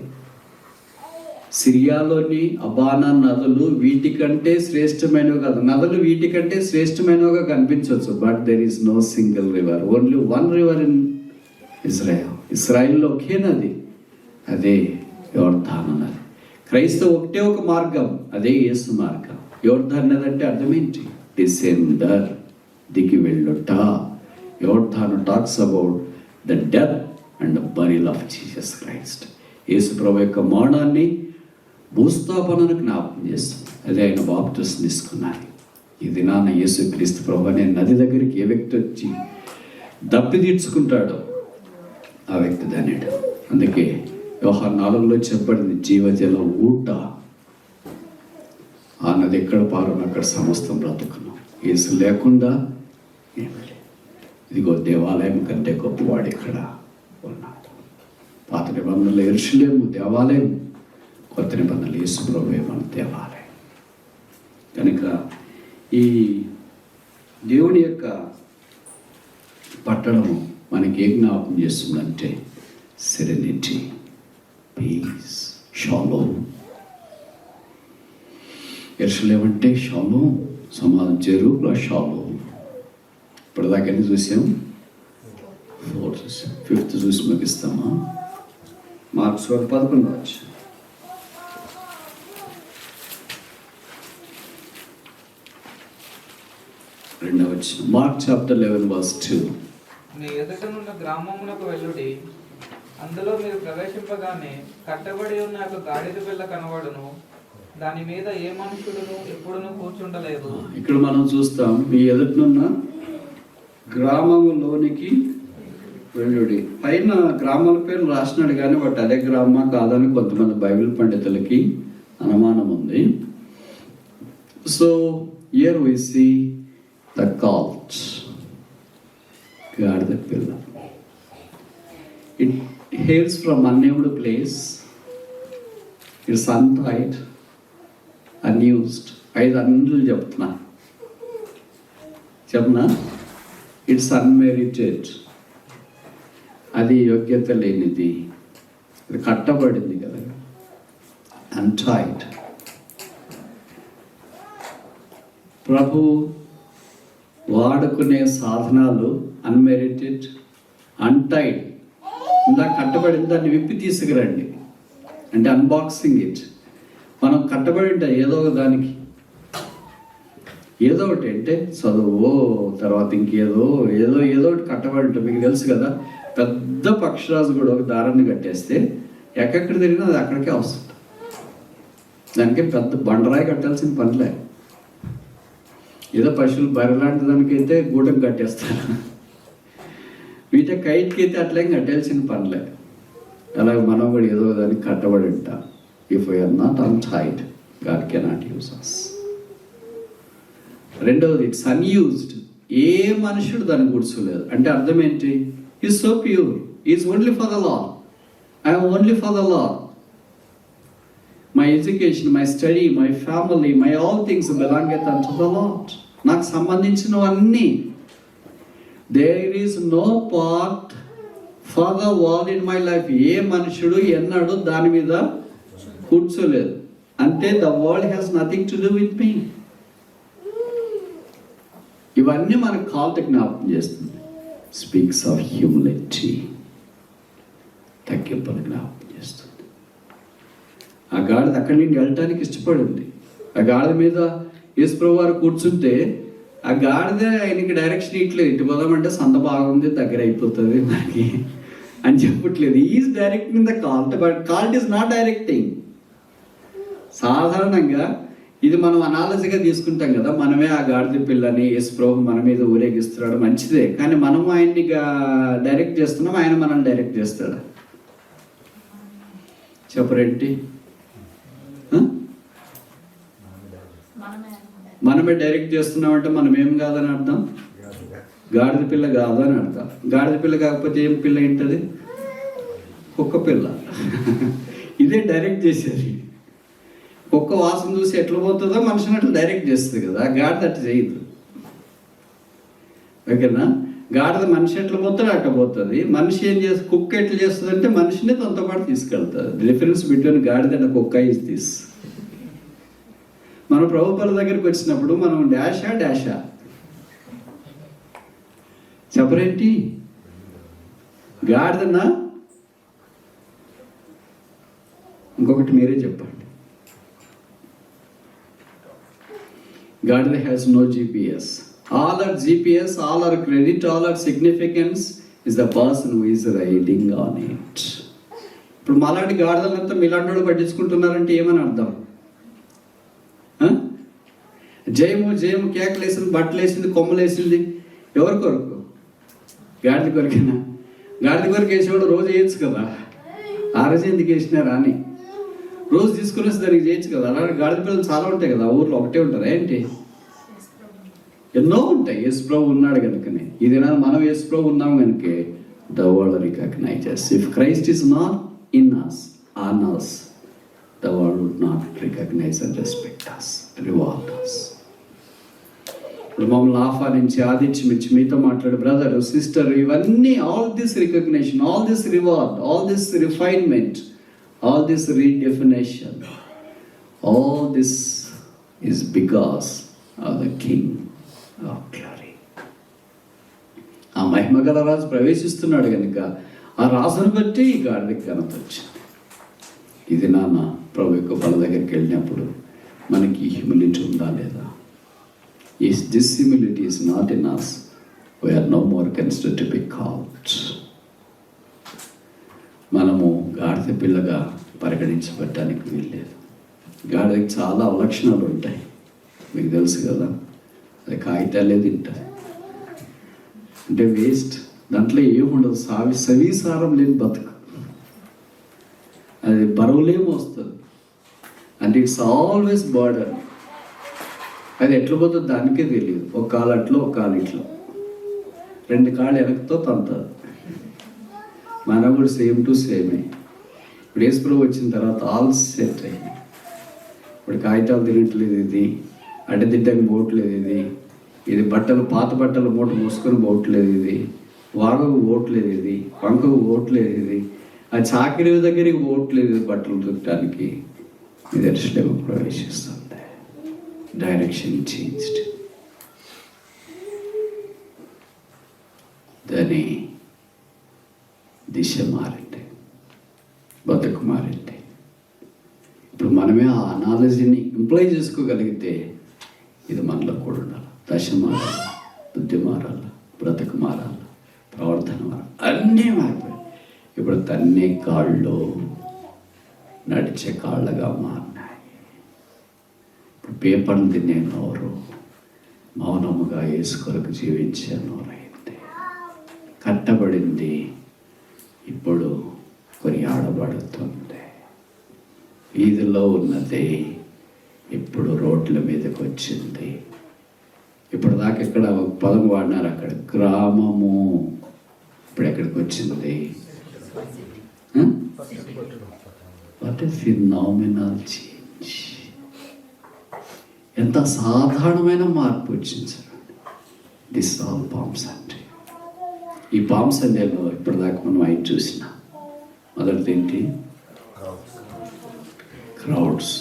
సిరియాలోని అబానా నదులు వీటికంటే శ్రేష్టమైనవి కాదు. నదులు వీటికంటే శ్రేష్టమైనవిగా కనిపించవచ్చు, but there is no single river, only one river in Israel. ఇస్రాయిల్లో ఒకే నది, అదే యోర్దాను నది. క్రైస్తవ ఒకటే ఒక మార్గం, అదే యేసు మార్గం. యోర్దాను నది అంటే అర్థం ఏంటి? డిసెండర్, దిగి వెళ్ళుట. యోర్దాను talks about the death and burial of Jesus Christ. యేసు ప్రభు యొక్క మరణాన్ని, భూస్థాపనను జ్ఞాపకం చేస్తుంది. అదే ఆయన బాప్టిజం తీసుకున్నారు. ఈ దినాన యేసుక్రీస్తు ప్రభు అనే నది దగ్గరికి ఏ వ్యక్తి వచ్చి దప్పి తీర్చుకుంటాడో ఆ వ్యక్తి ధన్యుడు. అందుకే యోహాను 4లో చెప్పబడింది, జీవజల ఊట. ఆ నది ఎక్కడ పారును అక్కడ సమస్తం బ్రతుకును. యేసు లేకుండా ఏమీ లేదు. ఇదిగో దేవాలయం కంటే గొప్పవాడు ఇక్కడ ఉన్నాడు. పాత నిబంధనలు యెరూషలేము దేవాలయం, కొత్త నిబంధనలు యేసు ప్రభువే మన దేవాలయం. కనుక ఈ దేవుని యొక్క పట్టణము మనకి ఏ జ్ఞాపకం చేస్తుందంటే సెరెనిటీ, పీస్, షాలోమ్. యెరూషలేము అంటే షాలోమ్, సమాధానం, చెరువులో షాలోమ్. ఇప్పటిదాకా ఎన్ని చూసాం? 4 చూసాం. 5th చూసి ముగిస్తామా? మార్క్స్ 11 వచ్చి రెండవ వచ్చిన మార్క్ చాప్టర్ 11:2. మీ ఎదుటనున్న గ్రామమునకు వెళ్ళుడి, అందులో మీరు ప్రవేశింపగానే కట్టబడి ఉన్న ఒక గాడిద పిల్ల కనబడును, దాని మీద ఏ మనుషుడును ఎప్పుడునూ కూర్చుండలేదు. ఇక్కడ మనం చూస్తాం, మీ ఎదుటనున్న గ్రామంలోనికి వెళ్ళుడి. పైన గ్రామాల పేరు రాసినాడు కానీ వాటి అదే గ్రామా కాదని కొంతమంది బైబిల్ పండితులకి అనుమానం ఉంది. So here we see the colt, గాడిద పిల్ల. It hails from unnamed place. It's untied, unused. 5 అన్నులు చెప్తున్నా. ఇట్స్ అన్మెరిటెడ్, అది యోగ్యత లేనిది, అది కట్టబడింది కదా, అన్టైడ్. ప్రభు వాడుకునే సాధనాలు అన్మెరిటెడ్, అన్టైడ్. ఇందాక కట్టబడింది, దాన్ని విప్పి తీసుకురండి అంటే అన్బాక్సింగ్ ఇట్. మనం కట్టబడి ఉంటాం ఏదో ఒక దానికి, ఏదో ఒకటి అంటే చదువు, తర్వాత ఇంకేదో ఏదో ఒకటి కట్టబడి ఉంటాం. మీకు తెలుసు కదా, పెద్ద పక్షిరాజు కూడా ఒక దారాన్ని కట్టేస్తే ఎక్కడికి తిరిగినా అది అక్కడికే వస్తుంది. దానికి పెద్ద బండరాయి కట్టాల్సిన పనిలే. ఏదో పశువులు బర్రె లాంటి దానికైతే గూడెం కట్టేస్తారు, వీటి కైట్కి అయితే అట్లేం కట్టాల్సిన పనిలే. అలాగే మనం కూడా ఏదో దానికి కట్టబడి ఉంటాం. If we are not untied, God cannot use us. రెండవది, ఇట్స్ అన్యూజ్డ్. ఏ మనుషుడు దాన్ని కూర్చోలేదు అంటే అర్థం ఏంటి? Is so pure, is only for the Lord. I am only for the Lord. My education, my study, my family, my all things belongeth unto the Lord. నాకు సంబంధించినవన్నీ. There is no part for the world in my life. ఏ మనుషుడు ఎన్నడూ దాని మీద కూర్చోలేదు అంటే the world has nothing to do with me. ఇవన్నీ మనకు కాల్ట్ జ్ఞాపకం చేస్తుంది. స్పీక్స్ ఆఫ్ హ్యూమిలిటీ, తగ్గింపుని జ్ఞాపకం చేస్తుంది. ఆ గాడిద అక్కడి నుండి వెళ్ళటానికి ఇష్టపడింది. ఆ గాడిద మీద యేసుప్రభు వారు కూర్చుంటే ఆ గాడిద ఆయనకి డైరెక్షన్ ఇట్లేదు, ఇటు పోదామంటే సంత బాగుంది, దగ్గర అయిపోతుంది మనకి అని చెప్పట్లేదు. Is directing the colt, but colt is not directing. సాధారణంగా ఇది మనం అనాలజీగా తీసుకుంటాం కదా, మనమే ఆ గాడిద పిల్లని యేసుప్రభు మన మీద ఊరేగిస్తున్నాడు, మంచిదే. కానీ మనం ఆయన్ని డైరెక్ట్ చేస్తున్నాం, ఆయన మనల్ని డైరెక్ట్ చేస్తాడు. చెప్పరేంటి? మనమే డైరెక్ట్ చేస్తున్నామంటే మనం ఏం కాదని అర్థం? గాడిద పిల్ల కాదు అని అర్థం. గాడిద పిల్ల కాకపోతే ఏం పిల్ల ఏంటది? కుక్క పిల్ల. ఇదే డైరెక్ట్ చేసేది. కుక్క వాసన చూసి ఎట్లా పోతుందో మనిషిని అట్లా డైరెక్ట్ చేస్తుంది కదా, గాడిద అట్లా చేయదు. ఓకేనా? గాడిద మనిషి ఎట్లా పోతాడో అట్లా పోతుంది. మనిషి ఏం చేస్తుంది? కుక్క ఎట్లా చేస్తుంది అంటే మనిషిని తనతో పాటు తీసుకెళ్తుంది. డిఫరెన్స్ బిట్వీన్ గాడిద అండ్ కుక్క ఈజ్ దిస్. మన ప్రభుపాల దగ్గరికి వచ్చినప్పుడు మనం డాషా చెప్పరేంటి? గాడిదన్నా? ఇంకొకటి మీరే చెప్పండి. గాడిద has no GPS. All our GPS, all our credit, all our significance is the person who is riding on it. ఇప్పుడు మాలాంటి గాడిదలంతా మీలాంటి వాళ్ళు పట్టించుకుంటున్నారంటే ఏమని అర్థం? జయము కేకలు వేసింది, బట్టలు వేసింది, కొమ్మలు వేసింది ఎవరి కొరకు? గాడిద కొరకేనా? గాడిద కొరకు వేసేవాడు రోజు వేయచ్చు కదా, ఆ రోజు ఎందుకు వేసినారా అని రోజు తీసుకుని దానికి చేయొచ్చు కదా. అలాగే గాడిద పిల్లలు చాలా ఉంటాయి కదా, ఊర్లో ఒకటే ఉంటారా ఏంటి? ఎన్నో ఉంటాయి. యేసు ప్రభు ఉన్నాడు కనుకనే ఇది మనం యేసు ప్రభు ఉన్నాం కనుకే the world recognizes. If Christ is not in us, on us, the world would not recognize and respect us, reward us. ఇప్పుడు మమ్మల్ని ఆహ్వానించి ఆదిత్యమిచ్చి మీతో మాట్లాడు బ్రదర్ సిస్టర్, ఇవన్నీ all this recognition, all this reward, all this refinement, all this redefinition, all this is because of the king of glory. ఆ మహిమగల రాజు ప్రవేశిస్తున్నాడు కనుక ఆ రాజును బట్టి ఈ గాడిదకి ఘనత వచ్చింది. ఇది నాన్న ప్రభు యొక్క బల దగ్గరికి వెళ్ళినప్పుడు మనకి హ్యూమిలిటీ ఉందా లేదా? If this humility is not in us, we are no more considered to be called. మనము గాడిద పిల్లగా పరిగణించబడటానికి వీల్లేదు. గాడిదకి చాలా అవలక్షణాలు ఉంటాయి, మీకు తెలుసు కదా. అది కాగితాలే తింటుంది, అంటే వేస్ట్, దాంట్లో ఏముండదు, సవిసారం లేని బతుకు, అది బరువులేమో వస్తుంది, అంటే ఇట్స్ ఆల్వేస్ బర్డన్. అది ఎట్లా పోతుందో దానికే తెలియదు. ఒక కాలు అట్లో ఒక కాలు ఇట్లో, 2 కాళ్ళు వెనకతో తంతుంది. మనం కూడా సేమ్ టు సేమే. ఇప్పుడు యేసు ప్రభు వచ్చిన తర్వాత ఆల్ సెట్ అయింది. ఇప్పుడు కాగితాలు తినట్లేదు, ఇది అడ్డదిడ్డకి పోవట్లేదు, ఇది బట్టలు పాత బట్టలు మూట మోసుకొని పోవట్లేదు, ఇది వాగకు పోవట్లేదు, ఇది వంకకు పోవట్లేదు, ఆ చాకిరి దగ్గరికి పోవట్లేదు, బట్టలు దుక్కడానికి. ఇది ఎరుషలేము ప్రవేశిస్తుంది. Direction changed. దాని దిశ మారింది, బతుకు మారింది. ఇప్పుడు మనమే ఆ అనాలజీని ఇంప్లై చేసుకోగలిగితే ఇది మనలో కూడా ఉండాలి. దశ మారాలి, బుద్ధి మారాలి, బ్రతుకు మారాలి, ప్రవర్తన మారాలి, అన్నీ మారిపోయి ఇప్పుడు తన్నే కాళ్ళు నడిచే కాళ్ళగా మారినాయి. ఇప్పుడు పేపర్లు తినే నోరు మౌనముగా యేసు కొరకు జీవించే నోరైంది. కట్టబడింది ఇప్పుడు కొనియాడబడుతుంది. వీధిలో ఉన్నది ఇప్పుడు రోడ్ల మీదకి వచ్చింది. ఇప్పుడు దాకా ఎక్కడ పదం వాడినారు, అక్కడ గ్రామము, ఇప్పుడు ఎక్కడికి వచ్చింది? What a phenomenal change! ఎంత సాధారణమైన మార్పు వచ్చింది sir. This all palm Sunday. ఈ పామ్ సండేలో ఇప్పటిదాకా మనం అయి చూసిన మొదటిది ఏంటి? క్రౌడ్స్.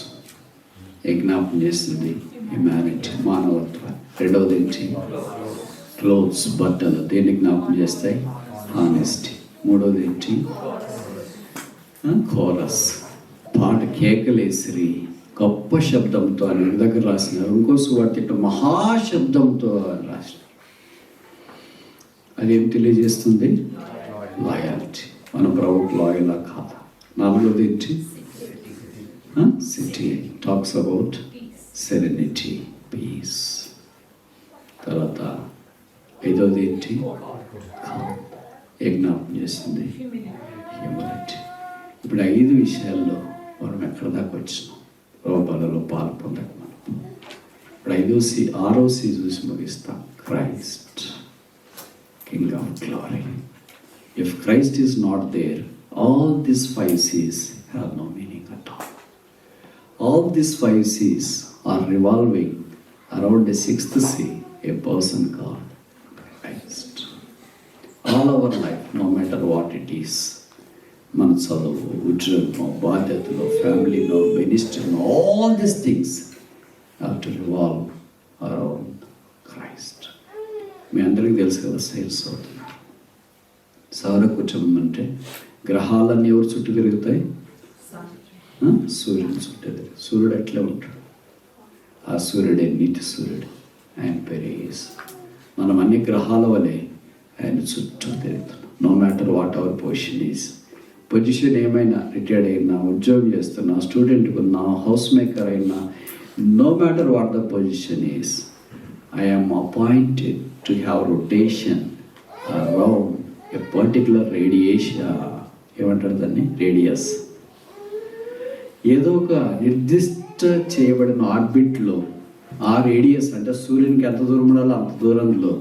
జ్ఞాపం చేస్తుంది హ్యుమానిటీ, మానవత్వం. రెండవది ఏంటి? క్లోత్స్, బట్టలు. దేన్ని జ్ఞాపం చేస్తాయి? హానెస్టీ. మూడవది ఏంటి? కోరస్, పాట, కేకలేసిరి గొప్ప శబ్దంతో అని దగ్గర రాసినారు. ఇంకో సువార్త మహాశబ్దంతో అని రాసినారు. అదేం తెలియజేస్తుంది? లాయల్టీ. మన ప్రభుకు లాయలా కాదా? నాలుగోది ఏంటి? City. Talks about serenity, peace. తర్వాత ఐదోది ఏంటి? జ్ఞాపం చేస్తుంది హ్యూమిలిటీ. ఇప్పుడు 5 విషయాల్లో మనం ఎక్కడ దాకా వచ్చినాం? రోబాలలో పాలు పొందక మనం ఇప్పుడు 6వ సి చూసి ముగిస్తాం. Christ, king of glory. If Christ is not there, all this 5 C's have no meaning at all. All these 5 C's are revolving around the 6th C, a person called Christ. All our life, no matter what it is, మన చదువు, ఉద్యోగం, బాధ్యతలు, ఫ్యామిలీలో, మినిస్ట్రీలో, all these things have to revolve around Christ. మీ అందరికీ తెలుసు కదా, సైన్స్ అవుతున్నారు. సౌర కుటుంబం అంటే గ్రహాలన్నీ ఎవరు చుట్టూ తిరుగుతాయి? సూర్యుడు చుట్టూ తిరుగుతాయి. సూర్యుడు ఎట్లా ఉంటాడు? ఆ సూర్యుడే నీటి సూర్యుడు. ఆయన పెరిగేసి మనం అన్ని గ్రహాల వలె ఆయన చుట్టూ తిరుగుతున్నాం. No matter what our position is. Position ఏమైనా, రిటైర్డ్ అయినా, ఉద్యోగం చేస్తున్నా, స్టూడెంట్ ఉన్నా, హౌస్ మేకర్ అయినా, no matter what the position is, I'm appointed to have rotation around a particular radiation. ఏమంటారు దాన్ని? రేడియస్. ఏదో ఒక నిర్దిష్ట చేయబడిన ఆర్బిట్లో ఆ రేడియస్ అంటే సూర్యునికి ఎంత దూరం ఉండాలో అంత దూరంలో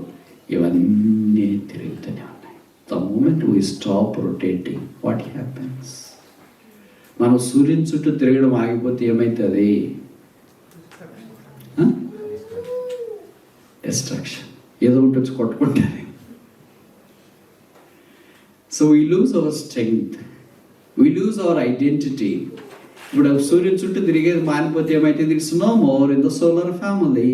ఇవన్నీ తిరుగుతూనే ఉన్నాయి. The moment we stop rotating, what happens? మనం సూర్యుని చుట్టూ తిరగడం ఆగిపోతే ఏమవుతుంది? డిస్ట్రాక్షన్, ఏదో ఒకటి వచ్చి కొట్టుకుంటారు. So we lose our strength, we lose our identity. ఇప్పుడు సూర్యుని చుట్టూ తిరిగేది మానిపోతే ఏమైతుంది? It's no more in the solar family.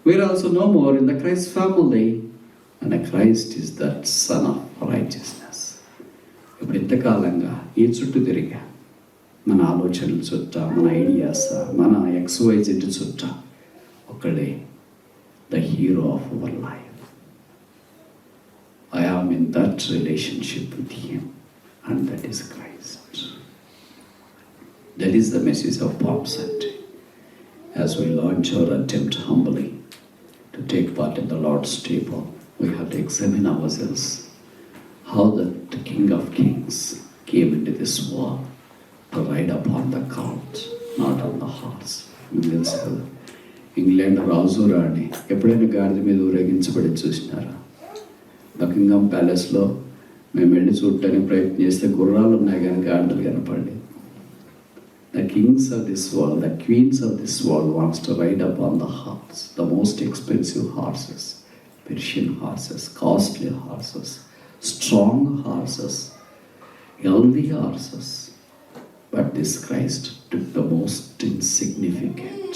We're also no more in the Christ family. And Christ is that sun of righteousness. ఇప్పుడు ఇంతకాలంగా ఈ చుట్టూ తిరిగా, మన ఆలోచనల చుట్ట, మన ఐడియాస్, మన XYZ చుట్ట ఒకడే the hero of our life. I am in that relationship with Him, and that is Christ. That is the message of Palm Sunday. As we launch our attempt humbly to take part in the Lord's table, we have to examine ourselves how that King of Kings came into this world to ride upon the cart, not on the horse. England రాజు రాణి ఎప్పుడైనా గాడిద మీద ఊరేగించబడి చూసినారా? Buckingham ప్యాలెస్లో మేము వెళ్ళి చూడటానికి ప్రయత్నం చేస్తే గుర్రాలు ఉన్నాయి కానీ గాడిదలు కనపడలేదు. The kings of this world, the queens of this world wants to ride up on the horse, the most expensive horses, Persian horses, costly horses, strong horses, healthy horses. But this Christ took the most insignificant,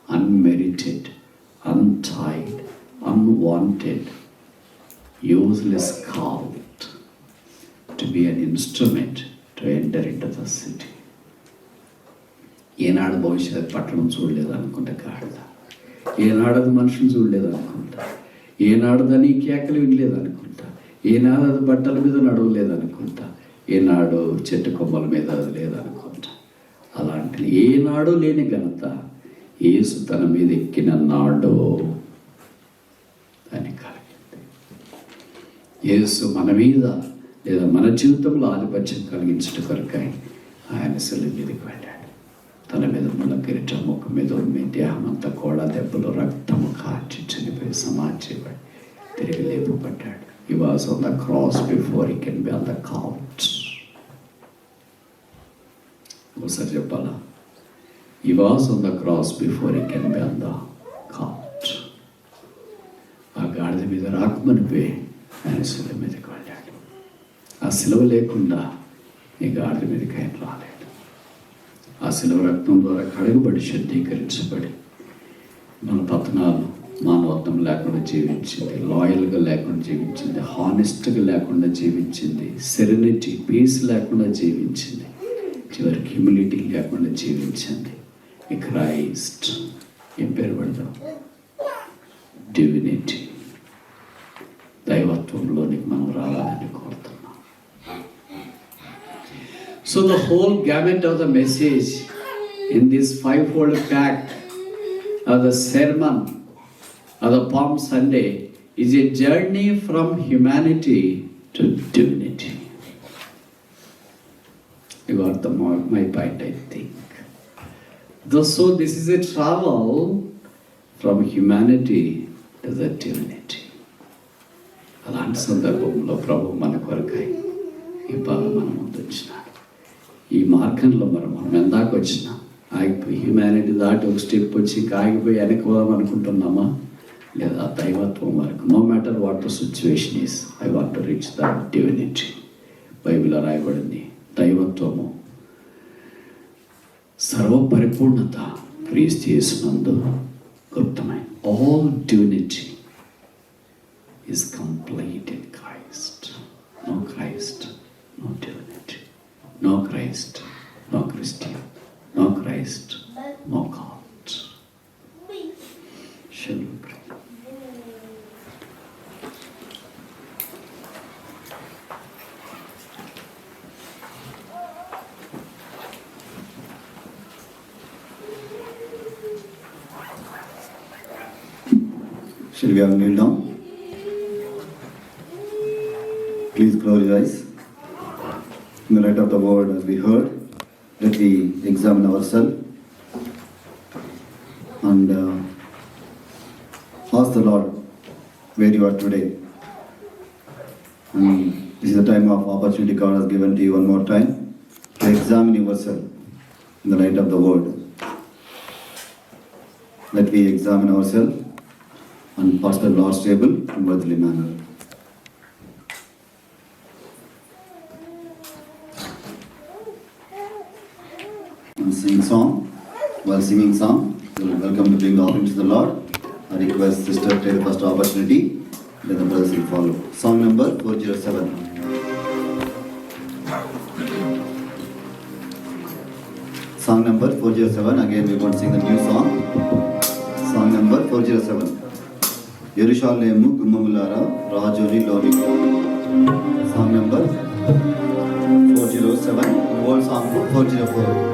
unmerited, untied, unwanted, useless colt to be an instrument to enter into the city. ఏనాడు భవిష్యత్ పట్టణం చూడలేదు అనుకుంటా గాడిద, ఏనాడు అది మనుషులు చూడలేదు అనుకుంటా, ఏనాడు దాని కేకలు వినలేదు అనుకుంటా, ఏనాడు అది బట్టల మీద నడవలేదు అనుకుంటా, ఏనాడు చెట్టు కొమ్మల మీద అది లేదనుకుంటా. అలాంటి ఏనాడు లేని ఘనత యేసు తన మీద ఎక్కిన నాడు అని కలిగింది. యేసు మన మీద లేదా మన జీవితంలో ఆధిపత్యం కలిగించడం కొరకై ఆయన శిలువ మీదకి వెళ్ళాడు. తన మీద మన కిరీటం, ముఖం మీద మీ దేహం అంతా కూడా దెబ్బలు, రక్తము కార్చి చనిపోయి సమాధించబడి తిరిగి లేపబడ్డాడు. He was on the cross before he can be on the couch. ఒకసారి చెప్పాలా? He was on the cross before he can be on the couch. ఆ గాడిద మీద రాకమనిపే ఆయన శిలువ మీదకి వెళ్ళాడు. ఆ శిలువ లేకుండా ఈ గాడిద మీదకి ఆయన రాలేడు. ఆ శిలువ రక్తం ద్వారా కడగబడి శుద్ధీకరించబడి మన పతనాలు, మానవత్వం లేకుండా జీవించింది, లాయల్గా లేకుండా జీవించింది, హానెస్ట్గా లేకుండా జీవించింది, సెరెనిటీ, పీస్ లేకుండా జీవించింది, చివరికి హ్యూమిలిటీ లేకుండా జీవించింది. ఈ క్రైస్ట్ ఏం పేరు పెడతాం? డివినిటీ, దైవత్వంలోనికి మనం రావాలని కోరుతున్నాం. So the whole gamut of the message in this fivefold pact of the sermon of the Palm Sunday is a journey from humanity to divinity. You got my point, I think. So this is a travel from humanity to the divinity. అలాంటి సందర్భంలో ప్రభు మన కొరకై ఈ భాగం మన ముందు వచ్చినాడు. ఈ మార్గంలో మనం ఎందాక వచ్చినా ఆగిపోయి హ్యుమానిటీ దాటి ఒక స్టెప్ వచ్చి ఆగిపోయి వెనక్కి పోదాం అనుకుంటున్నామా? లేదా దైవత్వం వరకు, no matter what the situation is, I want to reach the divinity. బైబిల్లో రాయబడింది దైవత్వము, సర్వ పరిపూర్ణత క్రీస్తు యేసునందు గుప్తమై. All divinity is complete in Christ. No Christ, no divinity. No Christ, no Christian. No Christ, no God. Shall we pray? Shall we all kneel down? Please close your eyes. In the light of the word as we heard, let we examine ourselves. and ask the Lord where you are today. And this is the time of opportunity God has given to you one more time to examine yourself in the light of the word. Let we examine ourselves and pass the Lord's table in worthily manner. And sing song. While singing song, you are welcome to bring the offering to the Lord. I request sister to take the first opportunity, then the brothers will follow. Song number 407. Song number 407. Again, we want to sing the new song. Song number 407. Yerushalemu Gummamullara Rajuni Lonika. Song number 407. Old song book 404.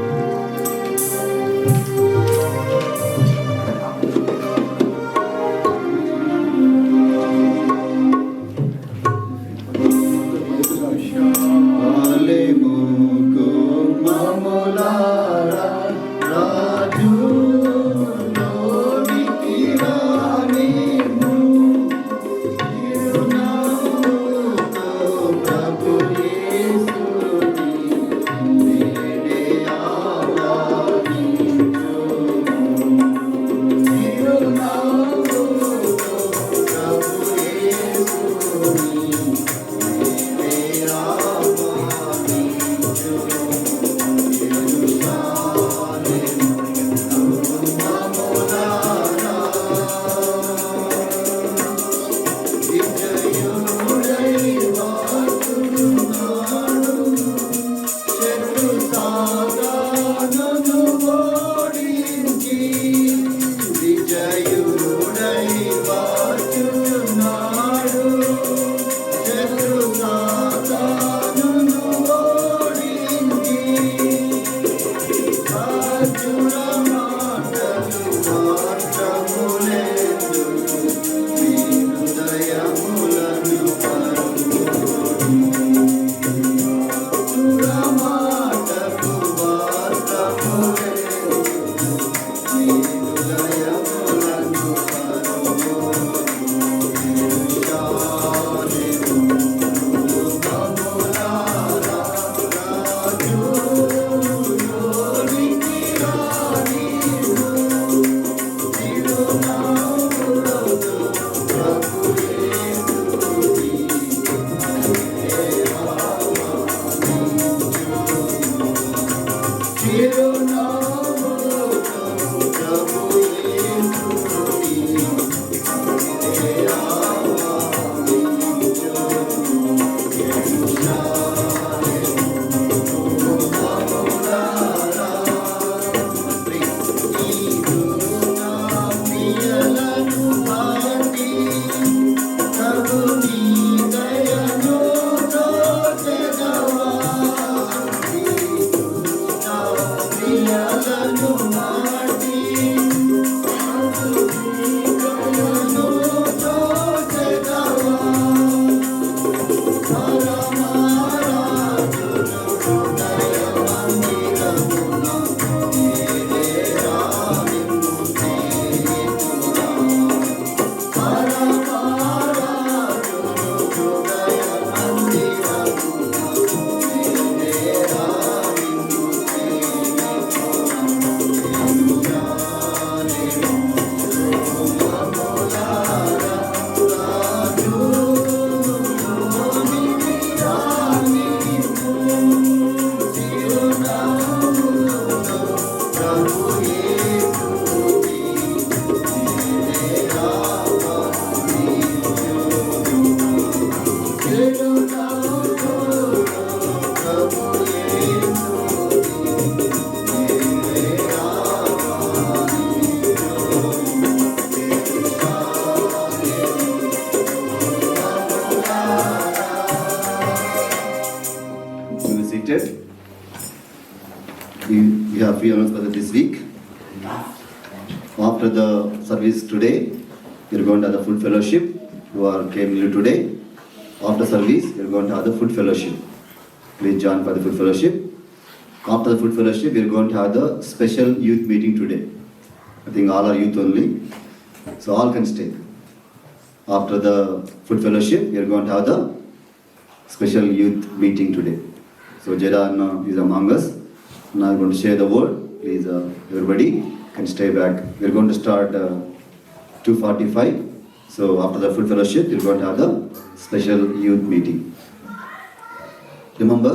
We have free announcement this week. After the service today, we are going to have the food fellowship. Who are came here today. After service, we are going to have the food fellowship. Please join for the food fellowship. After the food fellowship, we are going to have the special youth meeting today. I think all are youth only. So all can stay. After the food fellowship, we are going to have the special youth meeting today. So Jada Anna is among us. Now I'm going to share the word. Please, everybody can stay back. We are going to start 2:45. So after the food fellowship, we are going to have the special youth meeting. Remember,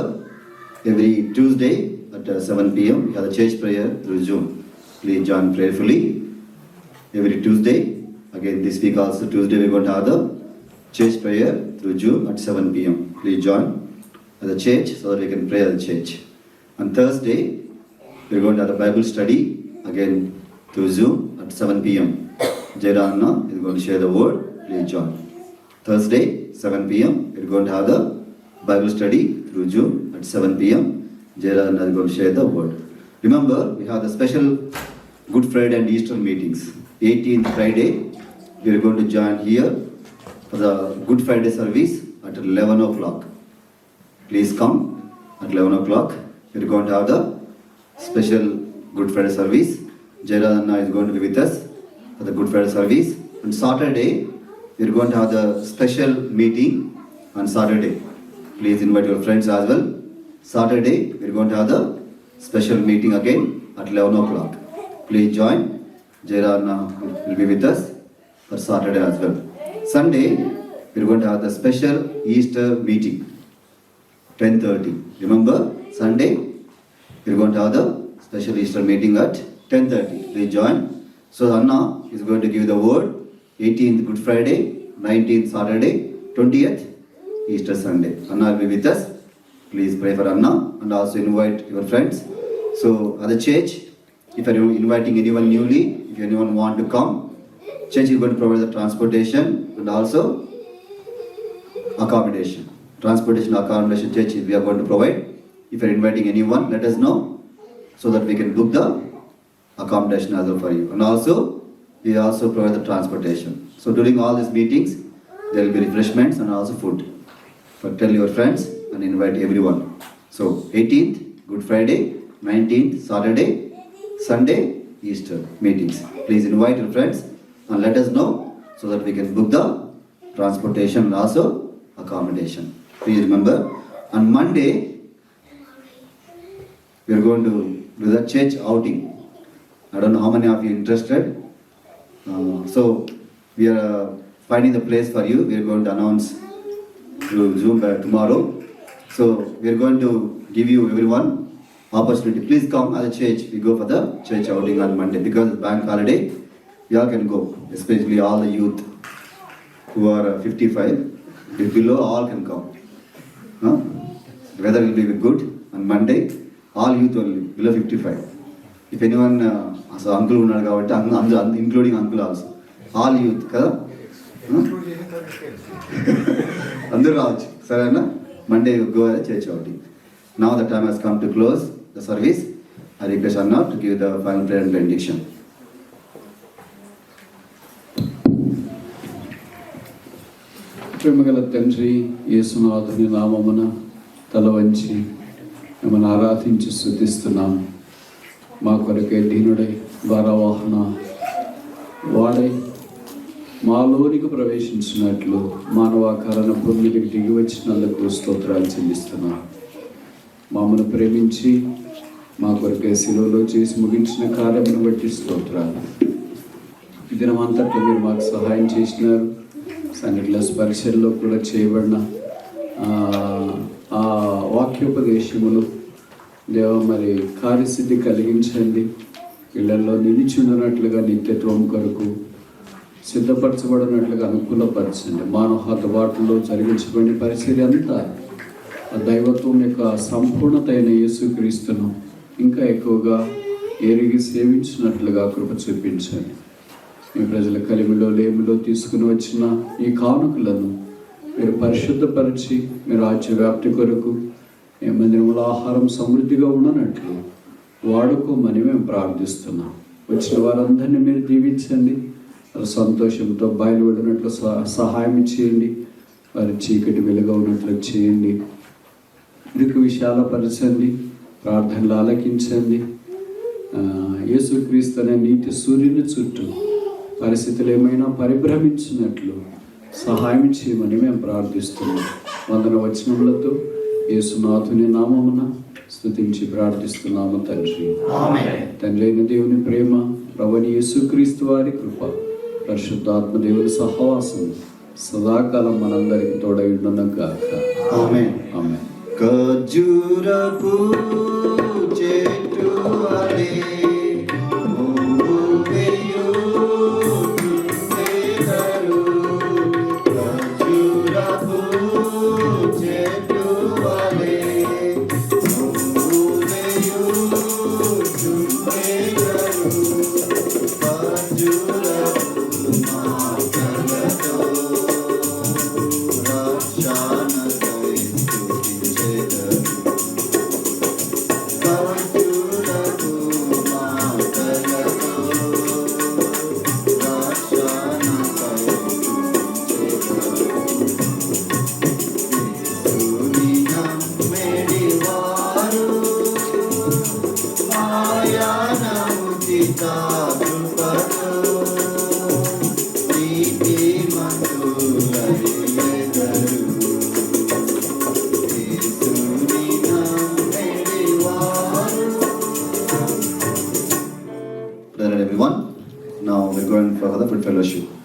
every Tuesday at 7 p.m. we have the church prayer through Zoom. Please join prayerfully. Every Tuesday, again this week also Tuesday, we are going to have the church prayer through Zoom at 7 p.m. Please join at the church so that we can pray at the church. On Thursday, we are going to have the Bible study again through Zoom at 7 p.m. Jada Anna is going to share the word. Please join. Thursday, 7 p.m. we are going to have the Bible study through Zoom at 7 p.m. Jada Anna is going to share the word. Remember, we have the special Good Friday and Easter meetings. 18th Friday, we are going to join here for the Good Friday service at 11 o'clock. Please come at 11 o'clock. We are going to have the special Good Friday service. Jada Anna is going to be with us for the Good Friday service. On Saturday, we are going to have the special meeting on Saturday. Please invite your friends as well. Saturday, we are going to have the special meeting again at 11 o'clock. Please join. Jada Anna will be with us for Saturday as well. Sunday, we are going to have the special Easter meeting, 10:30. Remember, Sunday, we are going to have the special Easter meeting at 10:30. Please join. So Anna is going to give the word. 18th Good Friday, 19th Saturday, 20th Easter Sunday. Anna will be with us. Please pray for Anna and also invite your friends. So at the church, if you are inviting anyone newly, if anyone want to come, church is going to provide the transportation and also accommodation. Transportation, accommodation, church we are going to provide. If you are inviting anyone, let us know so that we can book the accommodation as well for you. And also, we also provide the transportation. So during all these meetings, there will be refreshments and also food. But tell your friends and invite everyone. So 18th, Good Friday, 19th, Saturday, Sunday, Easter meetings. Please invite your friends and let us know so that we can book the transportation and also accommodation. Please remember, on Monday, we are going to do the church outing. I don't know how many of you interested. So we are finding the place for you. We are going to announce through Zoom tomorrow. So we are going to give you everyone opportunity. Please come at the church. We go for the church outing on Monday because it's bank holiday. You all can go, especially all the youth who are 55. If below, all can come. Weather will be good on Monday. All youth only below 55. If anyone, so uncle unnadu kabatti, including uncle also. All youth, kada? Andaru raవచ్చు. సరేనా? Monday you go at the church outing. Now the time has come to close the service. I request Anna to give the final prayer and benediction. ప్రేమగల తండ్రి యేసునాథుని నామమున తల వంచి మిమ్మల్ని ఆరాధించి స్తుతిస్తున్నాము. మా కొరకే దీనుడై భారవాహన వాడై మాలోనికి ప్రవేశించినట్లు మానవాకారణ భూమికి దిగి వచ్చినందుకు స్తోత్రాలు చెల్లిస్తున్నాం. మమ్మల్ని ప్రేమించి మా కొరకే శిలువలో చేసి ముగించిన కార్యమును బట్టి స్తోత్రాలు. ఈ దినమంతట్లో మీరు మాకు సహాయం చేసినారు. సంఘటన స్పర్శల్లో కూడా చేయబడిన ఆ వాక్యోపదేశములు దేవ మరి కార్యసిద్ధి కలిగించండి. ఇళ్లలో నిలిచి నిత్యత్వం కొరకు సిద్ధపరచబడినట్లుగా అనుకూలపరచండి. మానవ హతబాటులో జరిగించబడిన పరిస్థితి అంతా ఆ దైవత్వం యొక్క సంపూర్ణత అయిన యేసుక్రీస్తును ఇంకా ఎక్కువగా ఎరిగి సేవించినట్లుగా కృప చూపించండి. మీ ప్రజల కలిమిలో లేమిలో తీసుకుని వచ్చిన ఈ కానుకలను మీరు పరిశుద్ధపరిచి మీ రాజ్య వ్యాప్తి కొరకు మీ మందిరముల ఆహారం సమృద్ధిగా ఉండనట్లు వాడుకోమని మేము ప్రార్థిస్తున్నాం. వచ్చిన వారందరినీ మీరు దీవించండి. సంతోషంతో బయలువెళ్ళినట్లు సహాయం చేయండి. వారి చీకటి వెలుగా ఉన్నట్లు చేయండి. ఇరుకు విశాలపరచండి. ప్రార్థనలు ఆలకించండి. యేసుక్రీస్తు అనే నీతి సూర్యుని చుట్టూ పరిస్థితులు ఏమైనా పరిభ్రమించినట్లు సహాయం చేయమని మేము ప్రార్థిస్తున్నాం. వందన వచనములతో యేసునాథుని నామమున స్తుతించి ప్రార్థిస్తున్నాము తండ్రి. తండ్రి అయిన దేవుని ప్రేమ, ప్రభువైన యేసుక్రీస్తు వారి కృప, పరిశుద్ధాత్మ దేవుని సహవాసం సదాకాలం మనందరికి తోడై ఉండును గాక. ఆమేన్. ఆమేన్. ఖర్జూరపు చెట్టు వలె పువ్వు వేయుచుండెదరు. ఖర్జూరపు చెట్టు వలె పువ్వు వేయుచుండెదరు. ఖర్జూరపు మాటలతో రక్షణకై స్తుతించెదరు. ఖర్జూరపు మాటలతో రక్షణకై స్తుతించెదరు. యేసుని నమ్మెడివారు ఆయన ఉచిత కృపతో నీతిమంతులయ్యెదరు. యేసుని నమ్మెడివారు. Brother everyone, now we're going for the food fellowship.